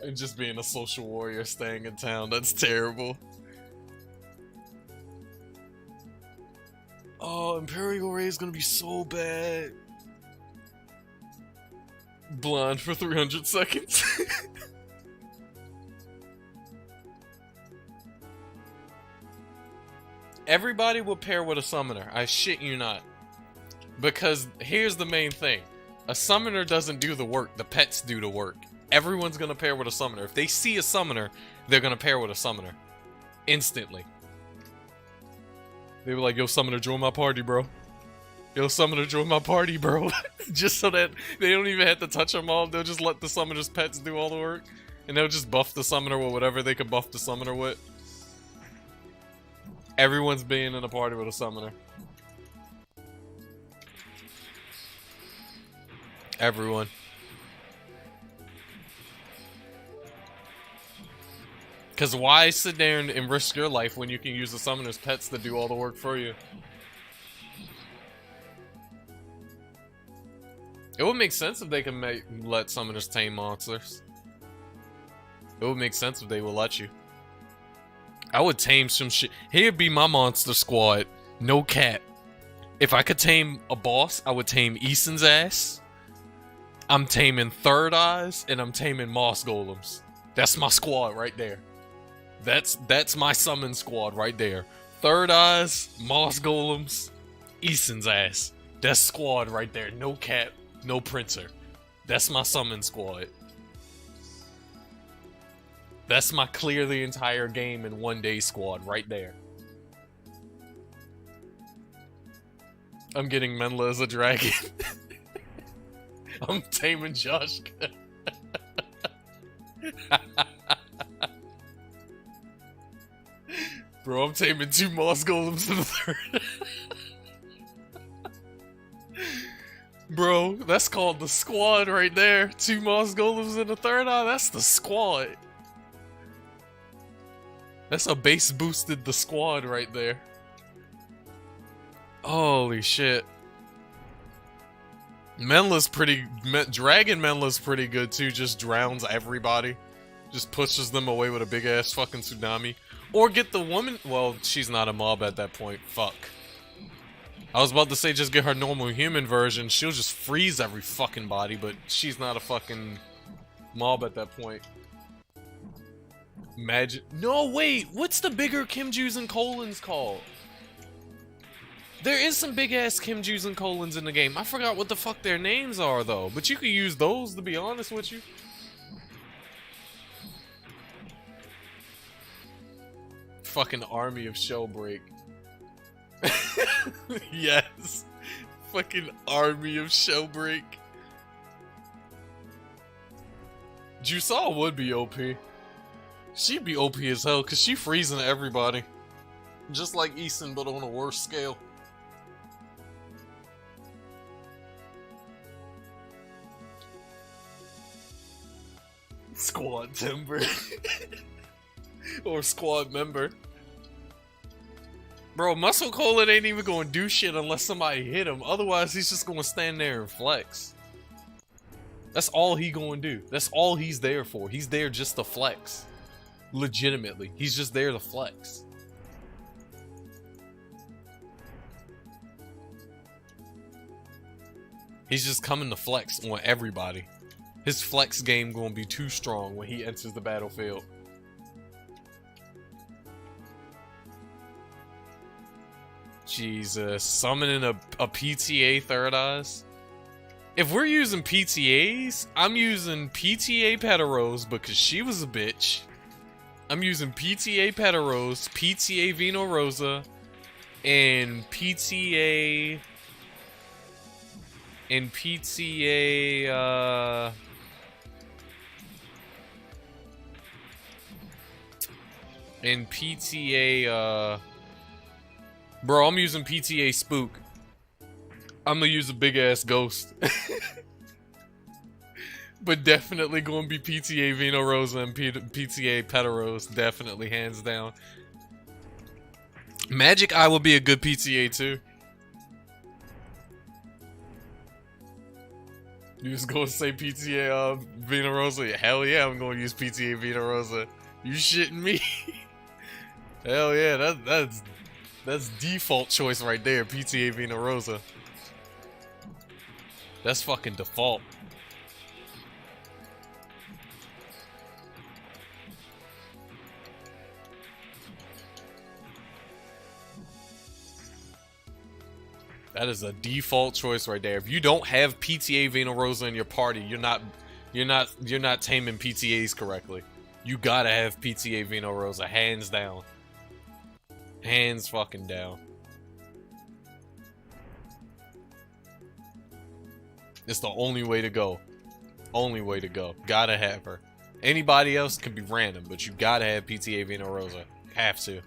And just being a social warrior staying in town, that's terrible. Oh, Imperial Ray is gonna be so bad. Blonde for 300 seconds. Everybody will pair with a summoner, I shit you not. Because here's the main thing. A summoner doesn't do the work, the pets do the work. Everyone's gonna pair with a summoner. If they see a summoner, they're gonna pair with a summoner. Instantly. They were like, yo, summoner, join my party, bro. Yo, summoner, join my party, bro. Just so that they don't even have to touch them all. They'll just let the summoner's pets do all the work. And they'll just buff the summoner with whatever they can buff the summoner with. Everyone's being in a party with a summoner. Everyone. Because why sit there and risk your life when you can use the summoner's pets to do all the work for you? It would make sense if they can let summoners tame monsters. It would make sense if they would let you. I would tame some shit. Here'd be my monster squad. No cap. If I could tame a boss, I would tame Eason's ass. I'm taming Third Eyes, and I'm taming Moss Golems. That's my squad right there. That's my summon squad right there. Third Eyes, Moss Golems, Eason's ass. That's squad right there. No cap, no printer. That's my summon squad. That's my clear the entire game in one day squad right there. I'm getting Menla as a dragon. I'm taming Josh. Bro, I'm taming 2 moss golems in the third. Bro, that's called the squad right there. 2 moss golems in the third eye, that's the squad. That's a base boosted the squad right there. Holy shit. Menla's Dragon Menla's pretty good too, just drowns everybody. Just pushes them away with a big ass fucking tsunami. Or get the woman, well, she's not a mob at that point, fuck. I was about to say just get her normal human version, she'll just freeze every fucking body, but she's not a fucking mob at that point. Magic, no wait, what's the bigger Kimjus and Colons called? There is some big ass Kimjus and Colons in the game. I forgot what the fuck their names are though, but you could use those to be honest with you. Fucking army of Shellbreak. Yes. Fucking army of Shellbreak. Jusal would be OP. She'd be OP as hell, cause she freezing everybody. Just like Eason, but on a worse scale. Squad Timber. Or squad member. Bro, Muscle Colon ain't even gonna do shit unless somebody hit him. Otherwise, he's just gonna stand there and flex. That's all he gonna do. That's all he's there for. He's there just to flex. Legitimately. He's just there to flex. He's just coming to flex on everybody. His flex game gonna be too strong when he enters the battlefield. Jesus, summoning a PTA third eyes? If we're using PTAs, I'm using PTA Petaros because she was a bitch. I'm using PTA Petaros, PTA Vino Rosa, and PTA... And PTA, And PTA, Bro, I'm using PTA Spook. I'm gonna use a big-ass ghost. But definitely gonna be PTA Vino Rosa and PTA Petaros. Definitely, hands down. Magic Eye will be a good PTA too. You just gonna say PTA Vino Rosa? Hell yeah, I'm gonna use PTA Vino Rosa. You shitting me? Hell yeah, that's default choice right there, PTA Vino Rosa. That's fucking default. That is a default choice right there. If you don't have PTA Vino Rosa in your party, you're not taming PTAs correctly. You gotta have PTA Vino Rosa, hands down. Hands fucking down. It's the only way to go. Only way to go. Gotta have her. Anybody else can be random, but you gotta have PTA Vino Rosa. Have to.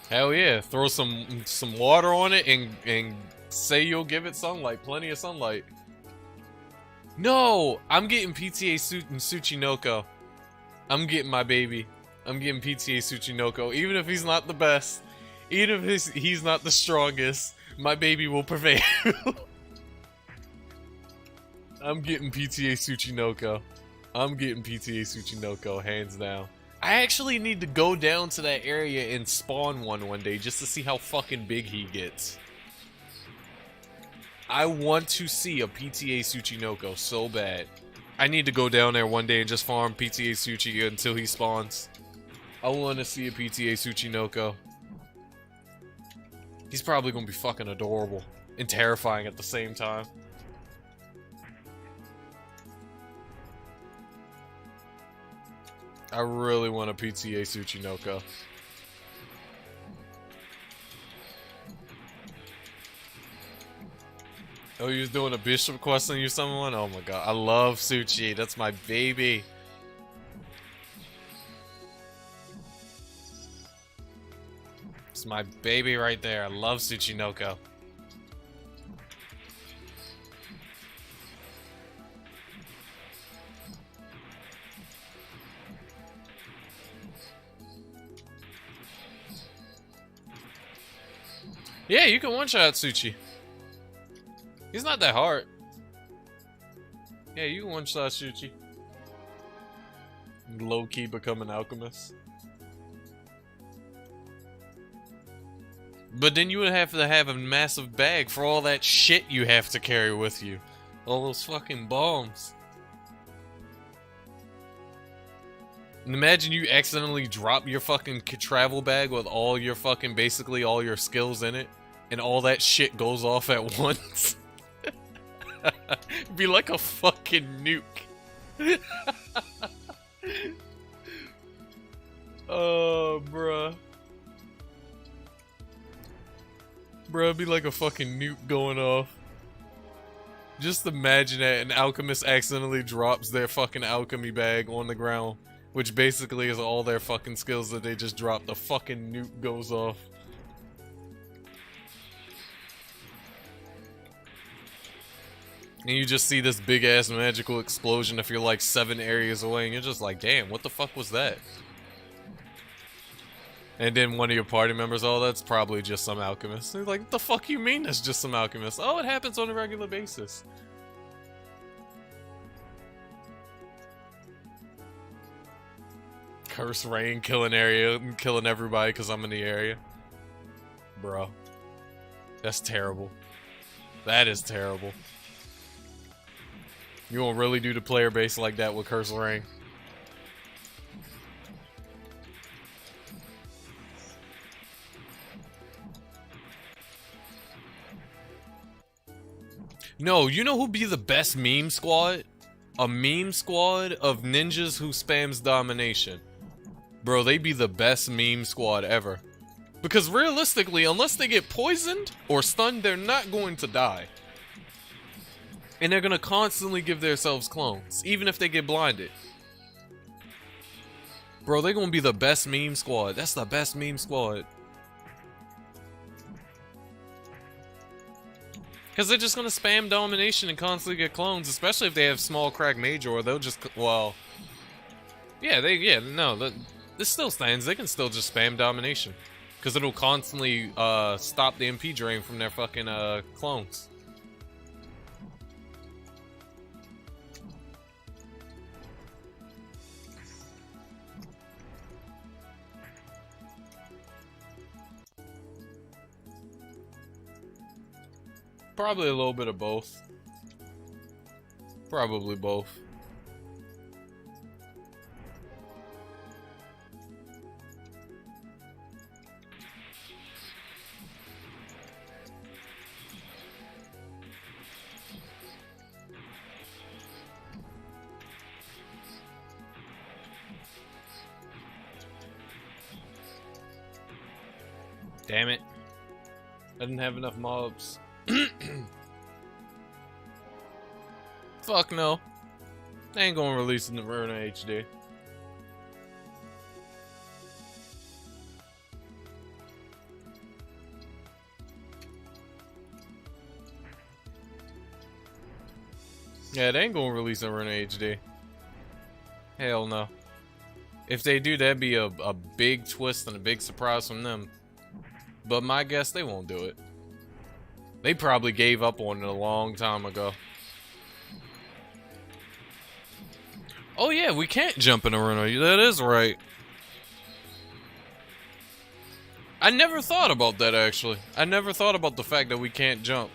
Hell yeah, throw some water on it and say you'll give it sunlight, plenty of sunlight. No, I'm getting PTA Tsuchinoko. I'm getting my baby. I'm getting PTA Tsuchinoko. Even if he's not the best, even if he's not the strongest, my baby will prevail. I'm getting PTA Tsuchinoko. I'm getting PTA Tsuchinoko, hands down. I actually need to go down to that area and spawn one day just to see how fucking big he gets. I want to see a PTA Tsuchinoko so bad. I need to go down there one day and just farm PTA Tsuchi until he spawns. I want to see a PTA Tsuchinoko. He's probably going to be fucking adorable and terrifying at the same time. I really want a PTA Tsuchinoko. Oh, you was doing a bishop quest and you someone? Oh my god, I love Tsuchi. That's my baby. It's my baby right there. I love Tsuchinoko. Yeah, you can one-shot Tsuchi. He's not that hard. Yeah, you can one-shot Tsuchi. Low-key become an alchemist. But then you would have to have a massive bag for all that shit you have to carry with you. All those fucking bombs. And imagine you accidentally drop your fucking travel bag with all your fucking, basically all your skills in it. And all that shit goes off at once. It'd be like a fucking nuke. Oh, bruh. Bruh, it'd be like a fucking nuke going off. Just imagine that an alchemist accidentally drops their fucking alchemy bag on the ground. Which basically is all their fucking skills that they just dropped. The fucking nuke goes off. And you just see this big ass magical explosion if you're like 7 areas away and you're just like, damn, what the fuck was that? And then one of your party members, oh, that's probably just some alchemist. They're like, what the fuck you mean that's just some alchemist? Oh, it happens on a regular basis. Curse rain, killing everybody because I'm in the area. Bro. That's terrible. That is terrible. You won't really do the player base like that with Curse Rain. No, you know who'd be the best meme squad? A meme squad of ninjas who spams domination. Bro, they'd be the best meme squad ever. Because realistically, unless they get poisoned or stunned, they're not going to die. And they're gonna constantly give themselves clones, even if they get blinded. Bro, they're gonna be the best meme squad. That's the best meme squad. Because they're just gonna spam domination and constantly get clones, especially if they have small crack major, or they'll just, well... Yeah, this still stands. They can still just spam domination. Because it'll constantly stop the MP drain from their fucking clones. Probably a little bit of both. Probably both. Damn it. I didn't have enough mobs. Fuck no. They ain't gonna release in the Iruna HD. Yeah, they ain't gonna release in Iruna HD. Hell no. If they do, that'd be a big twist and a big surprise from them. But my guess, they won't do it. They probably gave up on it a long time ago. Oh yeah, we can't jump in Iruna. That is right. I never thought about that, actually. I never thought about the fact that we can't jump.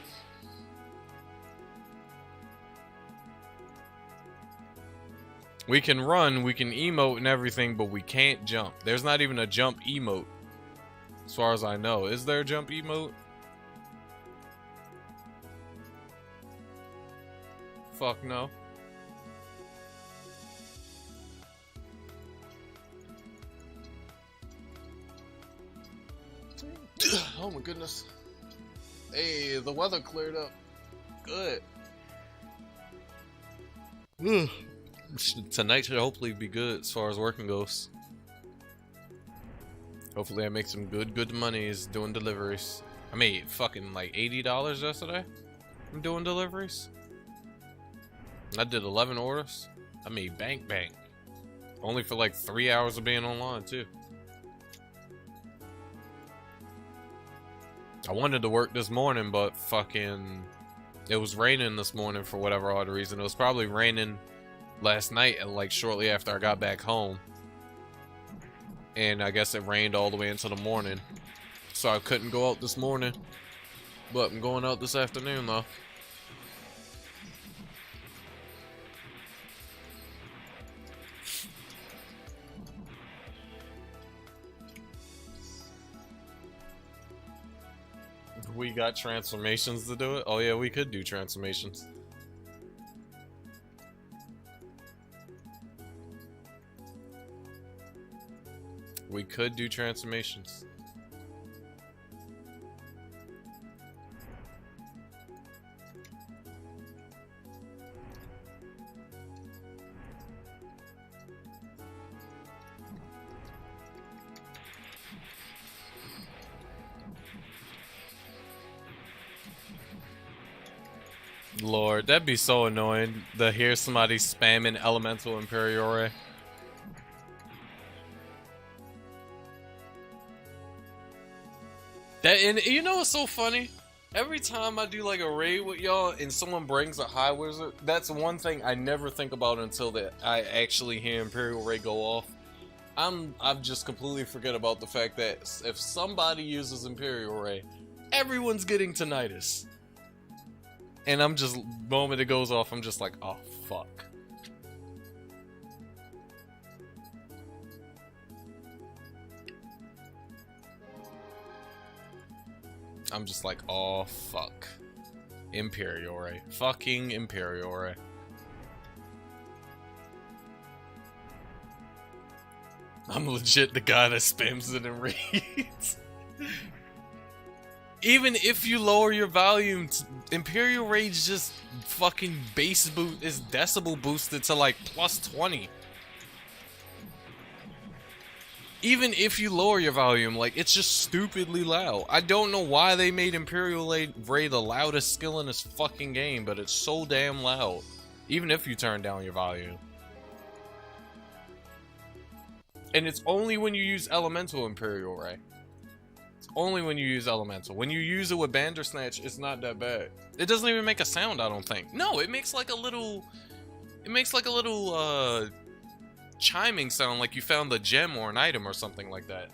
We can run, we can emote and everything, but we can't jump. There's not even a jump emote. As far as I know. Is there a jump emote? Fuck no. Oh my goodness. Hey, the weather cleared up. Good. Tonight should hopefully be good as far as working goes. Hopefully I make some good monies doing deliveries. I made fucking like $80 yesterday from doing deliveries. I did 11 orders. I made bank. Only for like 3 hours of being online too. I wanted to work this morning, but fucking it was raining this morning for whatever odd reason. It was probably raining last night, like shortly after I got back home. And I guess it rained all the way into the morning. So I couldn't go out this morning. But I'm going out this afternoon though. We got transformations to do it? Oh yeah, we could do transformations. We could do transformations. Lord, that'd be so annoying to hear somebody spamming Elemental Imperiore. That, and you know what's so funny? Every time I do like a raid with y'all and someone brings a high wizard, that's one thing I never think about until that I actually hear Imperial Ray go off. I've just completely forget about the fact that if somebody uses Imperial Ray, everyone's getting tinnitus. And I'm just, the moment it goes off, I'm just like, oh fuck. I'm just like, oh fuck. Imperiore. Fucking Imperiore. I'm legit the guy that spams it and reads. Even if you lower your volume, Imperial Rage just fucking bass boot is decibel boosted to like plus 20. Even if you lower your volume, like, it's just stupidly loud. I don't know why they made Imperial Ray the loudest skill in this fucking game, but it's so damn loud. Even if you turn down your volume. And it's only when you use Elemental Imperial Ray. It's only when you use Elemental. When you use it with Bandersnatch, it's not that bad. It doesn't even make a sound, I don't think. No, it makes like a little... It makes like a little, chiming sound like you found a gem or an item or something like that.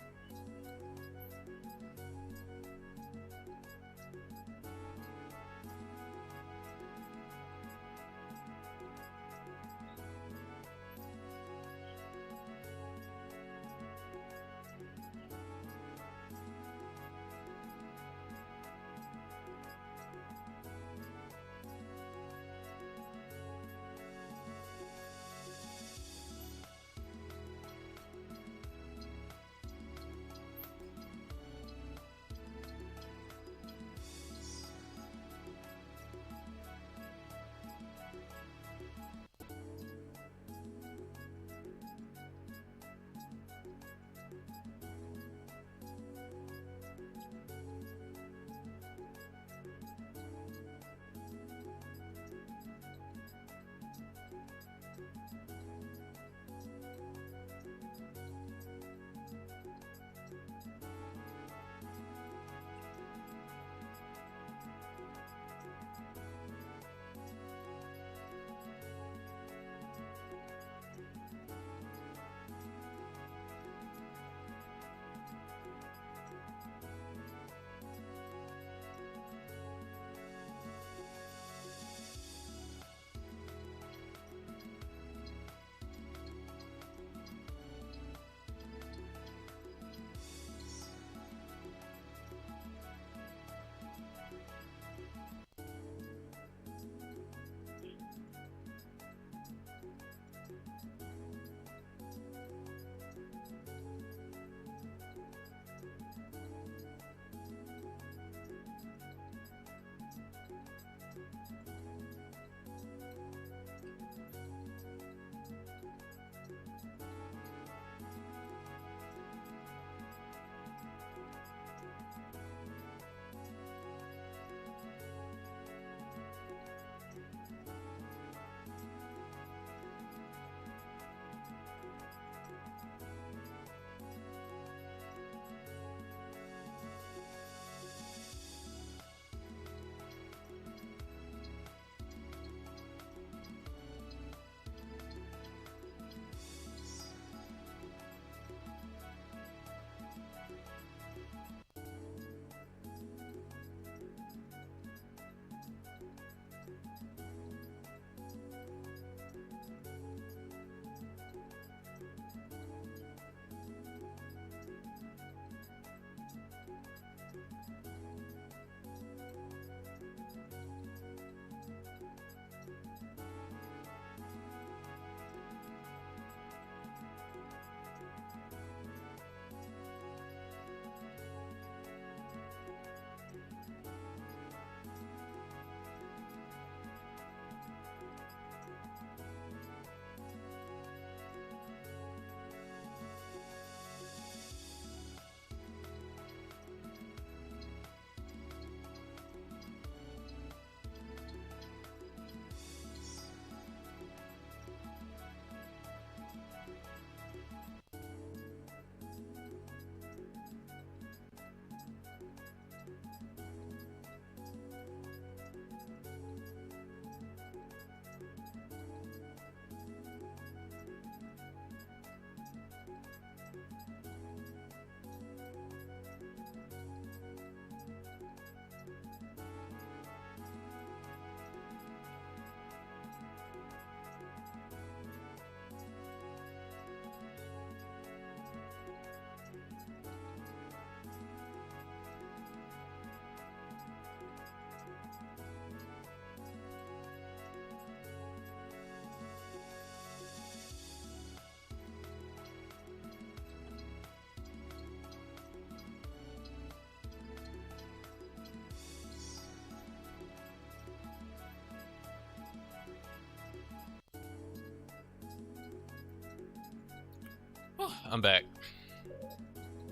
I'm back.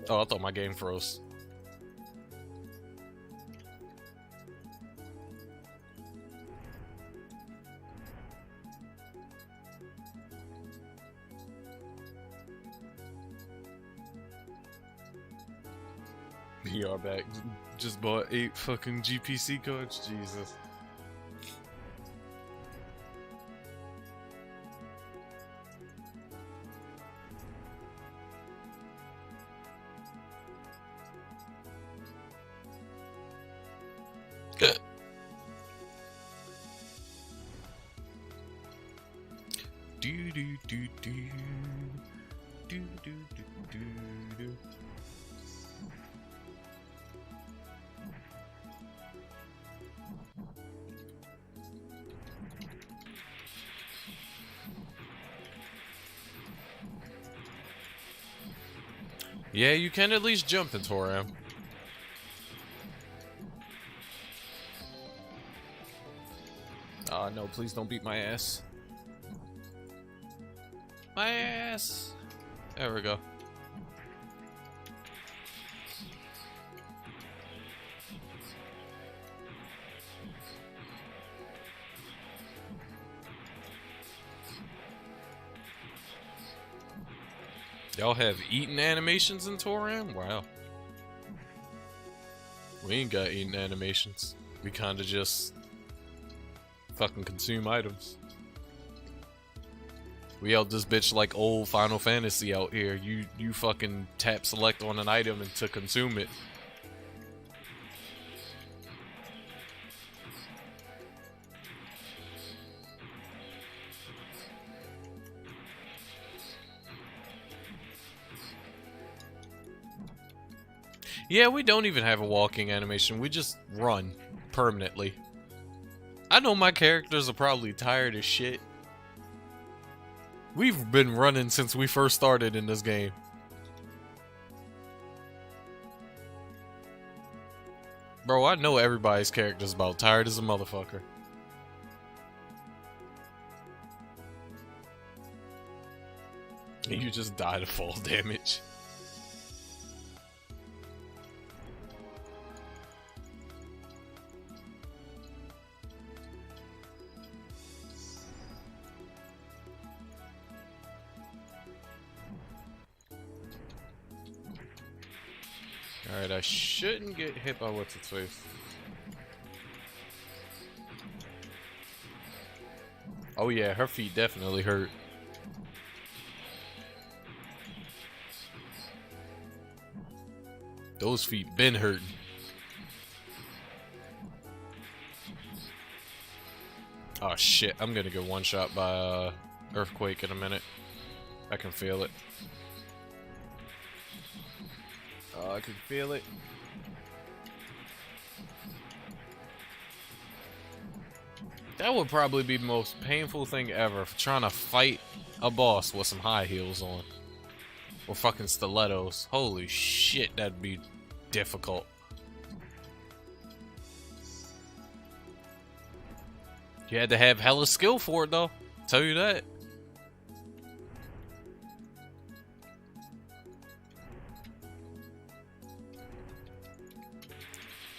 Oh, I thought my game froze. We are back. Just bought 8 fucking GPC cards. Jesus. Do do do do do do do do. Yeah, you can at least jump in Toram. No, please don't beat my ass. My ass! There we go. Y'all have eating animations in Toram? Wow. We ain't got eating animations. We kinda just fucking consume items. We out this bitch like old Final Fantasy out here. You fucking tap select on an item and to consume it. Yeah, we don't even have a walking animation. We just run permanently. I know my characters are probably tired as shit. We've been running since we first started in this game. Bro, I know everybody's character's about tired as a motherfucker. You just died of fall damage. Alright, I shouldn't get hit by what's its face. Oh yeah, her feet definitely hurt. Those feet been hurting. Oh shit, I'm gonna get one shot by earthquake in a minute. I can feel it. I can feel it. That would probably be the most painful thing ever, for trying to fight a boss with some high heels on. Or fucking stilettos. Holy shit, that'd be difficult. You had to have hella skill for it though, tell you that.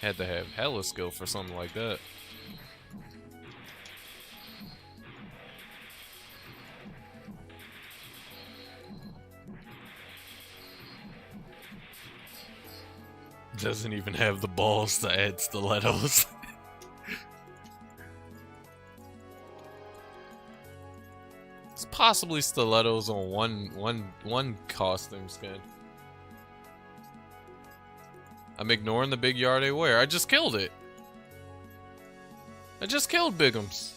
Had to have hella skill for something like that. Doesn't even have the balls to add stilettos. It's possibly stilettos on one costume skin. I'm ignoring the big yard where I just killed it. I just killed Bigums.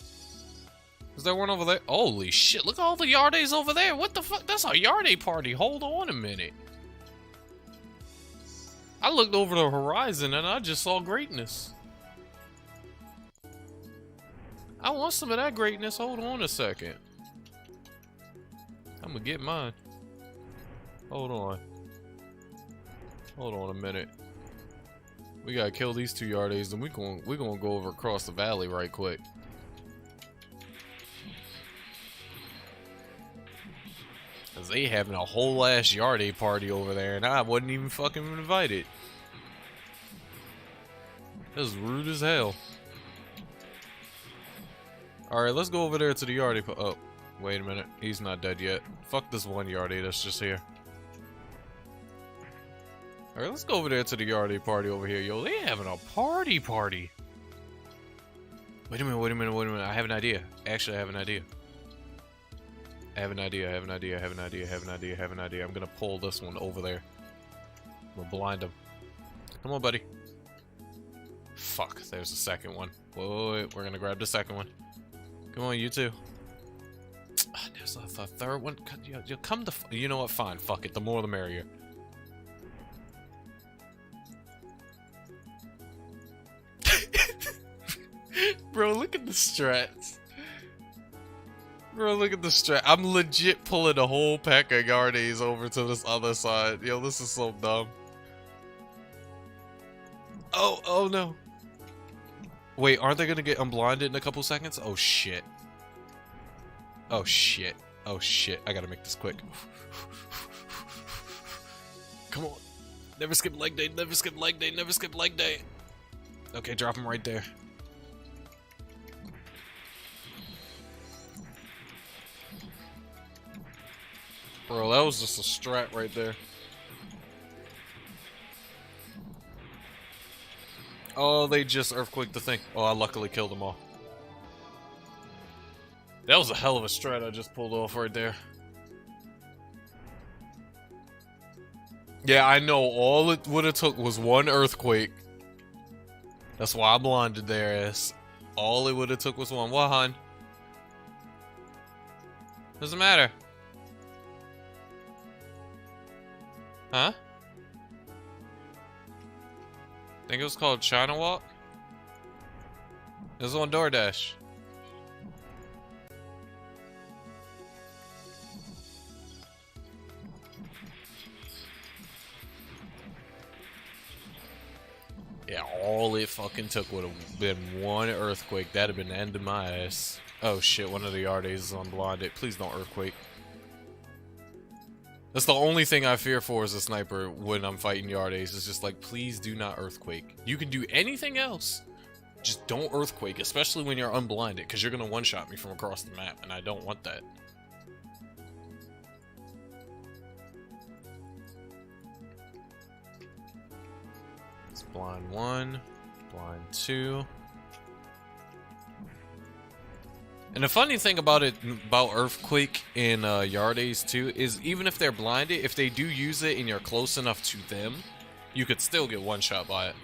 Is there one over there? Holy shit, look at all the Yardes over there. What the fuck? That's a Yarde party. Hold on a minute. I looked over the horizon and I just saw greatness. I want some of that greatness. Hold on a second. I'm gonna get mine. Hold on. Hold on a minute. We gotta kill these 2 Yardes, and we're gonna go over across the valley right quick. Cause they having a whole ass yardie party over there, and I wasn't even fucking invited. That was rude as hell. Alright, let's go over there to the yardie. Oh, wait a minute. He's not dead yet. Fuck this one yardie that's just here. Alright, let's go over there to the yardie party over here. Yo, they having a party. Wait a minute. I have an idea. Actually, I have an idea. I have an idea. I'm gonna pull this one over there. We'll blind him. Come on, buddy. Fuck, there's the second one. Wait, we're gonna grab the second one. Come on, you two. There's the third one. You come to. You know what? Fine. Fuck it. The more the merrier. Bro, look at the strats. Bro, look at the strat. I'm legit pulling a whole pack of Yardies over to this other side. Yo, this is so dumb. Oh no. Wait, aren't they gonna get unblinded in a couple seconds? Oh shit. Oh shit. I gotta make this quick. Come on. Never skip leg day. Okay, drop him right there. Bro, that was just a strat right there. Oh, they just earthquaked the thing. Oh, I luckily killed them all. That was a hell of a strat I just pulled off right there. Yeah, I know. All it would have took was one earthquake. That's why I blinded their ass. All it would have took was one. What, hon? Doesn't matter. Huh? I think it was called China Walk. It was on DoorDash. Yeah, all it fucking took would have been one earthquake. That'd have been the end of my ass. Oh shit, one of the Yardies is unblinded. Please don't earthquake. That's the only thing I fear for as a sniper when I'm fighting Yardies. It's just like, please do not earthquake. You can do anything else. Just don't earthquake, especially when you're unblinded, because you're going to one-shot me from across the map, and I don't want that. It's blind 1, blind 2. And the funny thing about Earthquake in Yardies too, is even if they're blinded, if they do use it and you're close enough to them, you could still get one-shot by it.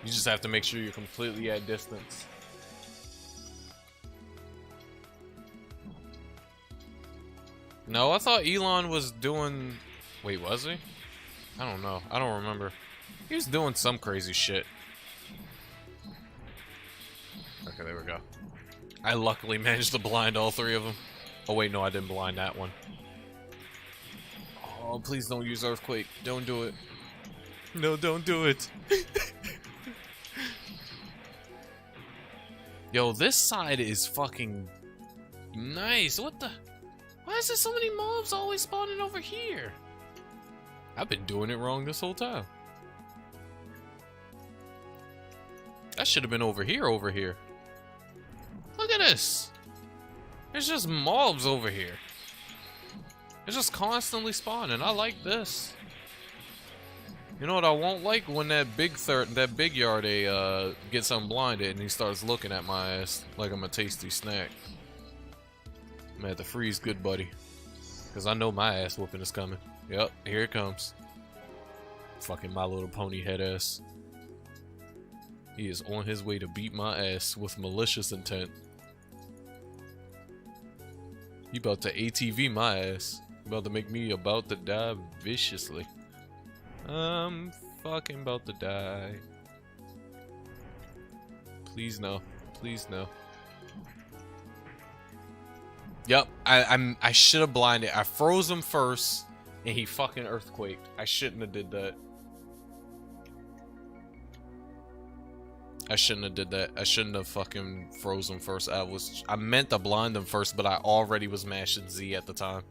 You just have to make sure you're completely at distance. No, I thought Elon was doing... Wait, was he? I don't know. I don't remember. He was doing some crazy shit. Okay, there we go. I luckily managed to blind all three of them. Oh wait, no, I didn't blind that one. Oh, please don't use Earthquake. Don't do it. No, don't do it. Yo, this side is fucking nice. What the? Why is there so many mobs always spawning over here? I've been doing it wrong this whole time. That should have been over here. Look at this. There's just mobs over here. It's just constantly spawning. I like this. You know what I won't like? When that big Yardie gets unblinded and he starts looking at my ass like I'm a tasty snack. I'm gonna have to freeze good, buddy. Because I know my ass whooping is coming. Yep, here it comes. Fucking My Little Pony head ass. He is on his way to beat my ass with malicious intent. He about to ATV my ass. About to make me about to die viciously. I'm fucking about to die. Please no. Please no. Yep, I should have blinded. I froze him first, and he fucking earthquaked. I shouldn't have did that. I shouldn't have did that. I shouldn't have fucking frozen first. I meant to blind him first, but I already was mashing Z at the time.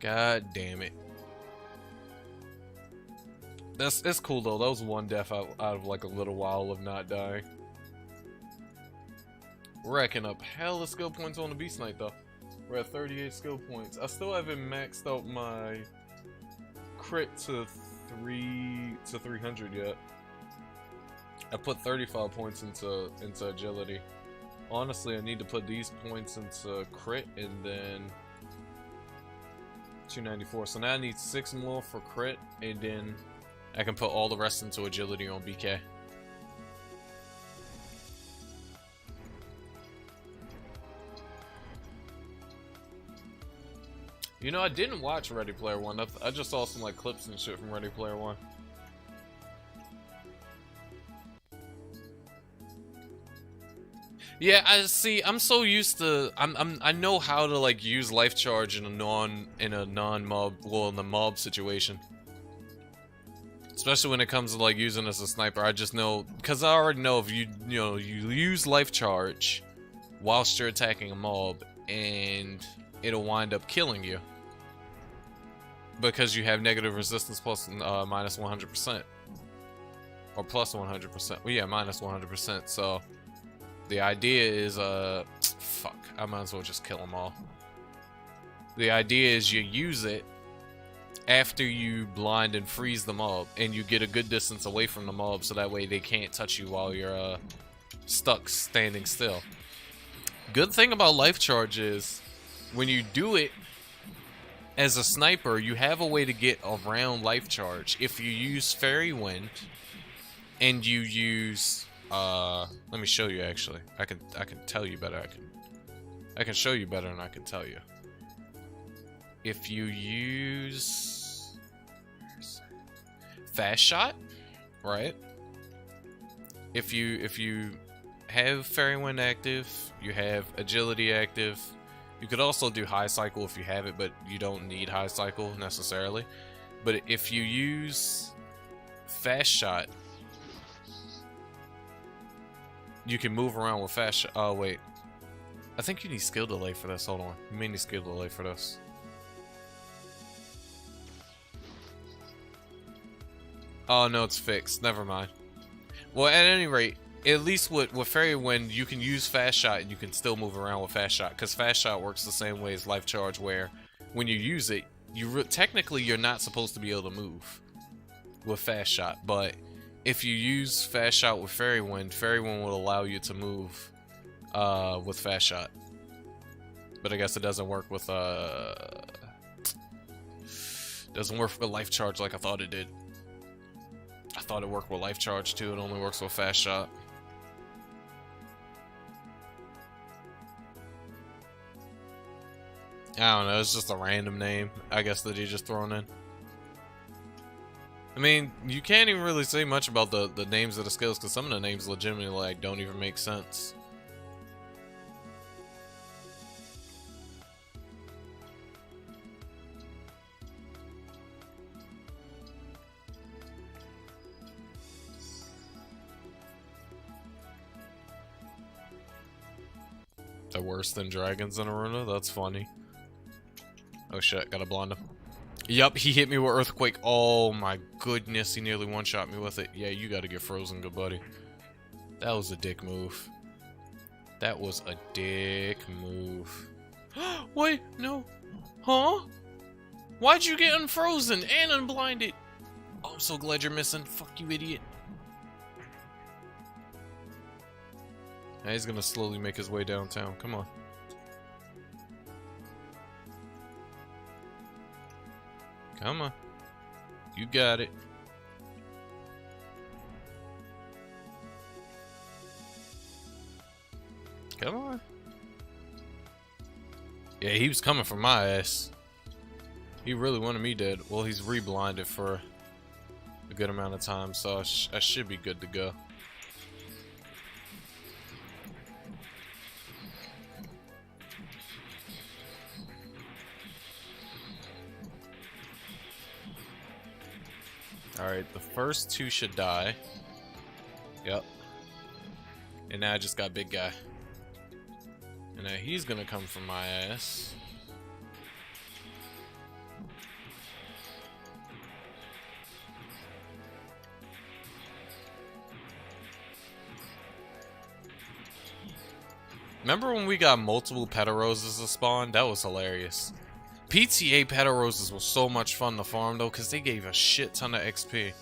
God damn it. It's cool though. That was one death out of like a little while of not dying. We're racking up hella skill points on the Beast Knight though. We're at 38 skill points. I still haven't maxed out my crit to 300 yet. I put 35 points into agility. Honestly, I need to put these points into crit and then 294. So now I need 6 more for crit, and then I can put all the rest into agility on BK. You know, I didn't watch Ready Player One. I just saw some like clips and shit from Ready Player One. Yeah, I see. I'm so used to. I know how to like use life charge in a non-mob, well, in the mob situation. Especially when it comes to like using as a sniper. I just know, because I already know if you use life charge whilst you're attacking a mob, and it'll wind up killing you because you have negative resistance plus minus 100% or plus 100%. Well, yeah, minus 100%. So the idea is, fuck, I might as well just kill them all. The idea is you use it after you blind and freeze the mob, and you get a good distance away from the mob, so that way they can't touch you while you're stuck standing still. Good thing about life charge is, when you do it as a sniper, you have a way to get around life charge. If you use Fairy Wind, and you use, let me show you actually. I can tell you better. I can show you better than I can tell you. If you use Fast Shot, right? If you have Fairy Wind active, you have Agility active. You could also do High Cycle if you have it, but you don't need High Cycle necessarily. But if you use Fast Shot, you can move around with Fast Shot. Oh, wait. I think you need Skill Delay for this. Hold on. You may need Skill Delay for this. Oh, no, it's fixed. Never mind. Well, at any rate, at least with Fairy Wind, you can use Fast Shot and you can still move around with Fast Shot, because Fast Shot works the same way as Life Charge, where when you use it, technically you're not supposed to be able to move with Fast Shot, but if you use Fast Shot with Fairy Wind will allow you to move with Fast Shot. But I guess it doesn't work with Life Charge like I thought it did. I thought it worked with Life Charge too. It only works with Fast Shot. I don't know, it's just a random name, I guess, that he just thrown in. I mean, you can't even really say much about the names of the skills, because some of the names legitimately like don't even make sense. They're worse than dragons in Iruna? That's funny. Oh shit, gotta blind him. Yup, he hit me with Earthquake. Oh my goodness, he nearly one-shot me with it. Yeah, you gotta get frozen, good buddy. That was a dick move. That was a dick move. Wait, no. Huh? Why'd you get unfrozen and unblinded? Oh, I'm so glad you're missing. Fuck you, idiot. Now he's gonna slowly make his way downtown. Come on. Come on. You got it. Come on. Yeah, he was coming for my ass. He really wanted me dead. Well, he's reblinded for a good amount of time, so I should be good to go. Alright, the first two should die. Yep. And now I just got big guy. And now he's gonna come for my ass. Remember when we got multiple Petaroses to spawn? That was hilarious. PTA Petaroses was so much fun to farm though, because they gave a shit ton of XP.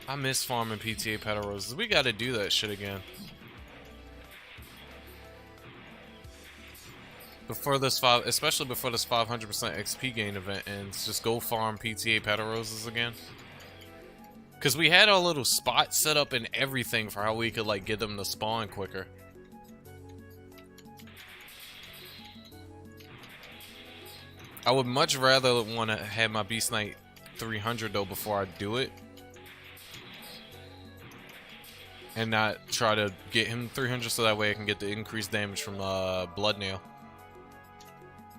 I miss farming PTA Petaroses. We gotta do that shit again. Before this especially before this 500% XP gain event ends, just go farm PTA Petaroses again. Because we had our little spot set up and everything for how we could like get them to spawn quicker. I would much rather want to have my Beast Knight 300 though before I do it. And not try to get him 300 so that way I can get the increased damage from Blood Nail.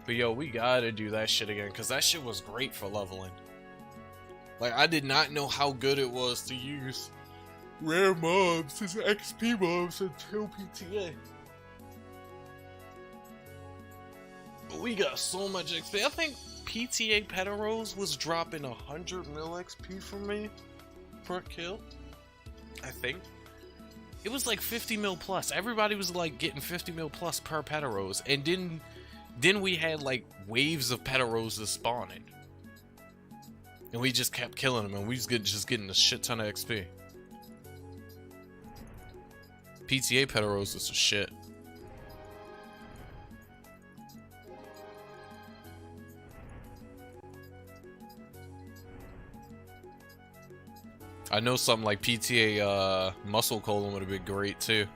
But yo, we gotta do that shit again because that shit was great for leveling. Like, I did not know how good it was to use rare mobs as XP mobs until PTA. But we got so much XP. I think PTA Petaros was dropping 100 mil XP for me per kill. I think. It was like 50 mil plus. Everybody was like getting 50 mil plus per Petaros. And then we had like waves of Petaroses spawning. And we just kept killing them, and we was just getting a shit ton of XP. PTA Petaroses are shit. I know something like PTA Muscle Colon would have been great too.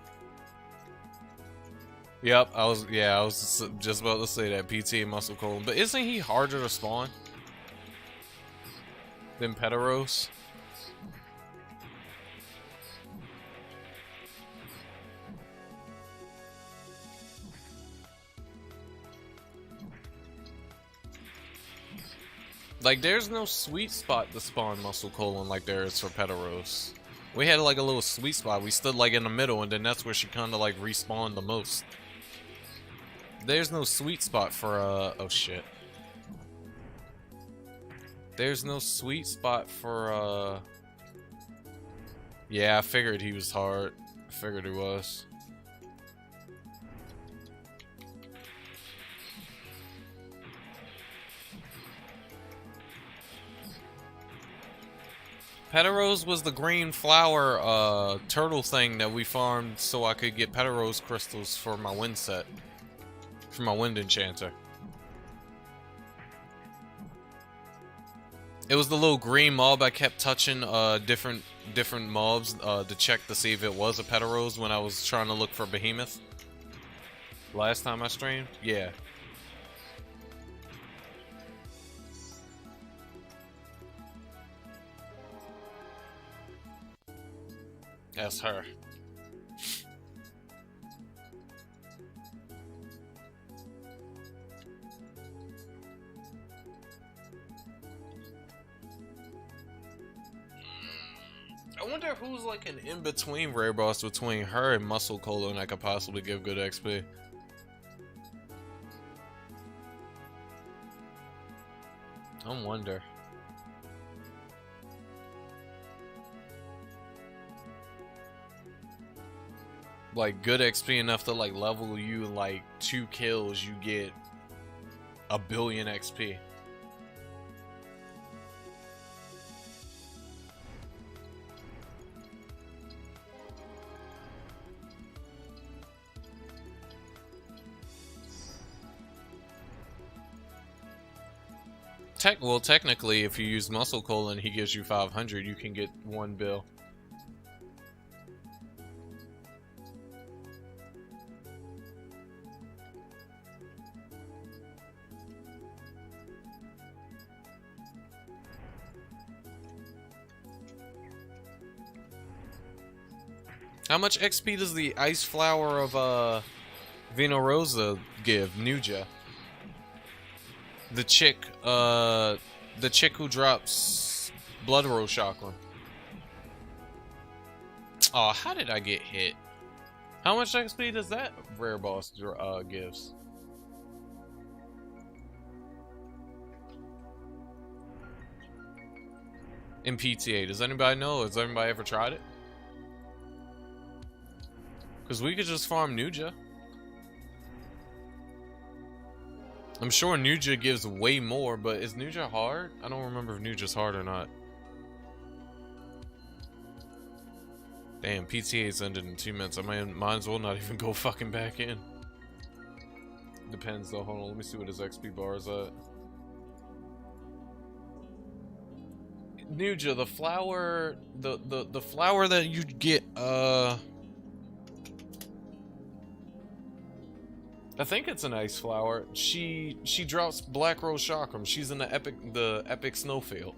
Yep, I was just about to say that, PTA Muscle Colon. But isn't he harder to spawn than Petaros? Like, there's no sweet spot to spawn Muscle Colon like there is for Petaros. We had like a little sweet spot. We stood like in the middle, and then that's where she kind of like respawned the most. There's no sweet spot for oh shit. There's no sweet spot for yeah, I figured he was hard. I figured he was. Petaros was the green flower turtle thing that we farmed so I could get Petaros crystals for my wind set. For my wind enchanter. It was the little green mob I kept touching different mobs to check to see if it was a Petaros when I was trying to look for Behemoth. Last time I streamed? Yeah. That's her. I wonder who's like an in-between rare boss between her and Muscle Colon that could possibly give good XP. I wonder. Like good XP enough to like level you like 2 kills, you get 1 billion XP. Well, technically, if you use Muscle Colon, he gives you 500. You can get 1 bill. How much XP does the Ice Flower of Vino Rosa give? Nuja. The chick who drops Blood Rose Chakra. Oh, how did I get hit? How much XP does that rare boss gives? In PTA, does anybody know? Has anybody ever tried it? Because we could just farm Nuja. I'm sure Nuja gives way more, but is Nuja hard? I don't remember if Nuja's hard or not. Damn, PTA's ended in 2 minutes. I might as well not even go fucking back in. Depends though. Hold on, let me see what his XP bar is at. Nuja, the flower, the flower that you get, I think it's an ice flower. She drops Black Rose Chakram. She's in the epic snowfield.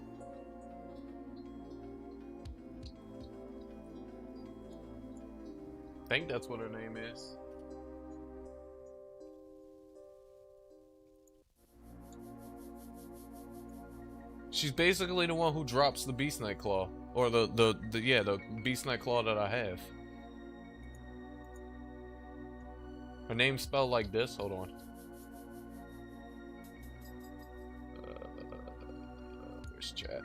I think that's what her name is. She's basically the one who drops the Beast Knight Claw. Or the Beast Knight Claw that I have. Her name's spelled like this. Hold on. Where's chat?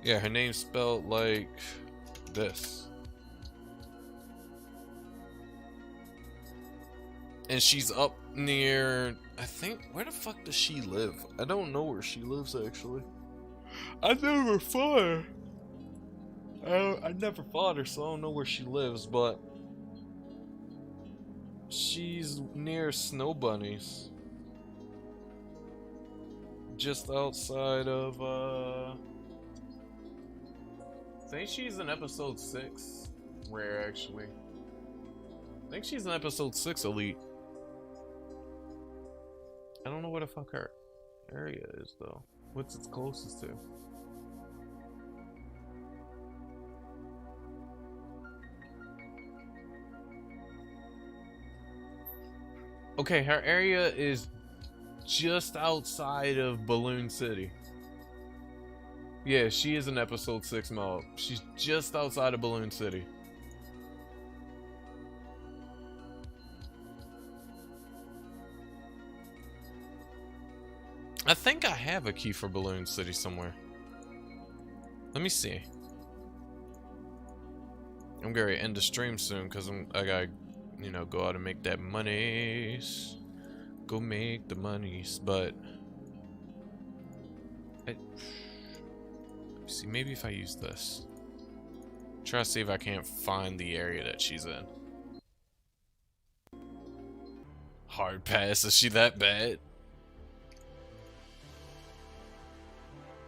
Yeah, her name's spelled like this. And she's up near, I think, where the fuck does she live? I don't know where she lives, actually. I never fought her. I never fought her, so I don't know where she lives, but she's near Snow Bunnies. Just outside of, I think she's in episode 6. Rare, actually. I think she's in episode 6 Elite. I don't know where the fuck her area is, though. What's its closest to? Okay, her area is just outside of Balloon City. Yeah, she is an episode 6 mob. She's just outside of Balloon City. I think I have a key for Balloon City somewhere. Let me see. I'm gonna end the stream soon because I gotta, you know, go out and make that monies. Go make the monies, but let me see, maybe if I use this. Try to see if I can't find the area that she's in. Hard pass, is she that bad?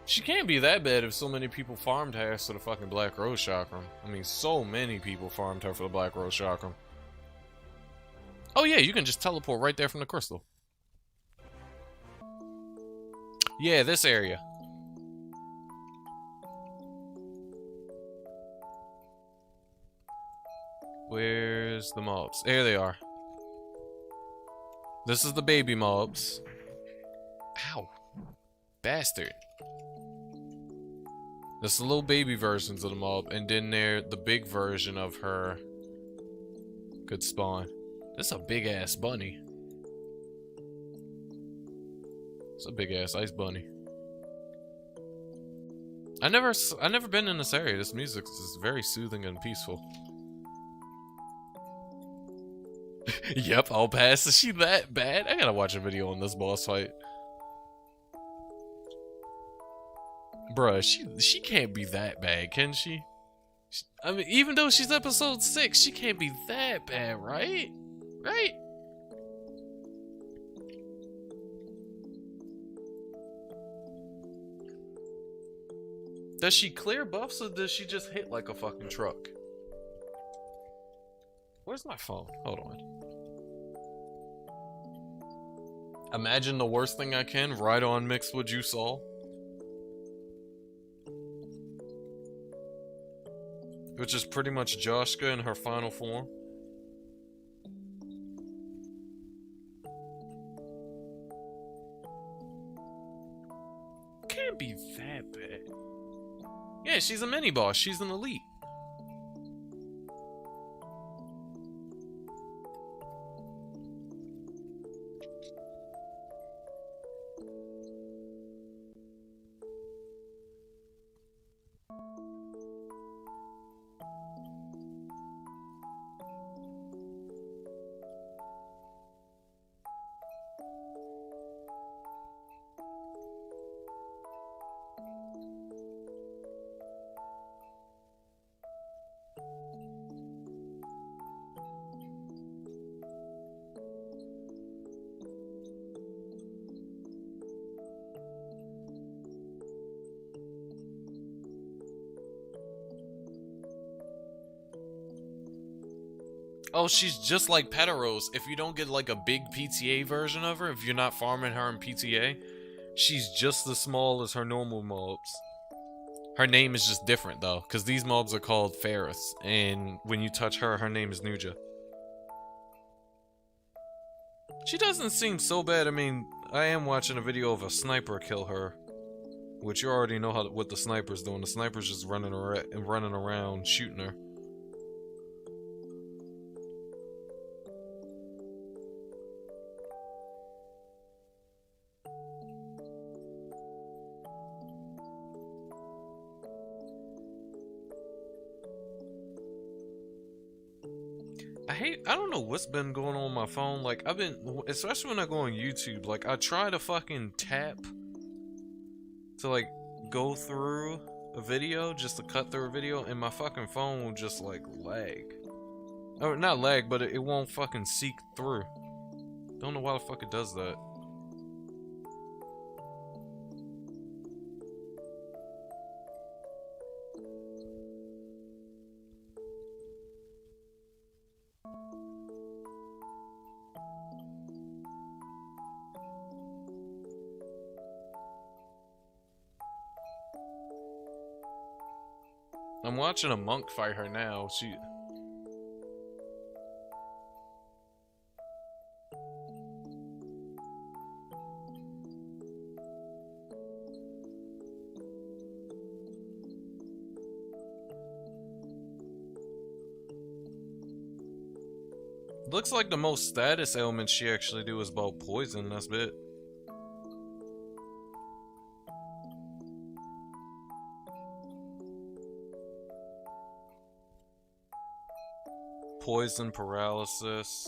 She can't be that bad if so many people farmed her for the fucking Black Rose Chakram. I mean, so many people farmed her for the Black Rose Chakram. Oh yeah, you can just teleport right there from the crystal. Yeah, this area. Where's the mobs? There they are. This is the baby mobs. Ow. Bastard. This is the little baby versions of the mob, and then they're the big version of her. Good spawn. This is a big ass bunny. It's a big ass ice bunny. I never been in this area. This music is very soothing and peaceful. Yep, I'll pass. Is she that bad? I gotta watch a video on this boss fight. Bruh, she can't be that bad, can she? I mean, even though she's episode 6, she can't be that bad, right? Right? Does she clear buffs or does she just hit like a fucking truck? Where's my phone? Hold on. Imagine the worst thing I can, right on mixed with you saw. Which is pretty much Joshka in her final form. Can't be that bad. Yeah, she's a mini boss. She's an elite. Oh, she's just like Petaros. If you don't get like a big PTA version of her, if you're not farming her in PTA, she's just as small as her normal mobs. Her name is just different though, because these mobs are called Ferris, and when you touch her, her name is Nuja. She doesn't seem so bad. I mean, I am watching a video of a sniper kill her, which you already know what the sniper's doing. The sniper's just running around shooting her. I don't know what's been going on my phone. Like, especially when I go on YouTube, like, I try to fucking tap to, like, go through a video, just to cut through a video, and my fucking phone will just, like, lag. Oh, not lag, but it won't fucking seek through. Don't know why the fuck it does that. I'm watching a monk fight her now. Looks like the most status ailments she actually do is about poison. That's it. Poison, paralysis.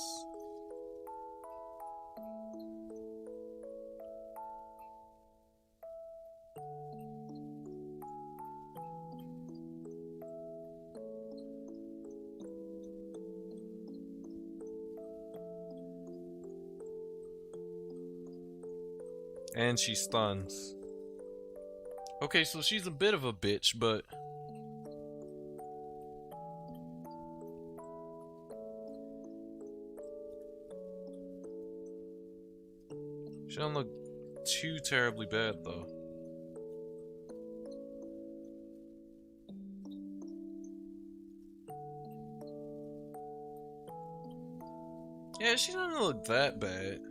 And she stuns. Okay, so she's a bit of a bitch, but she doesn't look too terribly bad, though. Yeah, she doesn't look that bad.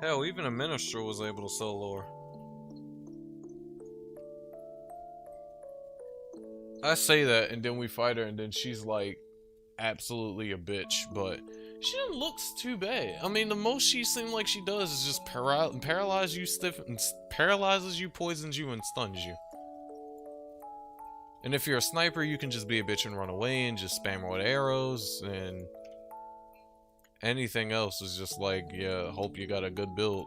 Hell, even a minstrel was able to solo her. I say that, and then we fight her, and then she's like absolutely a bitch, but she doesn't look too bad. I mean, the most she seems like she does is just paralyze you, paralyzes you, poisons you, and stuns you. And if you're a sniper, you can just be a bitch and run away and just spam her with arrows, and anything else is just like, yeah, hope you got a good build.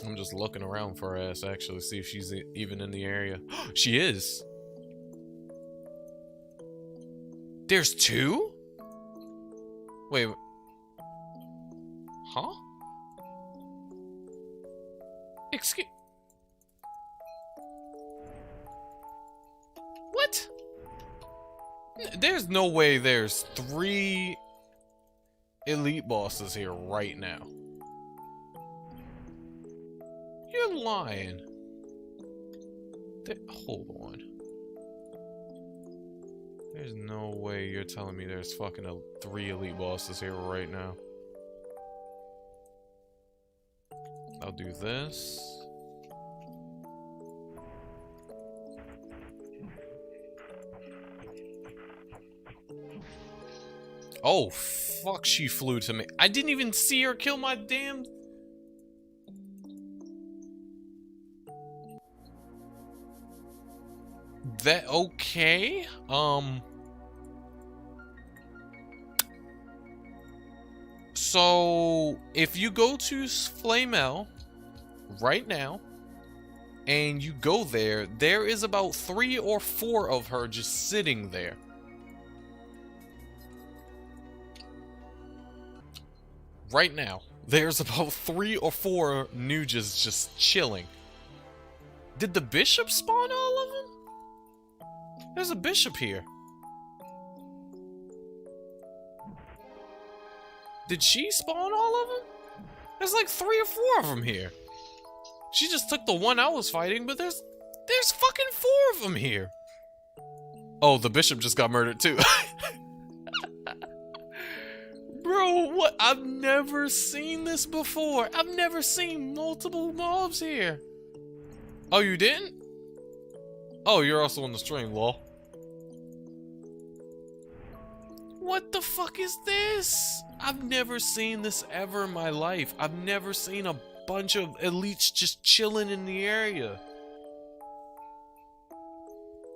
I'm just looking around for her ass, actually, see if she's even in the area. She is! There's two? Wait. Huh? Excuse... What? There's no way there's 3 elite bosses here right now. You're lying. Hold on. There's no way you're telling me there's fucking 3 elite bosses here right now. I'll do this. Oh, fuck, she flew to me. I didn't even see her kill my damn... That, okay, so, if you go to Flamel right now, and you go there, there is about 3 or 4 of her just sitting there. Right now. There's about 3 or 4 Nujas just chilling. Did the bishop spawn all of them? There's a bishop here. Did she spawn all of them? There's like 3 or 4 of them here. She just took the one I was fighting, but there's fucking 4 of them here. Oh, the bishop just got murdered too. Bro, what? I've never seen this before. I've never seen multiple mobs here. Oh, you didn't? Oh, you're also on the stream, lol. What the fuck is this? I've never seen this ever in my life. I've never seen a bunch of elites just chilling in the area.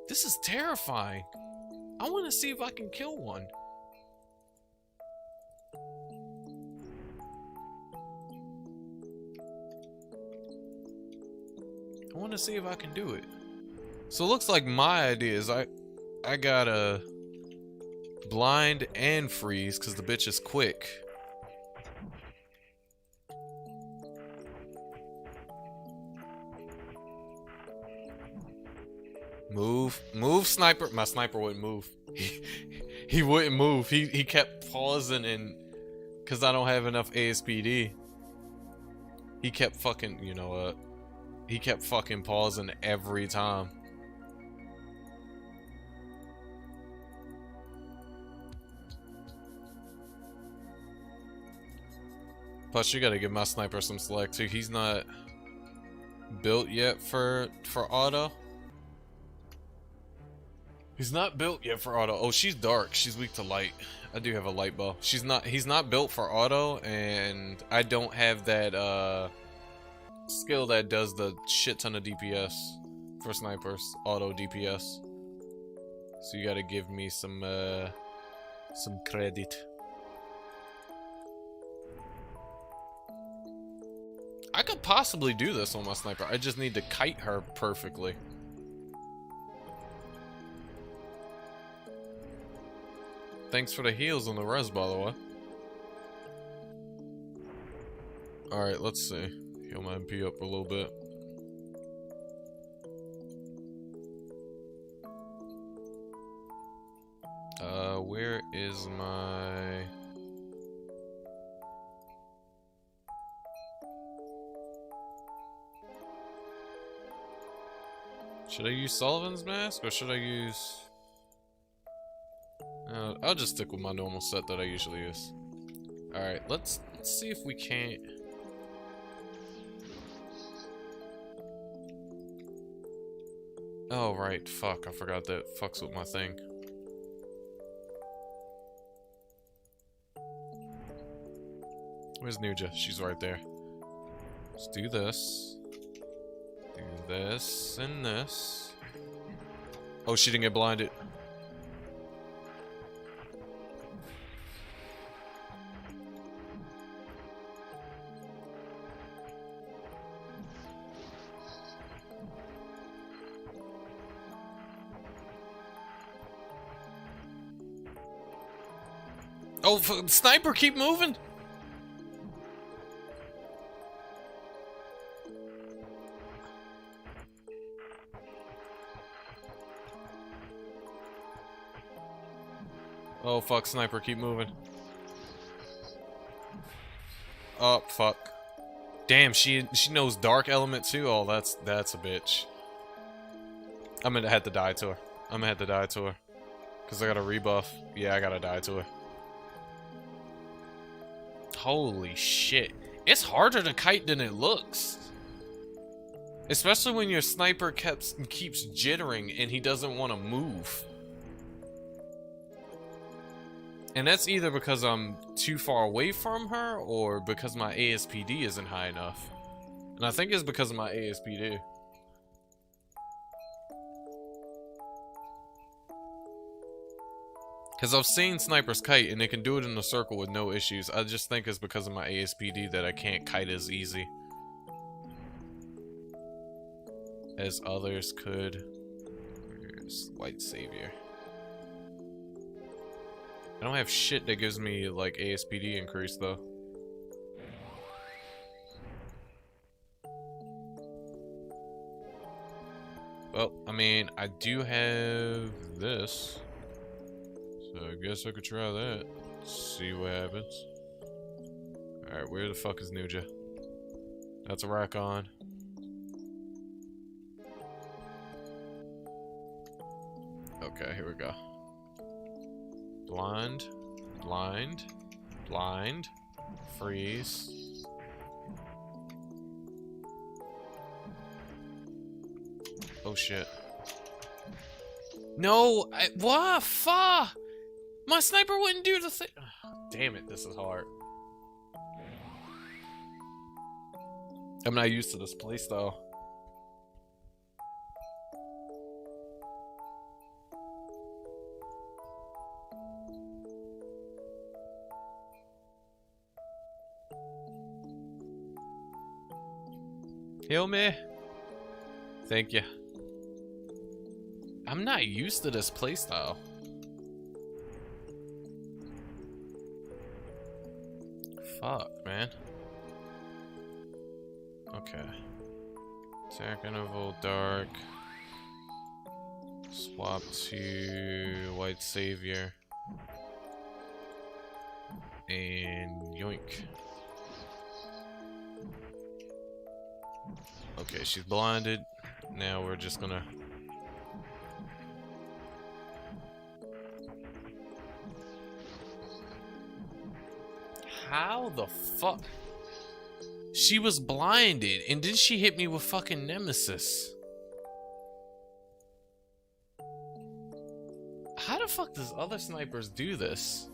This is terrifying. I want to see if I can kill one. I want to see if I can do it. So it looks like my idea is I gotta blind and freeze because the bitch is quick. Move, sniper. My sniper wouldn't move. He wouldn't move. He kept pausing, and because I don't have enough ASPD, he kept fucking, you know what? He kept fucking pausing every time. Plus, you gotta give my sniper some slack too. He's not built yet for auto. He's not built yet for auto. Oh, she's dark. She's weak to light. I do have a light bow. He's not built for auto, and I don't have that skill that does the shit ton of DPS for snipers. Auto DPS. So you gotta give me some credit. I could possibly do this on my sniper. I just need to kite her perfectly. Thanks for the heals on the res, by the way. Alright, let's see. Heal my MP up a little bit. Where is my... Should I use Sullivan's mask, or should I use... I'll just stick with my normal set that I usually use. Alright, let's see if we can't... Oh, right, fuck, I forgot that fucks with my thing. Where's Nuja? She's right there. Let's do this. Do this and this. Oh, she didn't get blinded. Oh, sniper, keep moving! Oh, fuck, sniper, keep moving. Oh, fuck. Damn, she knows dark element too? Oh, that's a bitch. I'm gonna have to die to her. I'm gonna have to die to her. Cause I got a rebuff. Yeah, I gotta die to her. Holy shit. It's harder to kite than it looks. Especially when your sniper keeps jittering and he doesn't want to move. And that's either because I'm too far away from her or because my ASPD isn't high enough. And I think it's because of my ASPD. Because I've seen snipers kite and they can do it in a circle with no issues. I just think it's because of my ASPD that I can't kite as easy as others could. Where's White Savior? I don't have shit that gives me like ASPD increase though. Well, I mean, I do have this. So I guess I could try that. See what happens. Alright, where the fuck is Nuja? That's a Racon. Okay, here we go. Blind. Blind. Blind. Freeze. Oh shit. No! What? Fuck! My sniper wouldn't do the thing. Damn it, this is hard. I'm not used to this playstyle. Heal me. Thank you. I'm not used to this playstyle. Fuck, man. Okay. Attack interval dark. Swap to White Savior. And yoink. Okay, she's blinded. Now we're just gonna... How the fuck? She was blinded, and then she hit me with fucking Nemesis. How the fuck does other snipers do this?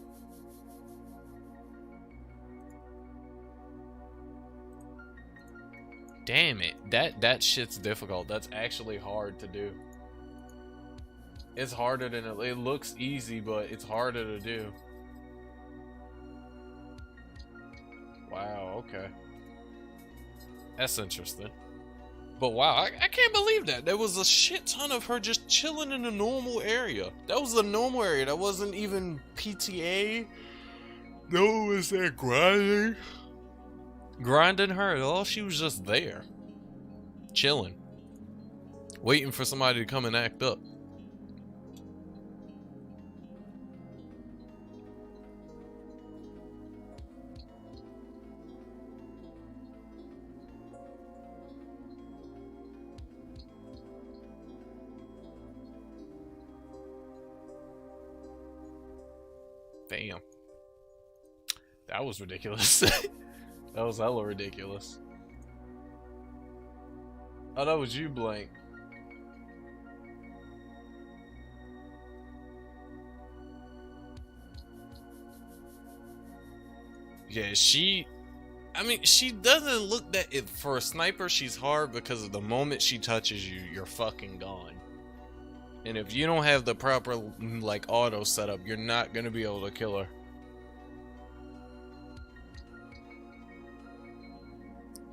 Damn it. That shit's difficult. That's actually hard to do. It's harder than it looks easy, but it's harder to do. Wow, okay. That's interesting. But wow, I can't believe that. There was a shit ton of her just chilling in a normal area. That was the normal area. That wasn't even PTA. No, is that grinding? Grinding her at all? She was just there. Chilling. Waiting for somebody to come and act up. Damn. That was ridiculous. That was hella ridiculous. Oh, that was you, Blank. Yeah, I mean, she doesn't look that... For a sniper, she's hard because of the moment she touches you, you're fucking gone. And if you don't have the proper, like, auto setup, you're not gonna be able to kill her.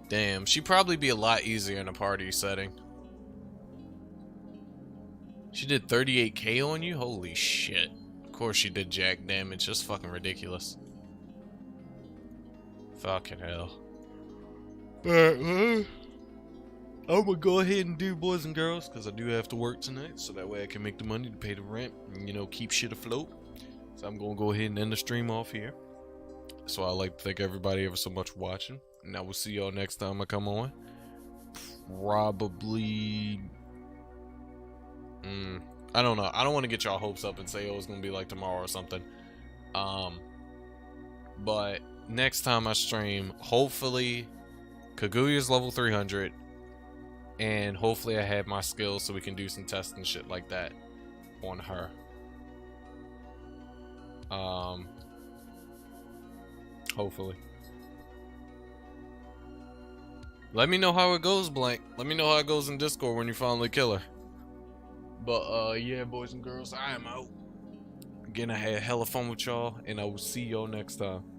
Damn, she'd probably be a lot easier in a party setting. She did 38k on you? Holy shit. Of course she did jack damage. Just fucking ridiculous. Fucking hell. Alright, I'm gonna go ahead and do, boys and girls, because I do have to work tonight, so that way I can make the money to pay the rent and, you know, keep shit afloat. So I'm gonna go ahead and end the stream off here. So I'd like to thank everybody ever so much for watching, and I will see y'all next time I come on. Probably... I don't know. I don't want to get y'all hopes up and say, oh, it's gonna be like tomorrow or something. But next time I stream, hopefully Kaguya's level 300, and hopefully I have my skills so we can do some tests and shit like that on her. Hopefully. Let me know how it goes, Blank. Let me know how it goes in Discord when you finally kill her. But yeah, boys and girls, I am out. Again, I had hella fun with y'all, and I will see y'all next time.